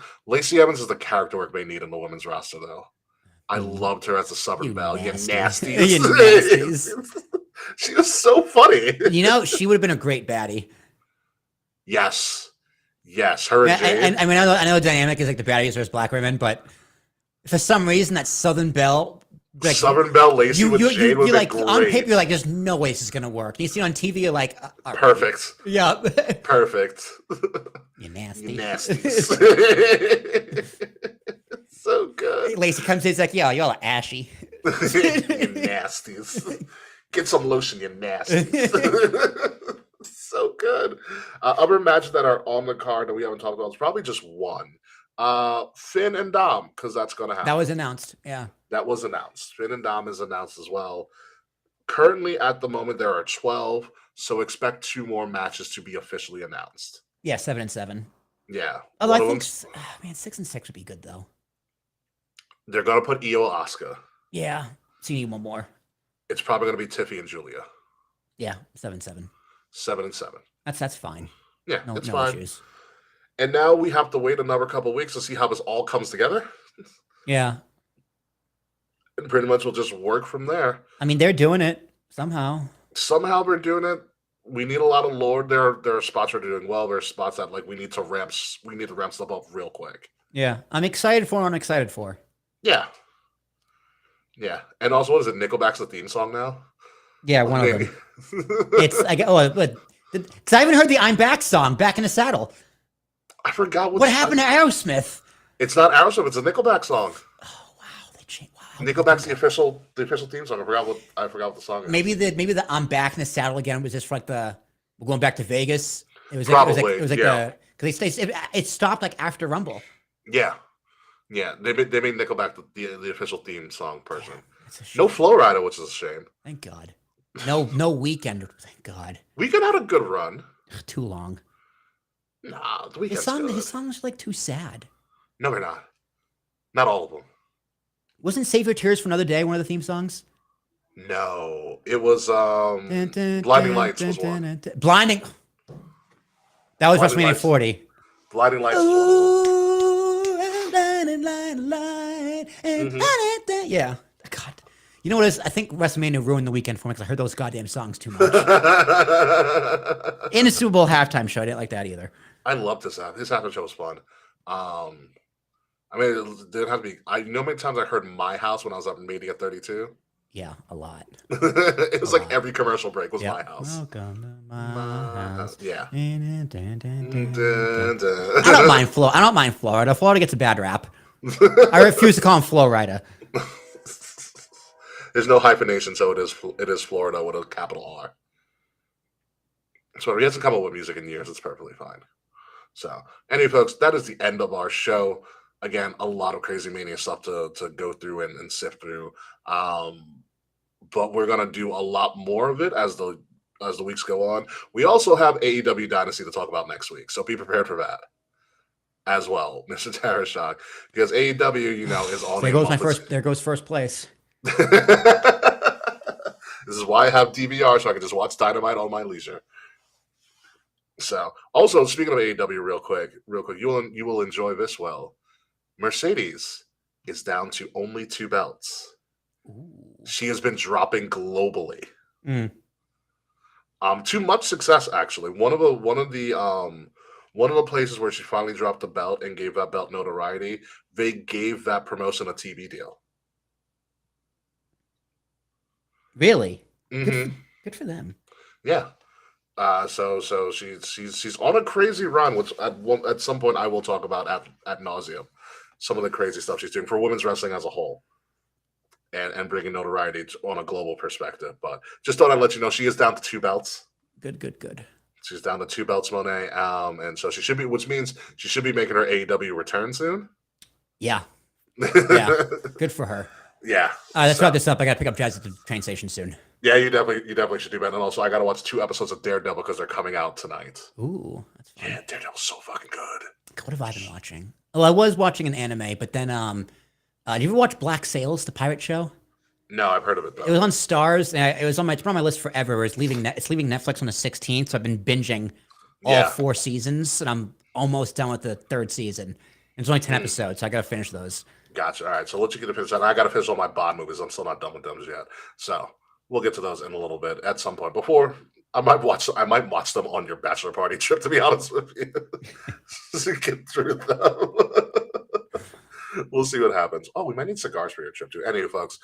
is the character work they need in the women's roster, though. I loved her as a Southern Belle. You nasties. You nasties. She was so funny. You know, she would have been a great baddie. Yes, her and Jade. And I mean, I know the dynamic is like the baddies versus black women, but for some reason, that Southern Belle, like, Southern Belle Lacey with Jade would be like great. on paper, you're like, there's no way this is gonna work. And you see it on TV, you're like, all right. Perfect. Yeah, Perfect. You nasty. You nasties. So good. Lacey comes in, it's like, yeah, y'all are ashy. You nasties. Get some lotion, you nasties. So good. Other matches that are on the card that we haven't talked about is probably just one. Finn and Dom, because that's going to happen. That was announced. Yeah. That was announced. Finn and Dom is announced as well. Currently, at the moment, there are 12, so expect 2 more matches to be officially announced. Yeah, 7 and 7. Yeah. Although I think, man, 6 and 6 would be good though. They're going to put Io Asuka. Yeah. So you need one more. It's probably going to be Tiffy and Julia. Yeah, 7 and 7. 7 and 7. That's fine. Yeah, no fine. Issues. And now we have to wait another couple of weeks to see how this all comes together. Yeah. And pretty much we'll just work from there. I mean, they're doing it somehow. Somehow we're doing it. We need a lot of lore. There are spots we're doing well. There are spots that we need to ramp stuff up real quick. Yeah. I'm excited for what I'm excited for. Yeah. Yeah. And also, what is it? Nickelback's the theme song now? Yeah, one of them. It's because I haven't heard the "I'm Back" song, "Back in the Saddle." I forgot what happened to Aerosmith. It's not Aerosmith. It's a Nickelback song. Oh wow, they changed. Wow, Nickelback's the official theme song. I forgot what the song is. Maybe the "I'm Back in the Saddle" again was just for like we're going back to Vegas. It was probably because it stopped like after Rumble. Yeah. They made Nickelback the official theme song person. No Flow Rider, which is a shame. Thank God. No Weeknd. Thank God. Weeknd had a good run. Too long. Nah, the Weeknd's his songs are like too sad. No, they're not. Not all of them. Wasn't "Save Your Tears for Another Day" one of the theme songs? No, it was Blinding Lights was one. Blinding. That was WrestleMania 40. Blinding Lights. Ooh, I'm blinding, light, and yeah. God. You know what it is? I think WrestleMania ruined the weekend for me because I heard those goddamn songs too much. In a Super Bowl halftime show, I didn't like that either. I loved this half. His halftime show was fun. I mean, it didn't have to be. I know how many times I heard My House when I was up in Media 32. Yeah, a lot. It was like every commercial break was My House. Welcome to my house. Yeah. I Dun, dun. don't mind Florida. I don't mind Florida. Florida gets a bad rap. I refuse to call him Florida. There's no hyphenation, so it is Florida with a capital R. So he hasn't come up with music in years. It's perfectly fine. So, anyway, folks, that is the end of our show. Again, a lot of Crazy Mania stuff to go through and sift through. But we're gonna do a lot more of it as the weeks go on. We also have AEW Dynasty to talk about next week, so be prepared for that as well, Mr. Tarashok, because AEW, is on. There goes first place. This is why I have DVR, so I can just watch Dynamite on my leisure. So, also speaking of AEW, real quick, you will enjoy this. Well, Mercedes is down to only 2 belts. Ooh. She has been dropping globally. Mm. To much success, actually. One of the places where she finally dropped the belt and gave that belt notoriety, they gave that promotion a TV deal. Really? Mm-hmm. Good for them. Yeah. So she's on a crazy run, which at some point I will talk about ad nauseum. Some of the crazy stuff she's doing for women's wrestling as a whole, and bringing notoriety on a global perspective. But just thought I'd let you know she is down to 2 belts. Good. She's down to 2 belts, Monet. And so she should be, which means she should be making her AEW return soon. Yeah. Yeah. Good for her. Yeah. Let's wrap this up. I got to pick up Jazz at the train station soon. Yeah, you definitely should do that. And also, I got to watch 2 episodes of Daredevil because they're coming out tonight. Ooh, that's fun. Yeah, Daredevil's so fucking good. What have I been watching? Well, I was watching an anime, but then did you ever watch Black Sails, the pirate show? No, I've heard of it though. It was on Stars, and it's on my list forever. It's leaving Netflix on the 16th, so I've been binging all 4 seasons, and I'm almost done with the 3rd season. And it's only 10 episodes, so I got to finish those. Gotcha. All right, so let you get to finish that. I got to finish all my Bond movies. I'm still not done with those yet, so we'll get to those in a little bit at some point. Before I might watch them on your bachelor party trip. To be honest with you, to get through them. We'll see what happens. Oh, we might need cigars for your trip too. Anyway, folks,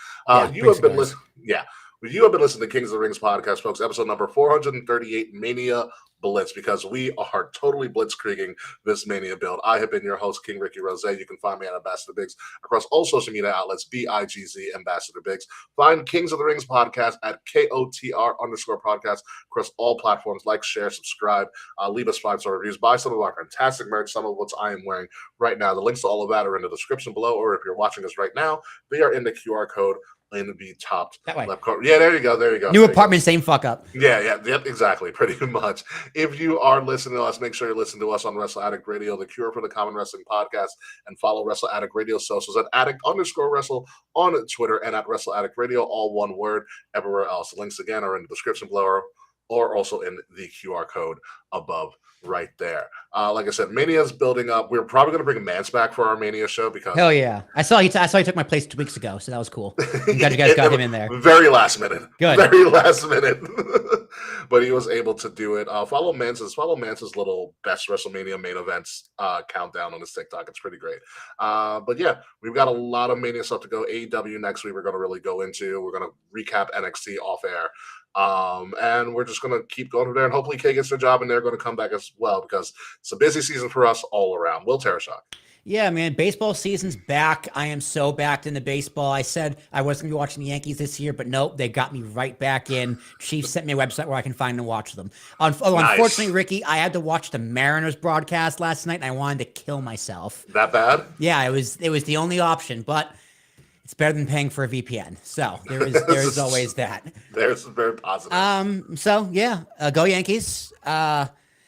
you have been listening. Yeah, you have been listening to Kings of the Rings podcast, folks. Episode number 438, Mania Blitz, because we are totally blitzkrieging this Mania build. I have been your host, King Ricky Rose. You can find me at Ambassador Biggs across all social media outlets, BIGZ Ambassador Biggs. Find Kings of the Rings podcast at KOTR_podcast across all platforms. Like, share, subscribe, leave us 5-star reviews, buy some of our fantastic merch, some of what I am wearing right now. The links to all of that are in the description below, or if you're watching us right now, they are in the QR code in the top left corner. Yeah, there you go. New apartment, same fuck up. Yep, exactly, pretty much. If you are listening to us, make sure you listen to us on Wrestle Addict Radio, the cure for the common wrestling podcast, and follow Wrestle Addict Radio socials at Addict_Wrestle on Twitter and at Wrestle Addict Radio, all one word, everywhere else. The links again are in the description below or also in the QR code above right there. Like I said, Mania's building up. We're probably going to bring Mance back for our Mania show because hell yeah, I saw he took my place 2 weeks ago, so that was cool. I'm glad you guys got him in there. Very last minute. Good. Very last minute. But he was able to do it. Follow Mance's little best WrestleMania main events countdown on his TikTok. It's pretty great. But yeah, we've got a lot of Mania stuff to go. AEW next week we're going to really go into. We're going to recap NXT off air. And we're just going to keep going from there, and hopefully Kay gets their job and they're going to come back as well, because it's a busy season for us all around. Will Tarashok. Yeah, man, baseball season's back. I am so backed into baseball. I said I wasn't going to be watching the Yankees this year, but nope, they got me right back in. Chiefs sent me a website where I can find and watch them. Nice. Unfortunately, Ricky, I had to watch the Mariners broadcast last night, and I wanted to kill myself. That bad? Yeah, it was the only option, but it's better than paying for a VPN. So there is always that. There's very positive. So yeah, go Yankees.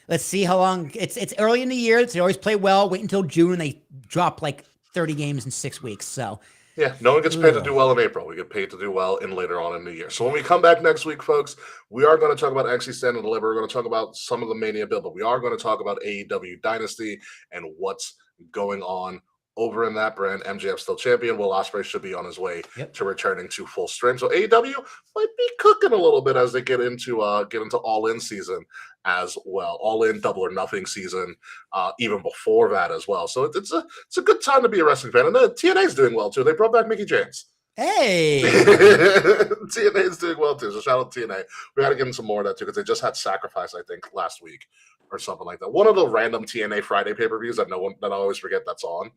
Let's see how long. It's early in the year. They always play well. Wait until June, and they drop like 30 games in 6 weeks. So Yeah, no one gets paid to Ugh. do well in April. We get paid to do well in later on in the year. So when we come back next week, folks, we are going to talk about NXT Stand and Deliver. We're going to talk about some of the Mania build, but we are going to talk about AEW Dynasty and what's going on over in that brand. MJF still champion. Will Ospreay should be on his way to returning to full strength. So AEW might be cooking a little bit as they get into All In season as well. All In Double or Nothing season, even before that as well. So it's a good time to be a wrestling fan. And TNA is doing well too. They brought back Mickey James. Hey. TNA is doing well too. So shout out to TNA. We got to give them some more of that too because they just had Sacrifice, I think, last week or something like that. One of the random TNA Friday pay-per-views that I always forget that's on.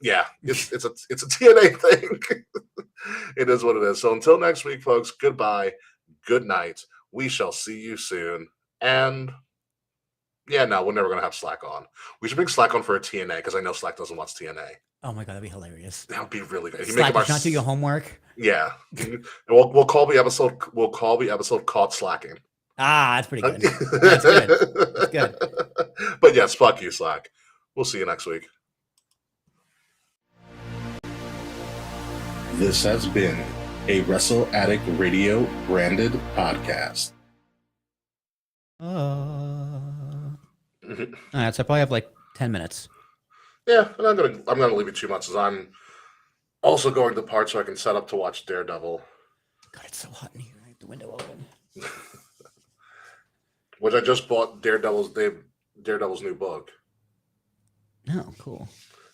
Yeah, it's a TNA thing. It is what it is. So until next week, folks, goodbye, good night. We shall see you soon. And yeah, no, we're never gonna have Slack on. We should bring Slack on for a TNA because I know Slack doesn't watch TNA. Oh my god, that'd be hilarious. That would be really good. Slack does not do your homework. Yeah, and we'll call the episode. We'll call the episode "Caught Slacking." Ah, that's pretty good. That's good. That's good. But yes, fuck you, Slack. We'll see you next week. This has been a Wrestle Addict Radio branded podcast. All right, so I probably have like 10 minutes. Yeah, and I'm gonna leave you 2 months as I'm also going to part so I can set up to watch Daredevil. God, it's so hot in here. I have the window open. Which I just bought Daredevil's new book. Oh, cool.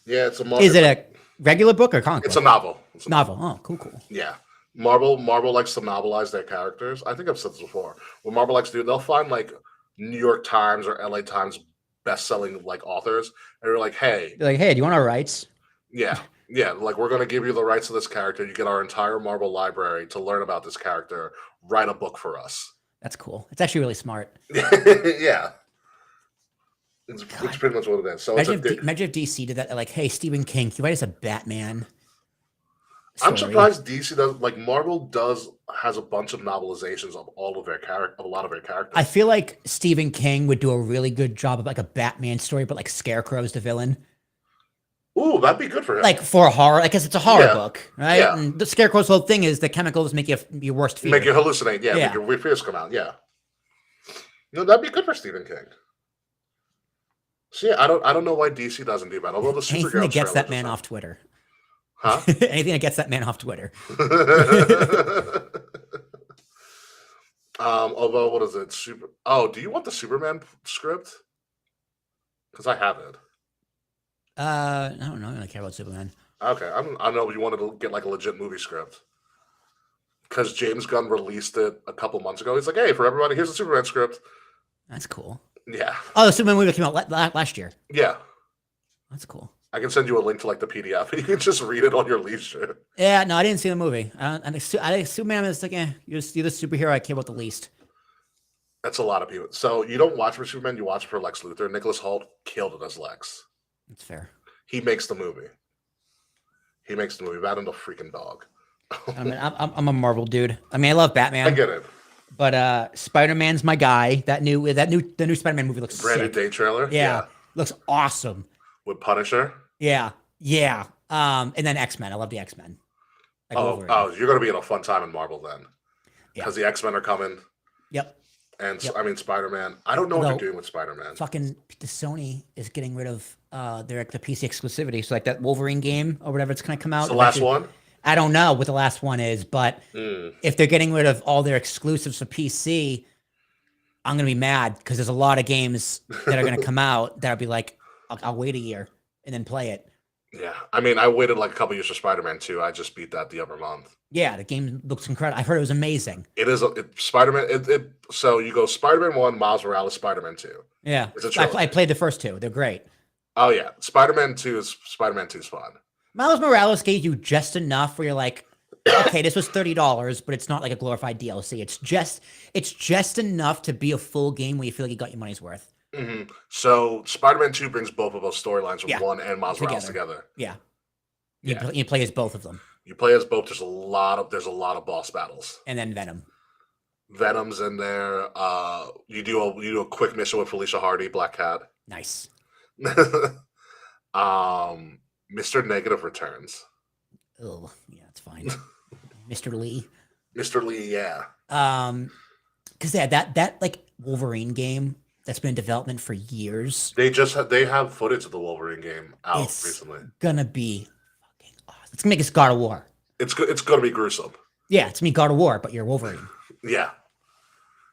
Yeah, it's a Is it a regular book or comic book? It's a novel. It's a novel. Oh, cool. Yeah. Marvel likes to novelize their characters. I think I've said this before. What Marvel likes to do, they'll find like New York Times or LA Times best-selling like authors, and they're like, hey. They're like, hey, do you want our rights? Yeah. Yeah, like we're gonna give you the rights to this character. You get our entire Marvel library to learn about this character. Write a book for us. That's cool. It's actually really smart. Yeah. It's pretty much what it is. So imagine if DC did that. Like, hey, Stephen King, can you write us a Batman story? I'm surprised DC does. Like, Marvel has a bunch of novelizations of all of a lot of their characters. I feel like Stephen King would do a really good job of like a Batman story, but like Scarecrow's the villain. Ooh, that'd be good for him. Like for a horror, I guess it's a horror book, right? Yeah. And the Scarecrow's whole thing is the chemicals make you your worst fear. Make you hallucinate, make your fears come out, yeah. That'd be good for Stephen King. So yeah, I don't know why DC doesn't do that. Although the Supergirl anything that gets that man off Twitter. Huh? Anything that gets that man off Twitter. Although, what is it? Do you want the Superman script? Because I have it. I don't know. I don't care about Superman. Okay, I don't know if you wanted to get like a legit movie script. Because James Gunn released it a couple months ago. He's like, hey, for everybody, here's the Superman script. That's cool. Yeah. Oh, the Superman movie that came out last year. Yeah. That's cool. I can send you a link to like the PDF. You can just read it on your leisure. Yeah, no, I didn't see the movie. I think Superman is like, you're the superhero I care about the least. That's a lot of people. So you don't watch for Superman, you watch for Lex Luthor. Nicholas Hoult killed it as Lex. That's fair. He makes the movie. That and the freaking dog. I mean, I'm a Marvel dude. I mean, I love Batman. I get it. But Spider-Man's my guy. The new Spider-Man movie looks Brand new sick. day trailer. Yeah, looks awesome. With Punisher. Yeah. And then X-Men. I love the X-Men. You're gonna be in a fun time in Marvel then, because the X-Men are coming. Yep. And I mean, Spider-Man. I don't know what they're doing with Spider-Man. Fucking the Sony is getting rid of the PC exclusivity. So like that Wolverine game or whatever it's gonna come out. It's the last one. I don't know what the last one is, but if they're getting rid of all their exclusives for PC, I'm gonna be mad because there's a lot of games that are gonna come out that'll be like, I'll wait a year and then play it. Yeah, I mean, I waited like a couple years for Spider-Man 2. I just beat that the other month. Yeah, the game looks incredible. I heard it was amazing. It is Spider-Man. So you go Spider-Man 1, Miles Morales, Spider-Man 2. Yeah, I played the first two. They're great. Oh yeah, Spider-Man 2 is fun. Miles Morales gave you just enough where you're like, okay, this was $30, but it's not like a glorified DLC. It's just enough to be a full game where you feel like you got your money's worth. Mm-hmm. So Spider-Man 2 brings both of those storylines from 1 and Miles Morales together. Yeah. You play as both of them. You play as both. There's a lot of boss battles. And then Venom. Venom's in there. You do a quick mission with Felicia Hardy, Black Cat. Nice. Mr. Negative returns. Oh, yeah, it's fine. Mr. Lee. Mr. Lee, yeah. Because yeah, that like Wolverine game that's been in development for years. They have footage of the Wolverine game out It's recently. gonna be fucking awesome. It's gonna make us God of War. It's gonna be gruesome. Yeah, it's me God of War, but you're Wolverine. Yeah.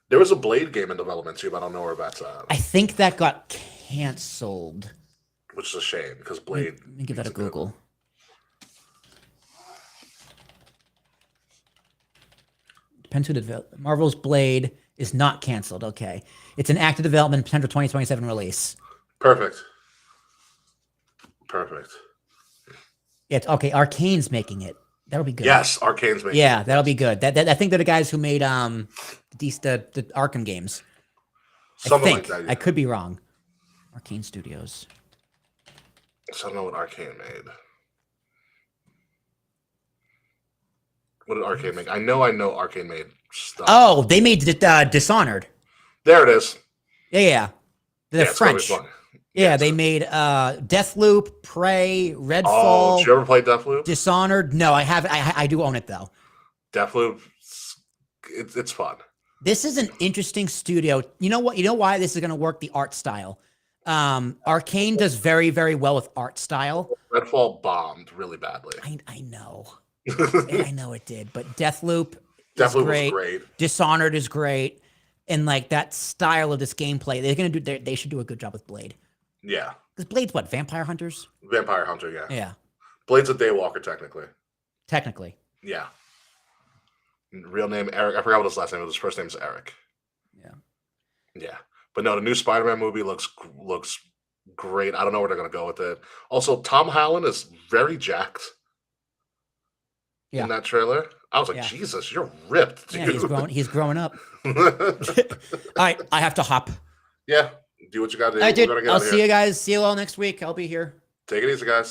There was a Blade game in development too, but I don't know where that's at. I think that got canceled. Which is a shame because Blade. Let me give that a is good Google. Depends who developed. Marvel's Blade is not canceled. Okay, it's an active development, potential 2027 release. Perfect. Perfect. It's okay. Arcane's making it. That'll be good. Yes, Arcane's making. Yeah, it. that'll be good. That I think they're the guys who made the Arkham games. Something I like think. that. Yeah. I could be wrong. Arcane Studios. So I don't know what Arcane made. What did Arcane make? I know Arcane made stuff. Oh, they made Dishonored. There it is. Yeah. They're It's gonna be French. fun. Yeah, they made Deathloop, Prey, Oh, Redfall, did you ever play Deathloop? Dishonored. No, I haven't. I do own it though. Deathloop, it's fun. This is an interesting studio. You know what? You know why this is going to work? The art style. Arcane does very, very well with art style. Redfall bombed really badly. I know. I know it did, but Deathloop is Deathloop great. was great. Dishonored is great, and like that style of this gameplay, they're gonna do. They should do a good job with Blade. Yeah. Because Blade's what? Vampire Hunters? Vampire Hunter, yeah. Yeah, Blade's a Daywalker, technically. technically. Yeah. Real name, Eric. I forgot what his last name was. His first name is Eric. Yeah. Yeah. But no, the new Spider-Man movie looks great. I don't know where they're going to go with it. Also, Tom Holland is very jacked Yeah. in that trailer. I was like, Yeah. Jesus, you're ripped, dude. Yeah, he's growing up. All right, I have to hop. Yeah. Do what you got to do. All right, dude. We're gonna get I'll out of see here. you guys. See you all next week. I'll be here. Take it easy, guys. See